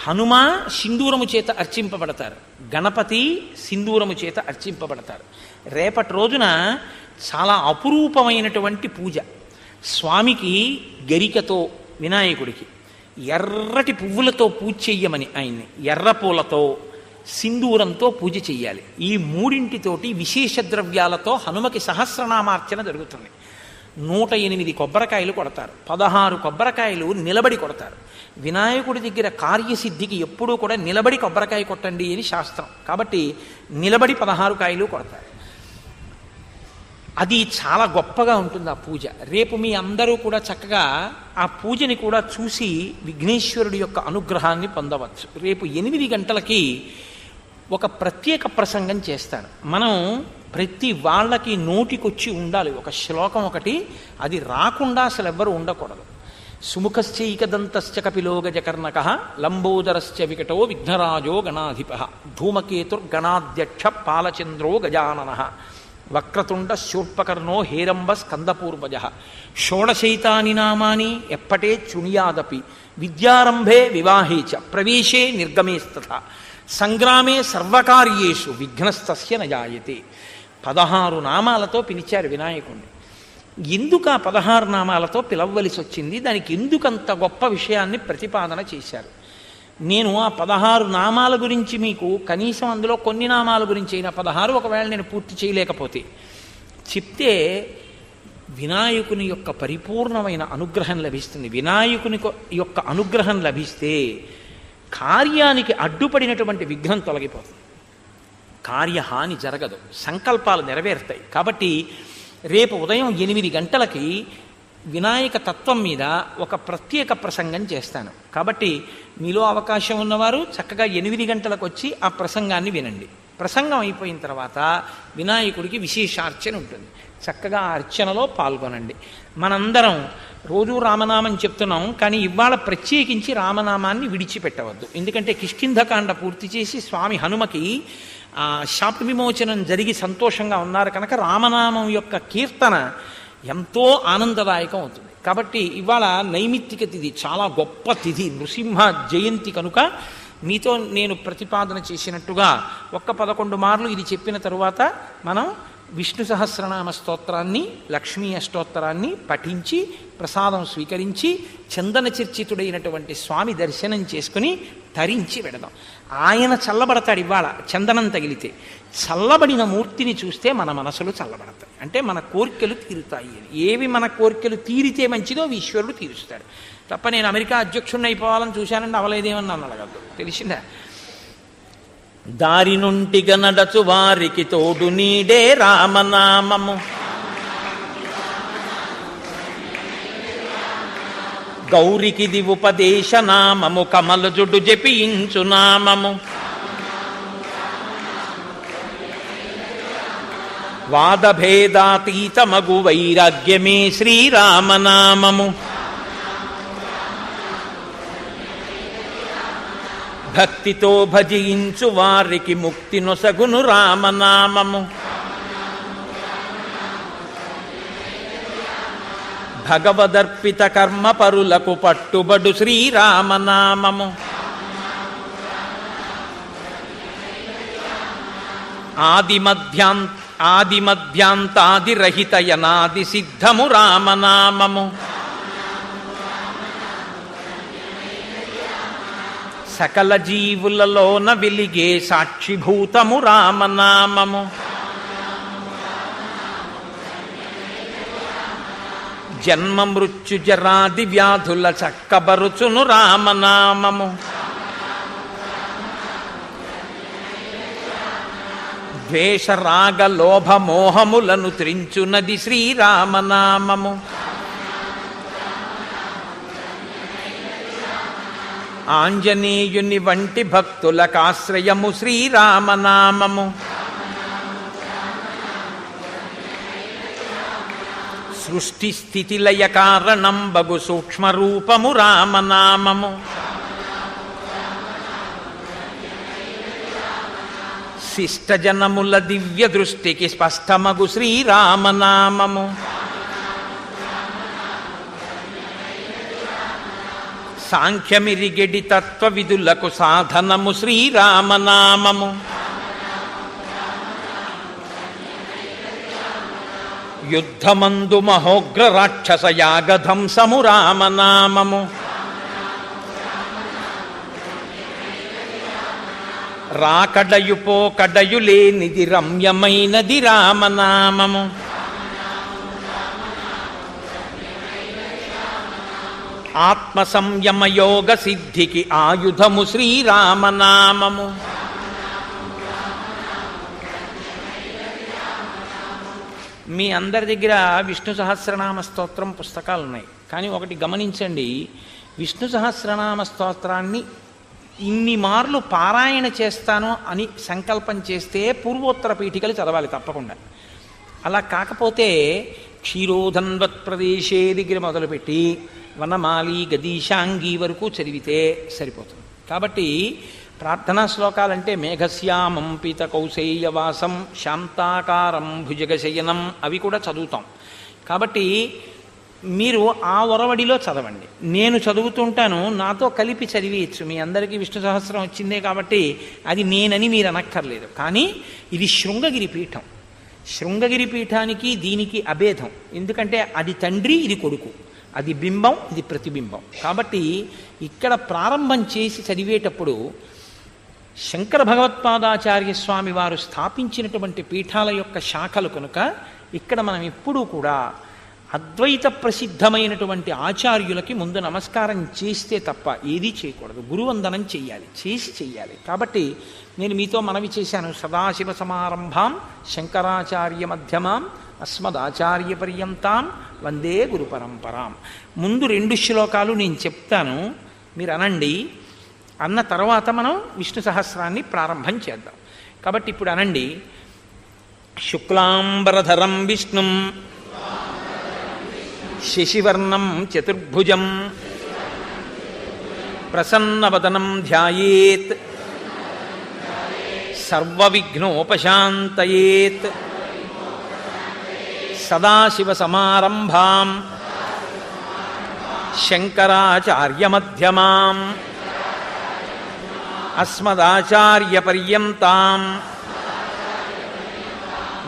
హనుమ సింధూరము చేత అర్చింపబడతారు, గణపతి సింధూరము చేత అర్చింపబడతారు. రేపటి రోజున చాలా అపురూపమైనటువంటి పూజ. స్వామికి గరికతో, వినాయకుడికి ఎర్రటి పువ్వులతో పూజ చెయ్యమని ఆయన్ని ఎర్ర పూలతో సింధూరంతో పూజ చెయ్యాలి. ఈ మూడింటితోటి విశేష ద్రవ్యాలతో హనుమకి సహస్రనామార్చన జరుగుతుంది. 108 కొబ్బరికాయలు కొడతారు, 16 కొబ్బరికాయలు నిలబడి కొడతారు. వినాయకుడి దగ్గర కార్యసిద్ధికి ఎప్పుడూ కూడా నిలబడి కొబ్బరికాయ కొట్టండి అని శాస్త్రం. కాబట్టి నిలబడి 16 కాయలు కొడతారు. అది చాలా గొప్పగా ఉంటుంది ఆ పూజ. రేపు మీ అందరూ కూడా చక్కగా ఆ పూజని కూడా చూసి విఘ్నేశ్వరుడి యొక్క అనుగ్రహాన్ని పొందవచ్చు. రేపు 8 గంటలకి ఒక ప్రత్యేక ప్రసంగం చేస్తాను. మనం ప్రతి వాళ్ళకి నోటికొచ్చి ఉండాలి ఒక శ్లోకం ఒకటి. అది రాకుండా అసలు ఎవ్వరు ఉండకూడదు. సుముఖశ్చైకదంతశ్చ కపిలో గజకర్ణక లంబోదరశ్చ వికటో విఘ్నరాజో గణాధిప ధూమకేతుర్గణాధ్యక్ష పాలచంద్రో గజానన వక్రతుండ శూర్పకర్ణో హేరంబ స్కందపూర్వజ షోడశైతాని నామాని ఎప్పటే చుణియాదపి విద్యారంభే వివాహే చ ప్రవేశే నిర్గమేస్తథ సంగ్రామే సర్వకార్యేషు విఘ్నస్తస్య నజాయతే. 16 నామాలతో పిలిచారు వినాయకుడిని. ఎందుకు ఆ 16 నామాలతో పిలవలసి వచ్చింది, దానికి ఎందుకంత గొప్ప విషయాన్ని ప్రతిపాదన చేశారు. నేను ఆ 16 నామాల గురించి మీకు కనీసం అందులో కొన్ని నామాల గురించి అయినా 16 ఒకవేళ నేను పూర్తి చేయలేకపోతే చెప్తే వినాయకుని యొక్క పరిపూర్ణమైన అనుగ్రహం లభిస్తుంది. వినాయకుని యొక్క అనుగ్రహం లభిస్తే కార్యానికి అడ్డుపడినటువంటి విఘ్నం తొలగిపోతుంది, కార్యహాని జరగదు, సంకల్పాలు నెరవేరుతాయి. కాబట్టి రేపు ఉదయం 8 గంటలకి వినాయక తత్వం మీద ఒక ప్రత్యేక ప్రసంగం చేస్తాను. కాబట్టి మీలో అవకాశం ఉన్నవారు చక్కగా 8 గంటలకు వచ్చి ఆ ప్రసంగాన్ని వినండి. ప్రసంగం అయిపోయిన తర్వాత వినాయకుడికి విశేషార్చన ఉంటుంది. చక్కగా ఆ అర్చనలో పాల్గొనండి. మనందరం రోజూ రామనామం చెప్తున్నాం, కానీ ఇవాళ ప్రత్యేకించి రామనామాన్ని విడిచిపెట్టవద్దు. ఎందుకంటే కిష్కింధకాండ పూర్తి చేసి స్వామి హనుమకి శాప విమోచనం జరిగి సంతోషంగా ఉన్నారు కనుక రామనామం యొక్క కీర్తన ఎంతో ఆనందదాయకం అవుతుంది. కాబట్టి ఇవాళ నైమిత్తిక తిథి, చాలా గొప్ప తిథి, నృసింహ జయంతి కనుక మీతో నేను ప్రతిపాదన చేసినట్టుగా 11 మార్లు ఇది చెప్పిన తరువాత మనం విష్ణు సహస్రనామ స్తోత్రాన్ని, లక్ష్మీ అష్టోత్తరాన్ని పఠించి ప్రసాదం స్వీకరించి చందన చర్చితుడైనటువంటి స్వామి దర్శనం చేసుకుని తరించి పెడదాం. ఆయన చల్లబడతాడు. ఇవాళ చందనం తగిలితే చల్లబడిన మూర్తిని చూస్తే మన మనసులు చల్లబడతాయి. అంటే మన కోరికలు తీరుతాయి అని. ఏవి మన కోరికలు తీరితే మంచిదో అవి ఈశ్వరుడు తీరుస్తాడు తప్ప నేను అమెరికా అధ్యక్షుడిని అయిపోవాలని చూశానంటే అవలేదేమని నన్ను అడగద్దు. తెలిసిందా? దారి నుంటిగా నడచు వారికి తోడు నీడే రామనామము, గౌరికిది ఉపదేశ నామము, కమలజుడు జపించు నామము, వాదభేదాతీతమగు వైరాగ్యమే శ్రీరామనామము, భక్తితో భజించు వారికి ముక్తి నొసగును రామనామము, భగవదర్పిత కర్మ పరులకు పట్టుబడు శ్రీరామనామము, ఆదిమధ్యాంతాదిరహిత యనాది సిద్ధము రామనామము, సకల జీవులలోన వెలిగే సాక్షిభూతము రామనామము, జన్మ మృత్యు జరాది వ్యాధుల చక్కబరుచును రామనామము, ద్వేష రాగ లోభ మోహములను త్రించునది శ్రీరామనామము, ఆంజనేయుని వంటి భక్తులకాశ్రయము శ్రీరామనామము, సృష్టి స్థితి లయ కారణం బగు సూక్ష్మరూపము రామనామము, శిష్టజనముల దివ్య దృష్టికి స్పష్టమగు శ్రీరామనామము, సాంఖ్యమిరిగెడి తత్వ విధులకు సాధనము శ్రీరామనామము, యుద్ధమందు మహోగ్ర రాక్షస యాగధంసము రామనామము, రాకడయు పోకడయు లేనిది రమ్యమైనది రామనామము, ఆత్మ సంయమ యోగ సిద్ధికి ఆయుధము శ్రీరామనామము, మీ అందరి దగ్గర విష్ణు సహస్రనామ స్తోత్రం పుస్తకాలు ఉన్నాయి. కానీ ఒకటి గమనించండి, విష్ణు సహస్రనామ స్తోత్రాన్ని ఇన్ని మార్లు పారాయణ చేస్తాను అని సంకల్పం చేస్తే పూర్వోత్తర పీఠికలు చదవాలి తప్పకుండా. అలా కాకపోతే క్షీరోధన్వత్ ప్రదేశే దగ్గర మొదలుపెట్టి వనమాలి గదీశాంగి వరకు చదివితే సరిపోతుంది. కాబట్టి ప్రార్థనా శ్లోకాలంటే మేఘశ్యామం పీత కౌశేయవాసం శాంతాకారం భుజగశయనం అవి కూడా చదువుతాం. కాబట్టి మీరు ఆ ఒరవడిలో చదవండి. నేను చదువుతుంటాను, నాతో కలిపి చదివేయచ్చు. మీ అందరికీ విష్ణు సహస్రం వచ్చిందే కాబట్టి అది నేనని మీరు అనక్కర్లేదు. కానీ ఇది శృంగగిరి పీఠం. శృంగగిరి పీఠానికి దీనికి అభేదం. ఎందుకంటే అది తండ్రి, ఇది కొడుకు, అది బింబం, ఇది ప్రతిబింబం. కాబట్టి ఇక్కడ ప్రారంభం చేసి చదివేటప్పుడు శంకర భగవత్పాదాచార్య స్వామి వారు స్థాపించినటువంటి పీఠాల యొక్క శాఖలు కనుక ఇక్కడ మనం ఎప్పుడూ కూడా అద్వైత ప్రసిద్ధమైనటువంటి ఆచార్యులకి ముందు నమస్కారం చేస్తే తప్ప ఏదీ చేయకూడదు. గురువందనం చెయ్యాలి. కాబట్టి నేను మీతో మనవి చేశాను, సదాశివ సమారంభాం శంకరాచార్య మధ్యమాం అస్మదాచార్య పర్యంతాం వందే గురు పరంపరాం. ముందు 2 శ్లోకాలు నేను చెప్తాను, మీరు అనండి. అన్న తర్వాత మనం విష్ణు సహస్రాన్ని ప్రారంభం చేద్దాం. కాబట్టి ఇప్పుడు అనండి. శుక్లాంబరధరం విష్ణుం శశివర్ణం చతుర్భుజం ప్రసన్నవదనం ధ్యాయేత్ సర్వవిఘ్నోపశాంతయేత్ సదాశివసమారంభాం శంకరాచార్యమధ్యమాం అస్మదాచార్యపర్యంతాం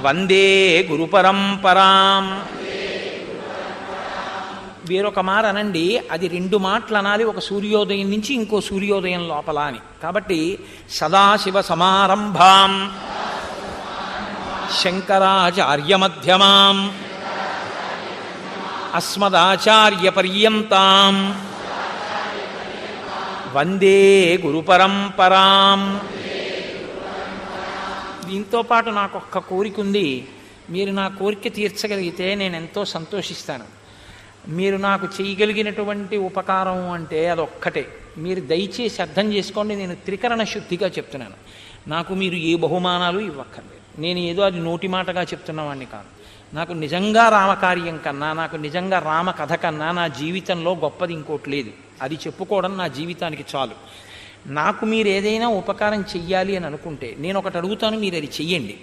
వందే గురుపరంపరాం. వేరొక మాట అనండి, అది 2 మాటలు అనాలి, ఒక సూర్యోదయం నుంచి ఇంకో సూర్యోదయం లోపల అని. కాబట్టి సదాశివ సమారంభాం శంకరాచార్య మధ్యమాం అస్మదాచార్య పర్యంతాం వందే గురు పరంపరాం. దీంతో పాటు నాకు ఒక్క కోరిక ఉంది. మీరు నా కోరిక తీర్చగలిగితే నేను ఎంతో సంతోషిస్తాను. మీరు నాకు చేయగలిగినటువంటి ఉపకారం అంటే అదొక్కటే. మీరు దయచేసి అర్థం చేసుకోండి, నేను త్రికరణ శుద్ధిగా చెప్తున్నాను. నాకు మీరు ఏ బహుమానాలు ఇవ్వక్కర్లేదు. నేను ఏదో అది నోటి మాటగా చెప్తున్నవాడిని కాదు. నాకు నిజంగా రామకార్యం కన్నా, నాకు నిజంగా రామ కథ కన్నా నా జీవితంలో గొప్పది ఇంకోటి లేదు. అది చెప్పుకోవడం నా జీవితానికి చాలు. నాకు మీరు ఏదైనా ఉపకారం చెయ్యాలి అని అనుకుంటే నేను ఒకటి అడుగుతాను, మీరు అది చెయ్యండి.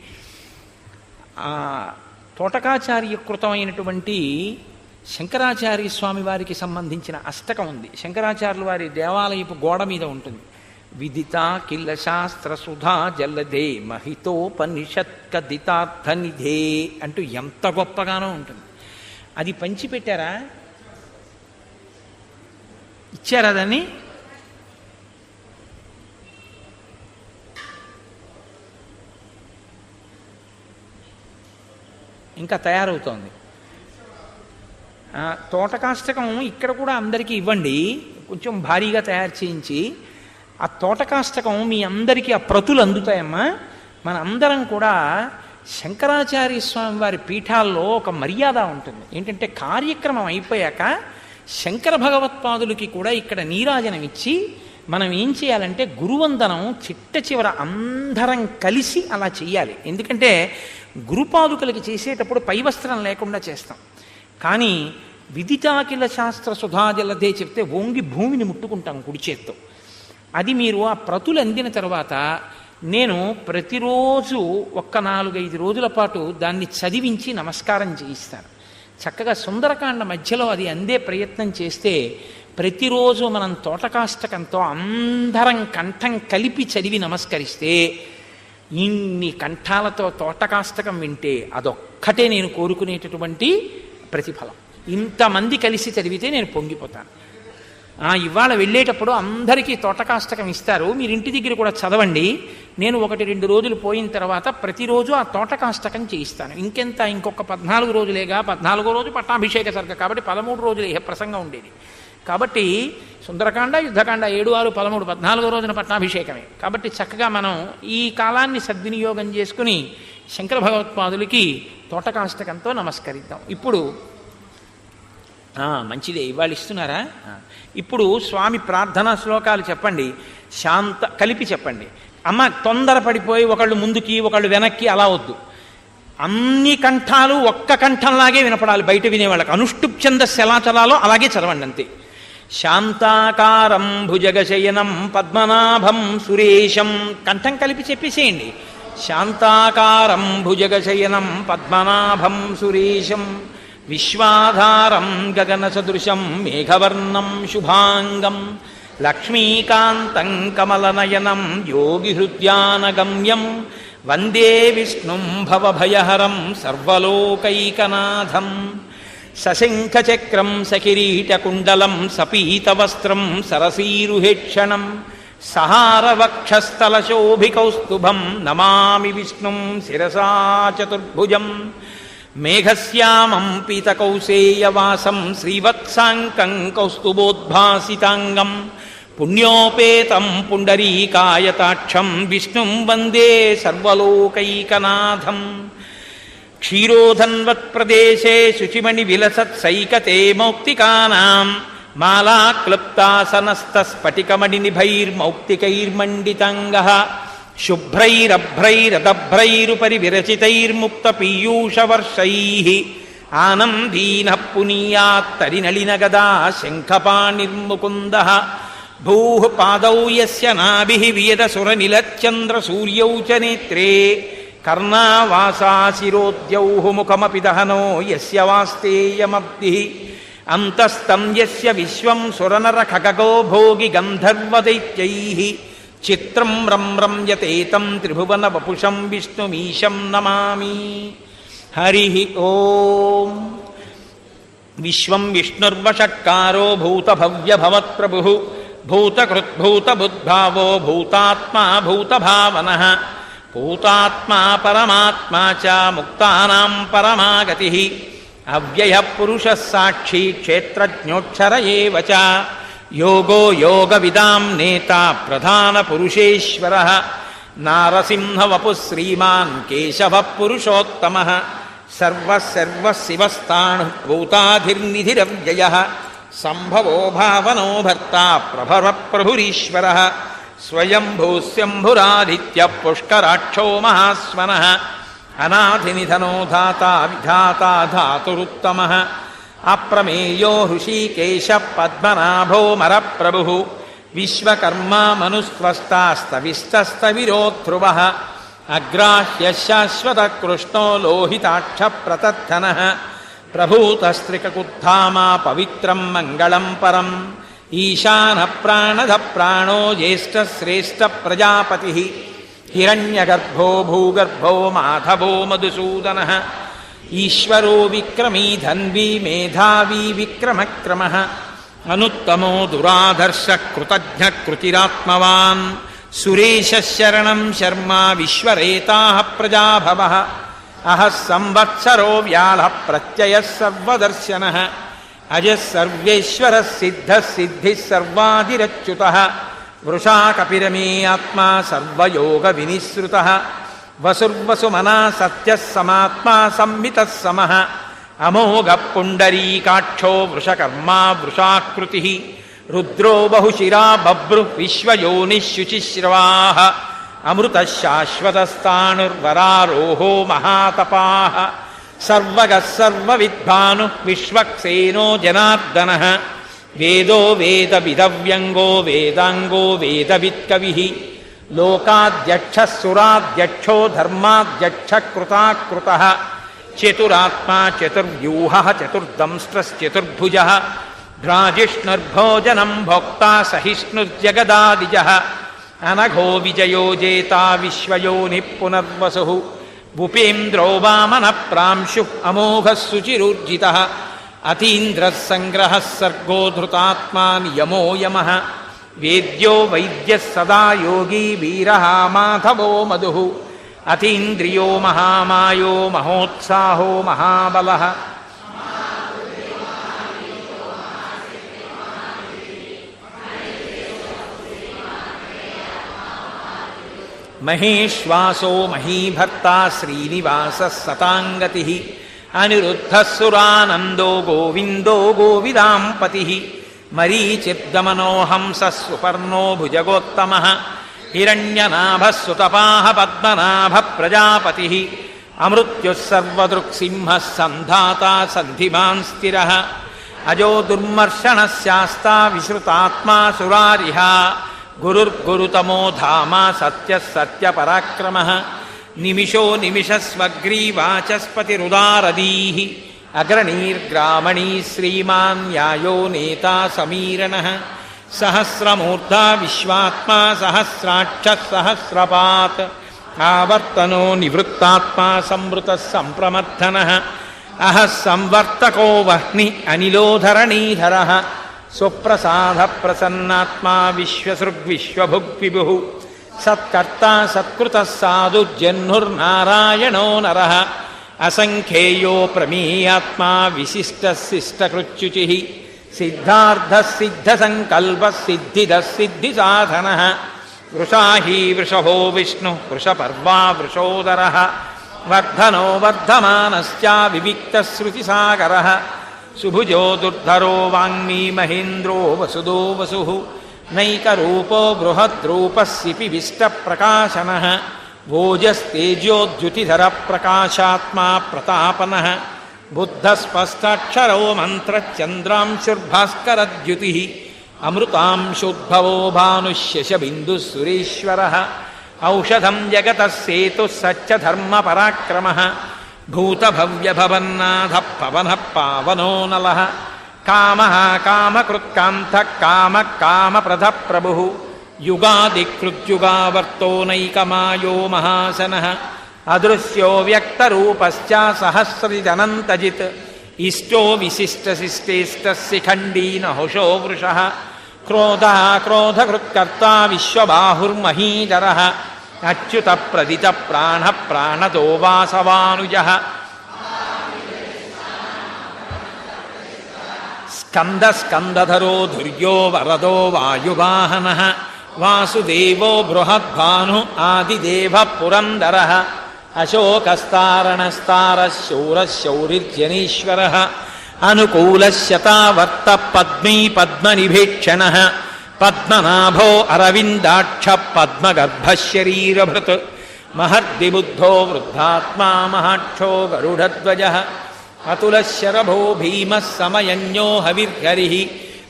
తోటకాచార్య కృతమైనటువంటి శంకరాచార్య స్వామి వారికి సంబంధించిన అష్టకం ఉంది. శంకరాచార్యుల వారి దేవాలయపు గోడ మీద ఉంటుంది. విదిత కిల్ల శాస్త్ర సుధా జల్లదే మహితోపనిషత్ కదితార్థనిధే అంటూ ఎంత గొప్పగానో ఉంటుంది. అది పంచిపెట్టారా? ఇచ్చారా దాన్ని? ఇంకా తయారవుతోంది. తోటకాష్టకం ఇక్కడ కూడా అందరికీ ఇవ్వండి, కొంచెం భారీగా తయారు చేయించి. ఆ తోటకాష్టకం మీ అందరికీ ఆ ప్రతులు అందుతాయమ్మా. మన అందరం కూడా శంకరాచార్య స్వామి వారి పీఠాల్లో ఒక మర్యాద ఉంటుంది. ఏంటంటే కార్యక్రమం అయిపోయాక శంకర భగవత్పాదులకి కూడా ఇక్కడ నీరాజనం ఇచ్చి మనం ఏం చేయాలంటే గురువందనం చిట్ట చివర అందరం కలిసి అలా చెయ్యాలి. ఎందుకంటే గురుపాదుకలకి చేసేటప్పుడు పై వస్త్రం లేకుండా చేస్తాం. కానీ విదితాకిల శాస్త్ర సుధాజలదే చెప్తే వంగి భూమిని ముట్టుకుంటాం కుడి చేత్తో. అది మీరు ఆ ప్రతులు అందిన తర్వాత నేను ప్రతిరోజు ఒక్క 4-5 రోజుల పాటు దాన్ని చదివించి నమస్కారం చేయిస్తాను. చక్కగా సుందరకాండ మధ్యలో అది అందే ప్రయత్నం చేస్తే ప్రతిరోజు మనం తోటకాష్టకంతో అందరం కంఠం కలిపి చదివి నమస్కరిస్తే ఇన్ని కంఠాలతో తోటకాష్టకం వింటే అదొక్కటే నేను కోరుకునేటటువంటి ప్రతిఫలం. ఇంతమంది కలిసి చదివితే నేను పొంగిపోతాను. ఇవాళ వెళ్ళేటప్పుడు అందరికీ తోటకాష్టకం ఇస్తారు, మీరు ఇంటి దగ్గర కూడా చదవండి. నేను 1-2 రోజులు పోయిన తర్వాత ప్రతిరోజు ఆ తోటకాష్టకం చేయిస్తాను. ఇంకెంత, ఇంకొక 14 రోజులేగా. 14వ రోజు పట్టాభిషేక సర్గ కాబట్టి 13 రోజులు ఏ ప్రసంగం ఉండేది. కాబట్టి సుందరకాండ, యుద్ధకాండ 7, 6, 13, 14వ రోజున పట్టాభిషేకమే. కాబట్టి చక్కగా మనం ఈ కాలాన్ని సద్వినియోగం చేసుకుని శంకర భగవత్పాదులకి తోటకాష్టకంతో నమస్కరిద్దాం. ఇప్పుడు మంచిదే, ఇవాళ ఇస్తున్నారా? ఇప్పుడు స్వామి ప్రార్థనా శ్లోకాలు చెప్పండి, కలిపి చెప్పండి. అమ్మ తొందరపడిపోయి ఒకళ్ళు ముందుకి ఒకళ్ళు వెనక్కి అలా వద్దు. అన్ని కంఠాలు ఒక్క కంఠంలాగే వినపడాలి. బయట వినేవాళ్ళకి అనుష్టుప్ ఛందస్సు ఎలా చలాలో అలాగే చదవండి అంతే. శాంతాకారం భుజగశయనం పద్మనాభం సురేశం కంఠం కలిపి చెప్పేసేయండి. శాంతాకారం భుజగశయనం పద్మనాభం సురేశం విశ్వాధారం గగన సదృశం మేఘవర్ణం శుభాంగం లక్ష్మీకాంతం కమలనయనం యోగిహృద్యానగమ్యం వందే విష్ణుం భవభయహరం సర్వలోకైకనాథం సశంఖచక్రం సకిరీటకుండలం సపీతవస్త్రం సరసీరుహేక్షణం సహారవక్షస్థలశోభికౌస్తుభం నమామి విష్ణుం శిరసా చతుర్భుజం మేఘశ్యామం పీతకౌసేయవాసం శ్రీవత్సాంకం కౌస్తుభోద్భాసితాంగం పుణ్యోపేతం పుండరీకాయతాక్షం విష్ణుం వందే సర్వలోకైకనాథం క్షీరోధన్వత్ప్రదేశే శుచిమణి విలసత్సైకతే మౌక్తికానాం మాలాక్లుప్తాసనస్తస్ఫటికమణినిభైర్మౌక్తికైర్మండితాంగః శుభ్రైరభ్రైరదభ్రైరుపరి విరచితైర్ముక్తపీయూషవర్షైః ఆనందీనః పునీయాత్తరినళినగదా శంఖపాణిర్ముకుందః భూః పాదౌ యస్య నాభిః వియదసురనిలచ్చంద్రసూర్యౌ చ నేత్రే కర్ణావాసాశిరోద్యౌః ముఖమపి దహనో యస్య వాస్తేయమబ్ధిః అంతస్తం యస్య విశ్వం సురనరఖగో భోగి గంధర్వదైత్యైః చిత్రం రమ్యతేతం త్రిభువన వపుషం విష్ణుమీశం నమామి. హరి ఓం. విశ్వం విష్ణుర్వషట్కారో భూతభవ్యభవత్ప్రభు భూతకృద్భూతబుద్భావో భూతాత్మా భూతభావనః భూతాత్మా పరమాత్మా చ ముక్తానాం పరమాగతి అవ్యయః పురుషः సాక్షి క్షేత్రజ్ఞోక్షర ఏవ చ యోగో యోగవిదాం నేత ప్రధానపురుషేశ్వరः నారసింహవపుః శ్రీమాన్ కేశవః పురుషోత్తమः సర్వశివస్థాణుః భూతాధిర్నిధిరవ్యయः సంభవో భావనో భర్త ప్రభురీశ్వరः స్వయంభూస్యంభురాదిత్యః పుష్కరాక్షో మహాస్వనః అనాధినిధనో ధాతా విధాతా ధాతురుత్తమః అప్రమేయో హృషీకేశ పద్మనాభో మరప్రభుః విశ్వకర్మా మనుస్త్వస్తాస్తవిష్టస్తవిరోధ్రువః అగ్రాహ్య శాశ్వత కృష్ణో లోహితాక్ష ప్రతద్ధనః ప్రభూతస్త్రికకుద్ధామా పవిత్రం మంగళం పరం ఈశాన ప్రాణద ప్రాణో జ్యేష్ఠశ్రేష్ఠ ప్రజాపతిః హిరణ్యగర్భో భూగర్భో మాధవో మధుసూదనః ఈశ్వరో విక్రమీ ధన్వీ మేధావీ విక్రమక్రమః అనుత్తమో దురాధర్ష కృతజ్ఞ కృతిరాత్మవాన్ సురేశరణం శర్మ విశ్వరేతాః ప్రజాభవః అహః సంవత్సరో వ్యాళః ప్రత్యయః సర్వదర్శనః అజः సర్వేశ్వరः సిద్ధः సిద్ధిः సర్వాదిరచ్యుతः వృషా కపిరమే ఆత్మా సర్వయోగ వినిశ్రుతः వసుర్వసుమనా సత్యः సమాత్మా సంవితः సమः అమోఘ పుండరీకాక్షో వృషకర్మా వృషాకృతిః రుద్రో బహుశిరా బభ్రుః విశ్వయోనిః శుచిశ్రవాः అమృతః శాశ్వతస్థాణుర్వరారోహో మహాతపాః సర్వగः సర్వవిద్భానుః విశ్వక్సేనో జనార్దనः వేదో వేదవిదవ్యంగో వేదాంగో వేదవిత్కవిః లోకాధ్యక్షः సురాధ్యక్షో ధర్మాధ్యక్షः కృతాకృతः చతురాత్మా చతుర్వ్యూహः చతుర్దంష్ట్రశ్చతుర్భుజः భ్రాజిష్ణుర్భోజనం భోక్తా సహిష్ణుర్జగదాదిజः అనఘో విజయో జేతా విశ్వయోనిః పునర్వసుః భూపేంద్రో వామన ప్రాంశుః అమోఘः శుచిరూర్జితः అతీంద్రः సంగ్రహः సర్గో ధృతాత్మా నియమో యమः వేద్యో వైద్యः సదా యోగీ వీరः మాధవో మధుః అతీంద్రియో మహామాయో మహోత్సాహో మహాబలః మహేశ్వాసో మహీభర్త శ్రీనివాసः సతాంగతిః అనిరుద్ధः సురానందో గోవిందో గోవిదాంపతిః మరీచిర్దమనో హంసः సుపర్ణో భుజగోత్తమः హిరణ్యనాభः సుతపాః పద్మనాభः ప్రజాపతిः అమృత్యుः సర్వదృక్సింహः సంధాతా సంధిమాన్ స్థిరः అజో దుర్మర్షణः శాస్తా విశ్రుతాత్మా సురారిః గురుర్గురుతమో ధామ సత్యः సత్యపరాక్రమः నిమిషో నిమిషస్వగ్రీవాచస్పతిరుదారదీః అగ్రణీర్గ్రామణీ శ్రీమాన్ న్యాయో నేతా సమీరణः సహస్రమూర్ధా విశ్వాత్మా సహస్రాక్షः సహస్రపాత్ ఆవర్తనో నివృత్తాత్మా సంవృతः సంప్రమర్థనः అహః సంవర్తకో వహ్ని అనిలోధరణీధరः సుప్రసాద ప్రసన్నాత్మా విశ్వసృగ్విశ్వభుగ్విభుః సత్కర్తా సత్కృతः సాధుర్జహ్నుర్నారాయణో నరः అసంఖ్యేయో ప్రమేయాత్మా విశిష్టः శిష్టకృచ్యుచిః సిద్ధార్థः సిద్ధసంకల్పः సిద్ధిదः సిద్ధిసాధనः వృషాహీ వృషభో విష్ణుః వృషపర్వా వృషోదరः వర్ధనో వర్ధమానశ్చ వివిక్తः శృతిసాగరः సుభుజో దుర్ధరో వాంగ్మీ మహేంద్రో వసుదో వసుః నైకరూపో బృహద్రూపः సిపివిష్టప్రకాశనः ఓజస్తేజోద్యుతిధర ప్రకాశాత్మా ప్రతాపనः బుద్ధస్పష్టాక్షరో మంత్రచంద్రాంశుర్భాస్కరద్యుతిः అమృతాంశోద్భవో భానుశశబిందుః సురేశ్వరः ఔషధం జగతః సేతుః సత్యధర్మపరాక్రమः భూతభవ్యభవన్నాథ పవనః పావనో నలః కామః కామకృత్కాంతః కామః కామప్రదః ప్రభుః యుగాదికృత్యుగావర్తో నైకమాయో మహాసనః అదృశ్యో వ్యక్తరూపశ్చ సహస్రజిదనంతజిత్ ఇష్టో విశిష్టశిష్టేష్ట శిఖండీ నహుషో వృష క్రోధ క్రోధకృత్కర్త విశ్వబాహుర్మహీధర అచ్యుత ప్రదిత ప్రాణ ప్రాణదో వాసవానుజ స్కంద స్కందధరో ధుర్యో వరదో వాయువాహన వాసుదేవో బృహద్భాను ఆదిదేవ పురందర అశోకస్తారణస్తార శౌర శౌరిర్జనీశ్వర అనుకూలశతావర్త పద్మీ పద్మనిభీక్షణ పద్మనాభో అరవిందాక్ష పద్మగర్భశరీరభృత్ మహర్దిబుద్ధో వృద్ధాత్మా మహాక్షో గరుడధ్వజ అతులశరభో భీమః సమయజ్ఞో హవిర్హరి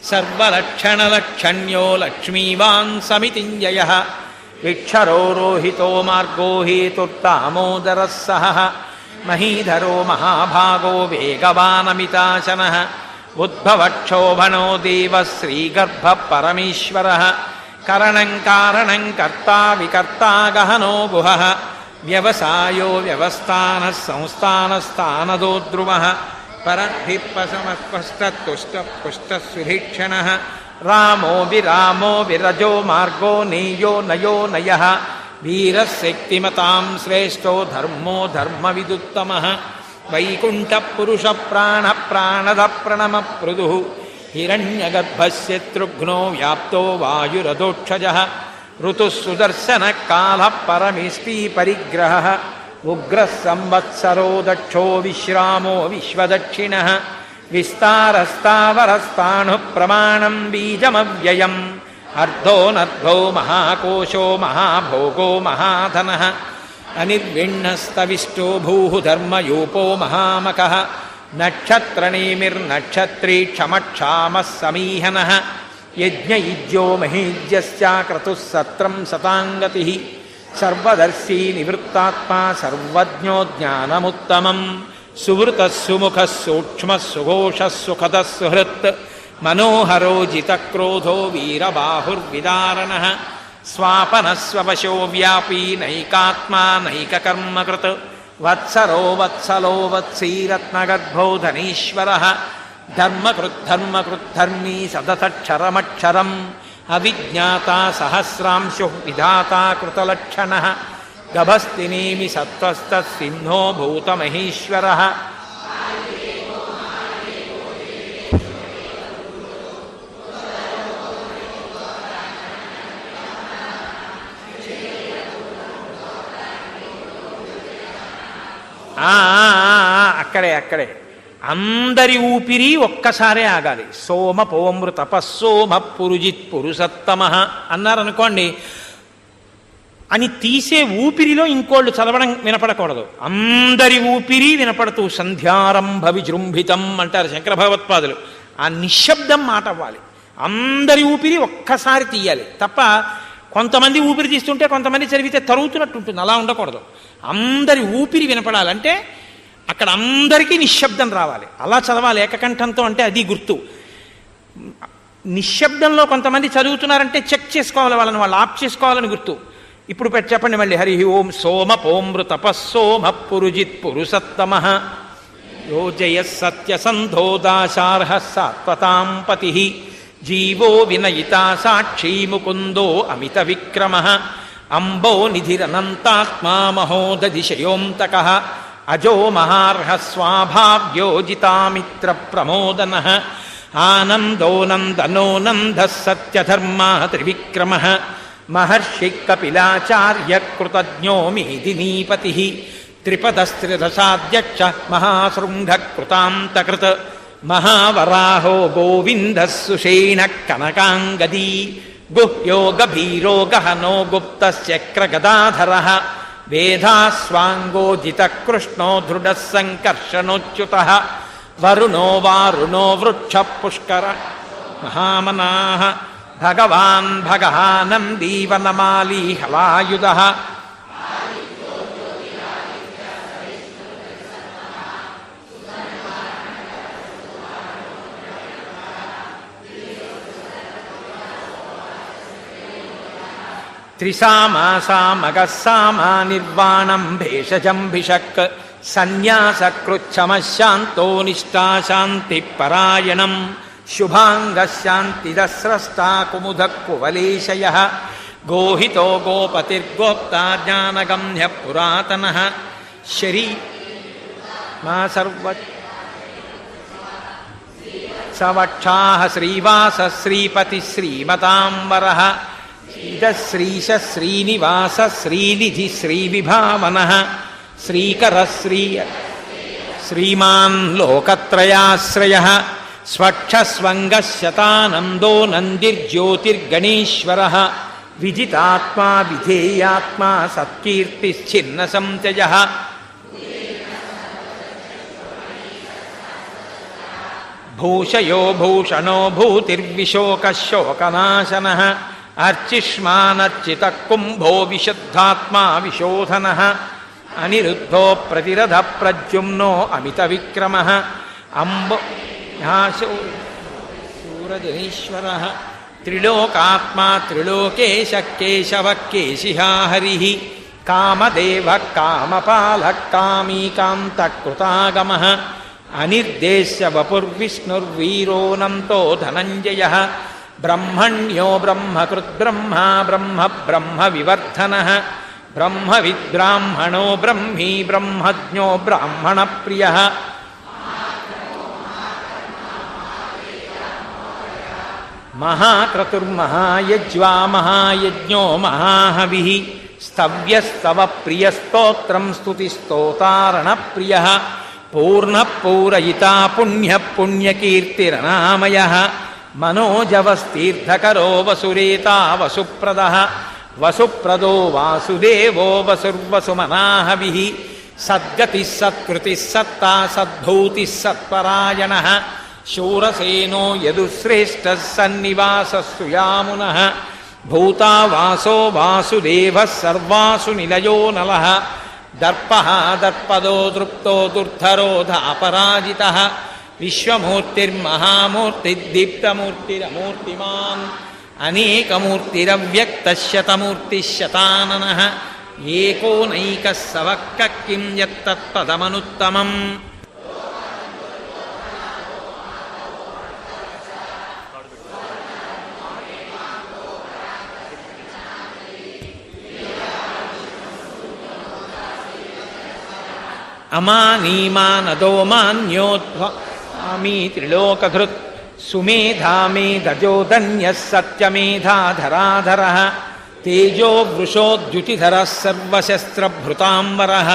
సర్వలక్షణలక్షణ్యో లక్ష్మీవాన్ సమితింజయ విక్షరో రోహితో మార్గో హేతుర్దామోదరः సహ మహీధరో మహాభాగో వేగవానమితాశనః ఉద్భవక్షోభనో దేవ శ్రీగర్భ పరమేశ్వర కరణం కారణం కర్తా వికర్తా గహనో గుహః వ్యవసాయో వ్యవస్థాన సంస్థానస్థానదో ధ్రువః పరద్భిప్పసమస్పష్టతుష్టపుష్టసుభీక్షణ రామో విరామో విరజో మార్గో నేయో నయో నయః వీరశక్తిమతాం శ్రేష్టో ధర్మో ధర్మవిదుత్తమః వైకుంఠ పురుష ప్రాణ ప్రాణద ప్రణమ పృదు హిరణ్యగర్భశత్రుఘ్నో వ్యాప్తో వాయురదోక్షజః ఋతుః సుదర్శన కాల పరమేష్టి పరిగ్రహ ఉగ్రః సంవత్సరో దక్షో విశ్రామో విశ్వదక్షిణః విస్తారస్తావరస్తాణు ప్రమాణం బీజమవ్యయం అర్ధోనర్ధో మహాకోశో మహాభోగో మహాధనః అనిర్విణ్ణస్తవిష్టో భూఃధర్మయూపో మహామకః నక్షత్రనేమిర్నక్షత్రీ క్షమక్షామः సమీహనః యజ్ఞయుజ్యో మహీజ్యస్య క్రతుః సత్రం శతాంగతిః సర్వదర్శీ నివృత్తాత్మా సర్వజ్ఞో జ్ఞానముత్తమం సువృతః సుముఖः సూక్ష్మः సుఘోషः సుఖదः సుహృత్ మనోహరో జితక్రోధో వీరబాహుర్విదారణః స్వాపనస్వశో వ్యాపీ నైకాత్మా నైకకర్మకృత్ వత్సరో వత్సలో వత్సీరత్నగర్భో ధనీశ్వరః ధర్మకృద్ధర్మకృద్ధర్మీ సదసక్షరమక్షరం అవిజ్ఞాతా సహస్రాంశు విధాతా కృతలక్షణః గభస్తినేమి సత్వస్తసిన్హో భూతమహేశ్వరః అక్కడే అందరి ఊపిరి ఒక్కసారే ఆగాలి. సోమ పోమృ తపస్సోమ పురుజిత్ పురుషత్తమ అన్నారనుకోండి, అని తీసే ఊపిరిలో ఇంకోళ్ళు చదవడం వినపడకూడదు. అందరి ఊపిరి వినపడుతూ సంధ్యారంభ విజృంభితం అంటారు శంకర భగవత్పాదులు. ఆ నిశ్శబ్దం మాట అవ్వాలి. అందరి ఊపిరి ఒక్కసారి తీయాలి తప్ప కొంతమంది ఊపిరి తీస్తుంటే కొంతమంది చదివితే తరుగుతున్నట్టు ఉంటుంది. అలా ఉండకూడదు. అందరి ఊపిరి వినపడాలంటే అక్కడ అందరికీ నిశ్శబ్దం రావాలి. అలా చదవాలి ఏకకంఠంతో. అంటే అది గుర్తు. నిశ్శబ్దంలో కొంతమంది చదువుతున్నారంటే చెక్ చేసుకోవాలి, వాళ్ళని వాళ్ళు ఆప్ చేసుకోవాలని గుర్తు. ఇప్పుడు చెప్పండి మళ్ళీ. హరి ఓం సోమ పోమృ తపస్సోమ పురుజిత్ పురుషత్తమ యోజయ సత్యసంధోదాశార్హ సాత్వతాం పతి జీవో వినయితా సాక్షీ ముకుందో అమిత విక్రమ అంబో నిధిరనంతాత్మా మహోదదిశయోంతక అజో మహార్హ స్వాభావ్యోజితామిత్ర ప్రమోదన ఆనందో నందనో నంద సత్యధర్మా త్రివిక్రమ మహర్షి కపిలాచార్య కృతజ్ఞో మేదినీపతి త్రిపదస్త్రిదశాధ్యక్ష మహాశృంగ కృతాంతకృత్ మహావరాహో గోవింద సుషేణ కనకాంగదీ గుహ్యో గభీరో గహనో గుప్తశ్చక్ర గదాధర వేదాస్వాంగోజిత కృష్ణో దృఢ సంకర్షణోచ్యుత వరుణో వారుణో వృక్ష పుష్కర మహామనాః భగవాన్ భగవానందీవనమాలీ హలాయుధ త్రిసామా సామగ సామా నిర్వాణం భేషజం భిషక్ సన్యాసకృచ్ఛమశాంతో నిష్ఠాశాంతి పరాయణం శుభాంగశాంతిదస్రష్టా కుముద కువలేశయ గోహితో గోపతిర్గోప్తా జ్ఞానగమ్య పురాతన శరీ మా సర్వ సవక్షాః శ్రీవాస శ్రీపతి శ్రీమతాంబర శ్రీశ శ్రీనివాస శ్రీనిధి శ్రీవిభావన శ్రీకర శ్రీమాన్ లోకత్రయాశ్రయ స్వక్షస్వంగశతానందో నందిర్జ్యోతిర్గణేశ్వర విజితాత్మా విధేయాత్మా సత్కీర్తిశ్చిన్న సంత్యజ భూషయో భూషణో భూతిర్విశోకశోకనాశన అర్చిష్మానర్చిత కుంభో విశుద్ధాత్మా విశోధన అనిరుద్ధో ప్రతిరథ ప్రద్యుమ్నో అమిత విక్రమ అంబో శూరజనీశ్వర త్రిలోకాత్మా త్రిలోకేశ కేశవ కేశిహా హరి కామదేవ కామపాల కామీకాంత కృతాగమ అనిర్దేశ్య వపుర్విష్ణుర్వీరోనంతో ధనంజయ బ్రహ్మణ్యో బ్రహ్మకృద్బ్రహ్మ బ్రహ్మ బ్రహ్మ వివర్ధన బ్రహ్మవిద్బ్రాహ్మణో బ్రహ్మీ బ్రహ్మజ్ఞో బ్రాహ్మణ ప్రియ మహాక్రతుర్మహాయజ్వా మహాయజ్ఞో మహాహవి స్తవ్యస్తవ ప్రియస్తోత్రం స్తుతిస్తోతారణ ప్రియ పూర్ణ పూరయితా పుణ్య పుణ్యకీర్తిరనామయ మనోజవస్తీర్థకరో వసురేతా వసుప్రద వసుప్రదో వాసుదేవో వసుర్వసుమనాహవి సద్గతి సత్కృతి సత్తా సద్భూతి సత్పరాయణ శూరసేనో యదుశ్రేష్ఠ సన్నివాసస్సు యామున భూతా వాసో వాసుదేవ సర్వాసు నిలయో నల దర్ప దర్పదో దృప్తో దుర్ధరోధాపరాజిత విశ్వమూర్తిర్మహామూర్తిర్దీప్తమూర్తిరమూర్తిమాన్ అనేకమూర్తిరవ్యక్తశతమూర్తిశతానన ఏకోనైక సవక్క కిం యత్తత్పదమనుత్తమం అమానీమానదో మాన్యోద్వామీ త్రిలోకధృత్ సుమేధా మేధజోధన్యః సత్యమేధాధరాధర తేజో వృషోద్యుతిధరः సర్వశస్త్రభృతాంబరः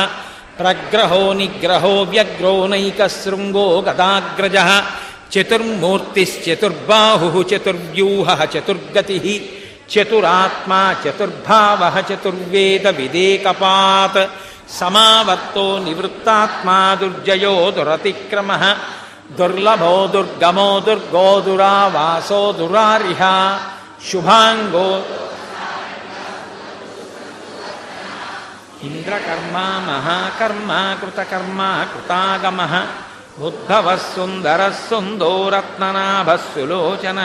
ప్రగ్రహో నిగ్రహో వ్యగ్రో నైకశృంగో గదాగ్రజः చతుర్మూర్తిశ్చతుర్బాహుః చతుర్వ్యూహः చతుర్గతిः చతురాత్మా చతుర్భావः చతుర్వేద విదేకపాత్ సమావర్తో నివృత్తాత్మా దుర్జయో దురతిక్రమ దుర్లభో దుర్గమో దుర్గో దురావాసో దురారిహ శుభాంగో ఇంద్రకర్మ మహాకర్మ కృతకర్మ కృతాగమ ఉద్భవ సుందర సుందో రత్ననాభ సులోచన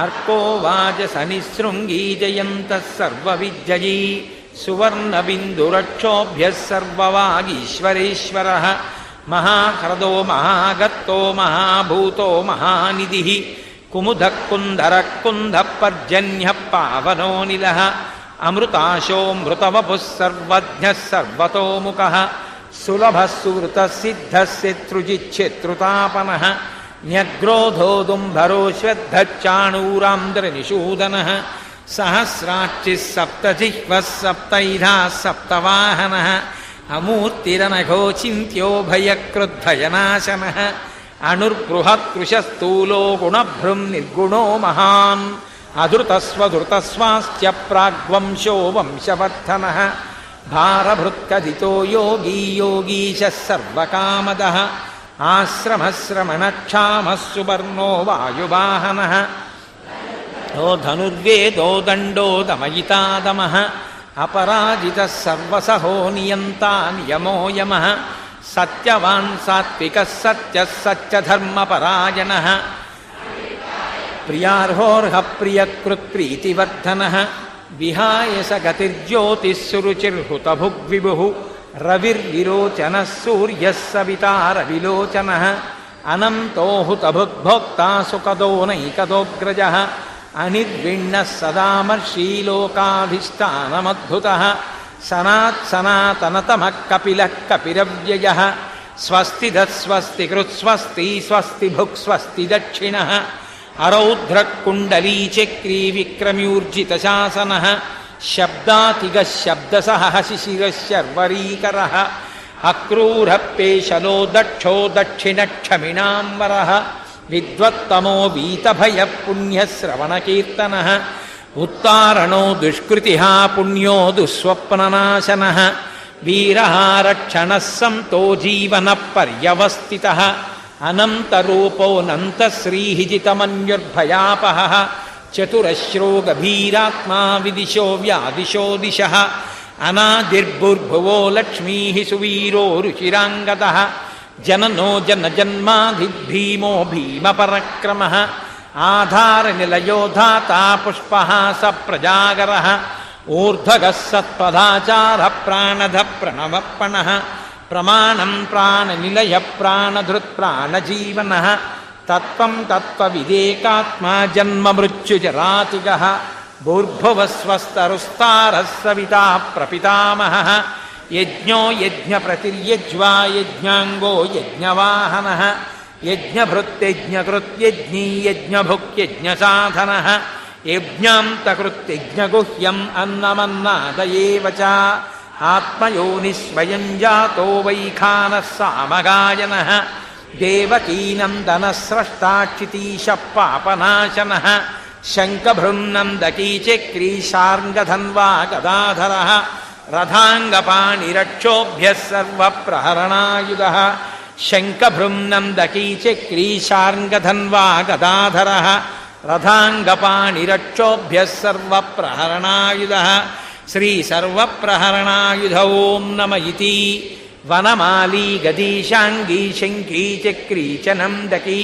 అర్కో వాజసనిశృంగీ జయంత సర్వవిద్యయీ సువర్ణబిందురక్షోభ్య సర్వవాగీశ్వరేశ్వర మహాహ్రదో మహాగత్తో మహాభూతో మహానిధి కుముద కుందర కుంద పర్జన్య పావనోనిల అమృతాశోమృతవపు సర్వజ్ఞ సర్వతోముఖ సులభ సువృత సిద్ధ శత్రుజిచ్ఛత్రుతాపన న్యగ్రోధోదుంభరో శ్వద్ధచాణూరాంధ్రనిషూదన సహస్రాక్షి సప్తజిహ్వ సప్తైధా సప్తవాహన అమూర్తిరనఘోచింత్యో భయక్రుద్ధయనాశన అణుర్బృహత్కృశస్థూలో గుణభృం నిర్గుణో మహాన్ అధృతస్వధృతస్వాశ్చ ప్రాగ్వంశో వంశవర్ధన భారభృత్కదితో యోగీ యోగీశ సర్వకామద ఆశ్రమశ్రమణక్షామः సువర్ణో వాయువాహన ఓ ధనుర్వేదో దండో దమయితాదమః అపరాజిత సర్వసహో నియంతా నియమో యమః సత్యవాన్ సాత్విక సత్య సత్యధర్మపరాయణ ప్రియార్హోర్హ ప్రియకృత్ ప్రీతివర్ధన విహాయ స గతిర్జ్యోతిస్సురుచిర్హుతభుగ్విభు రవిర్విరోచన సూర్య సవితా రవిలోచన అనంతోహుతభుగ్భోక్తా సుఖదోనైకదోగ్రజ అనిర్విణ్ణ సదామర్షీలోకాధిష్టానమద్భుత సనాతనతమ కపిల కపిరవ్యయ స్వస్తి దస్వస్తి కృత్స్వస్తి స్వస్తి భుక్ స్వస్తి దక్షిణ అరౌధ్రకుండలీ చక్రీ విక్రమ్యూర్జిత శాసన శబ్దాతిగ శబ్దసహ శిశిరశర్వరీకర అక్రూర పేశలో దక్షో దక్షిణక్షమిణాంబర విద్వత్తమో వీతభయ పుణ్యశ్రవణకీర్తన ఉత్తారణో దుష్కృతి పుణ్యో దుస్వప్ననాశన వీర రక్షణ సంతో జీవన పర్యవస్థిత అనంతరూపోనంతశ్రీహిజితమన్యుర్భయాపహ చతురశ్రో గభీరాత్మా విదిశో వ్యాదిశో దిశ అనాదిర్భుర్భువో లక్ష్మీ సువీరో రుచిరాంగద జననో జన్మాధిభీమో భీమపరక్రమ ఆధారనిలయో ధాతా పుష్పహాస ప్రజాగర ఊర్ధ్వగ సత్పదాచార ప్రాణధ ప్రణవప్పణ ప్రమాణం ప్రాణనిలయ ప్రాణధృత్ ప్రాణజీవన తత్వం తత్వవిదేకాత్మా జన్మమృత్యుజరాతుగ భూర్భువస్వస్తరుస్తారः సవితా ప్రపితామహ యజ్ఞో యజ్ఞప్రతిర్యజ్వా యజ్ఞాంగో యజ్ఞవాహనః యజ్ఞభృత్యజ్ఞకృత్యజ్ఞీ యజ్ఞభుక్యజ్ఞసాధనః యజ్ఞాంతకృత్యజ్ఞగుహ్యం అన్నమన్నాదయేవ చ ఆత్మయోని స్వయం జాతో వైఖానः సామగాయనः దేవకీనందనः స్రష్టాక్షితీశ పాపనాశనः శంఖభృన్నందకీ చక్రీ శార్ంగధన్వా గదాధరः రథాంగపాణిరక్షోభ్యः సర్వప్రహరణాయుధः శంఖభృన్నందకీ చక్రీ శార్ంగధన్వా గదాధరः రథాంగపాణిరక్షోభ్యः సర్వప్రహరణాయుధः శ్రీ సర్వప్రహరణాయుధ ఓం నమ ఇతి వనమాలీ గదీశాంగీ శంఖీ చక్రీ చ నందకీ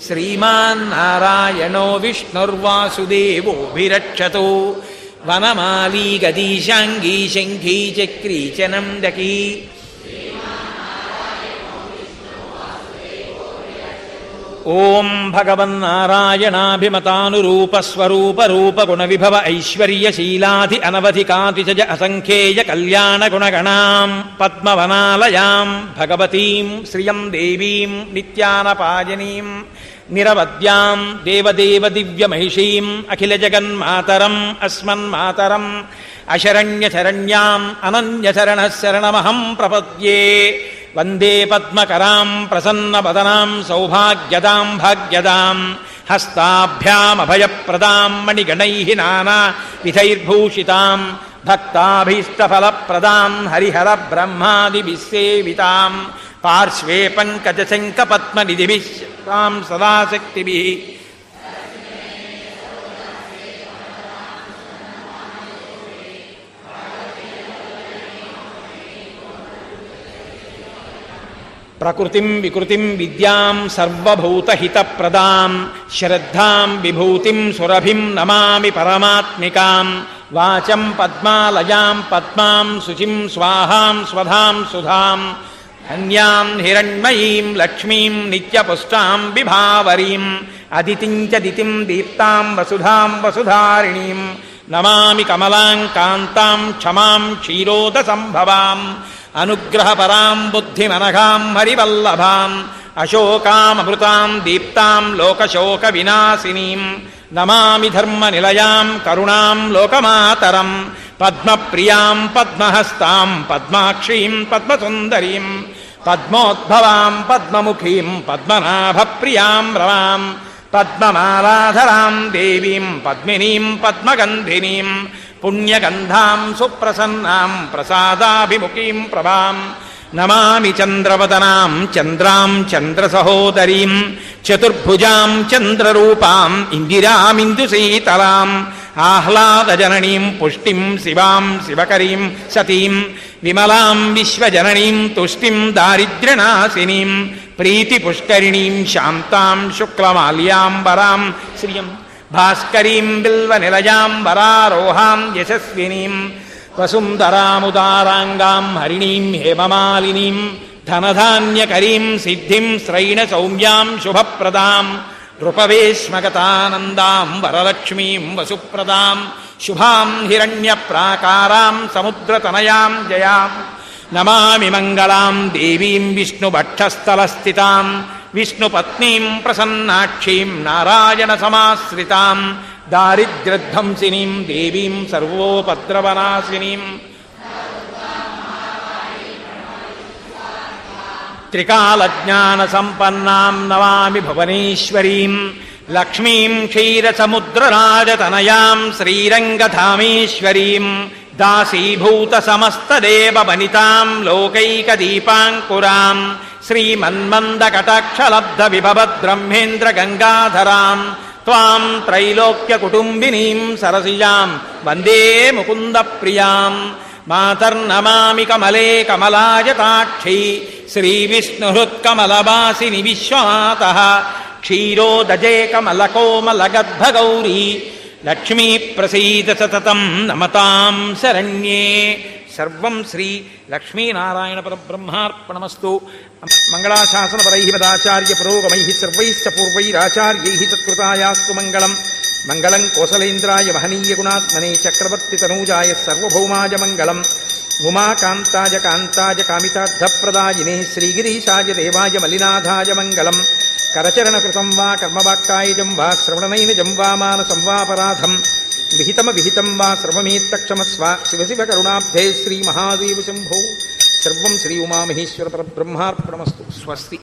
శ్రీమాన్నారాయణో విష్ణుర్వాసుదేవోభిరక్షతు వనమాలీ గదీశాంగీ శంఖీ చక్రీ చ నందకీ ఓం భగవన్నారాయణాభిమతానురూపస్వరూపరూపగుణ ఐశ్వర్యశీలాధి అనవధికాతిశజ అసంఖ్యేయ కళ్యాణగుణగణాం పద్మవనాలయాం భగవతీం శ్రియం దేవీం నిత్యానపాయనీం నిరవద్యాం దేవదేవ దివ్యమహిషీం అఖిలజగన్మాతరం అస్మన్మాతరం అశరణ్యశరణ్యాం అనన్యశరణః శరణమహం ప్రపద్యే వందే పద్మకరాం ప్రసన్నవదనాం సౌభాగ్యదాం భాగ్యదాం హస్తాభ్యామభయప్రదాం మణిగణైః నానావిధైర్భూషితాం భక్తాభీష్టఫలప్రదాం హరిహర బ్రహ్మాదిభిः సేవితాం పార్శ్వే పంకజశంఖపద్మనిధిభిः తాం సదాశక్తిభిः ప్రకృతిం వికృతిం విద్యాం సర్వభూతహితప్రదాం శ్రద్ధాం విభూతిం సురభిం నమామి పరమాత్మికాం వాచం పద్మాలయాం పద్మాం శుచిం స్వాహాం స్వధాం సుధాం ధన్యాం హిరణ్మయీం లక్ష్మీం నిత్యపుష్టాం విభావరీం అదితిం చ దితిం దీప్తాం వసుధాం వసుధారిణీం నమామి కమలాం కాంతాం క్షమాం క్షీరోదసంభవాం అనుగ్రహపరాం బుద్ధిమనఘాం హరివల్లభాం అశోకామృతాం దీప్తాం లోకశోక వినాశినీం నమామి ధర్మనిలయాం కరుణాం లోకమాతరం పద్మప్రియాం పద్మహస్తాం పద్మాక్షీం పద్మసుందరీం పద్మోద్భవాం పద్మముఖీం పద్మనాభప్రియాం రమాం పద్మమాలాధరాం దేవీం పద్మినీం పద్మగంధినీం పుణ్యగంధాం సుప్రసన్నాం ప్రసాదాభిముఖీం ప్రభాం నమామి చంద్రవదనాం చంద్రాం చంద్రసహోదరీం చతుర్భుజాం చంద్రరూపాం ఇందిరామిందుశీతలాం ఆహ్లాదజననీం పుష్టిం శివాం శివకరీం సతీం విమలాం విశ్వజననీం తుష్టిం దారిద్ర్యనాశినీం ప్రీతిపుష్కరిణీం శాంతాం శుక్లమాల్యాంబరాం శ్రియం భాస్కరీం బిల్వనిలయాం వరారోహాం యశస్వినీం వసుంధరాముదారాంగాం హరిణీం హేమమాలినీం ధనధాన్యకరీం సిద్ధిం శ్రైణ సౌమ్యాం శుభప్రదాం నృపవేశ్మగతానందాం వరలక్ష్మీం వసుప్రదాం శుభాం హిరణ్యప్రాకారాం సముద్రతనయాం జయాం నమామి మంగళాం దేవీం విష్ణుభక్షస్థలస్థితాం విష్ణుపత్నీం ప్రసన్నాక్షీం నారాయణ సమాశ్రితాం దారిద్ర్యధ్వంసినీం దేవీం సర్వోపద్రవనాశినీం త్రికాలజ్ఞానసంపన్నాం నమామి భువనేశ్వరీం లక్ష్మీం క్షీరసముద్రరాజతనయాం శ్రీరంగధామేశ్వరీం దాసీభూతసమస్తదేవవనితాం లోకైకదీపాంకురాం శ్రీమన్మందకటాక్షలబ్ధవిభవద్బ్రహ్మేంద్రగంగాధరాం త్వాం త్రైలోక్యకుటుంబినీం సరసిజాం వందే ముకుందప్రియాం మాతర్నమామి కమలే కమలాయతాక్షై శ్రీవిష్ణుహృత్కమలవాసిని విశ్వమాతః క్షీరోదజే కమలకోమలగద్భగౌరీ లక్ష్మీ ప్రసీద సతతం నమతాం శరణ్యే. సర్వం శ్రీ లక్ష్మీనారాయణ పరబ్రహ్మార్పణమస్తు. మంగళాశాసనపరై మదాచార్య పురోగమై సర్వైశ్చ పూర్వైరాచార్యై సత్కృతాయాస్తు మంగళం. మంగళం కోసలేంద్రాయ మహనీయ గుణాత్మనే చక్రవర్తి తనూజాయ సర్వభౌమాయ మంగళం. ఉమాకాంతాయ కాంతాయ కామితార్థప్రదాయినే శ్రీగిరీశాయ దేవాయ మలినాథాయ మంగళం. కరచరణకృతం వా కర్మవాక్కాయజం వా శ్రవణనైనజం వా మానసం వాపరాధం విహితమవిహితం వా సర్వమేత్తక్షమస్వ. శివ శివ కరుణాబ్ధే శ్రీ మహాదేవ శంభో. సర్వం శ్రీ ఉమామహేశ్వర పరబ్రహ్మార్పణమస్తు. స్వస్తి.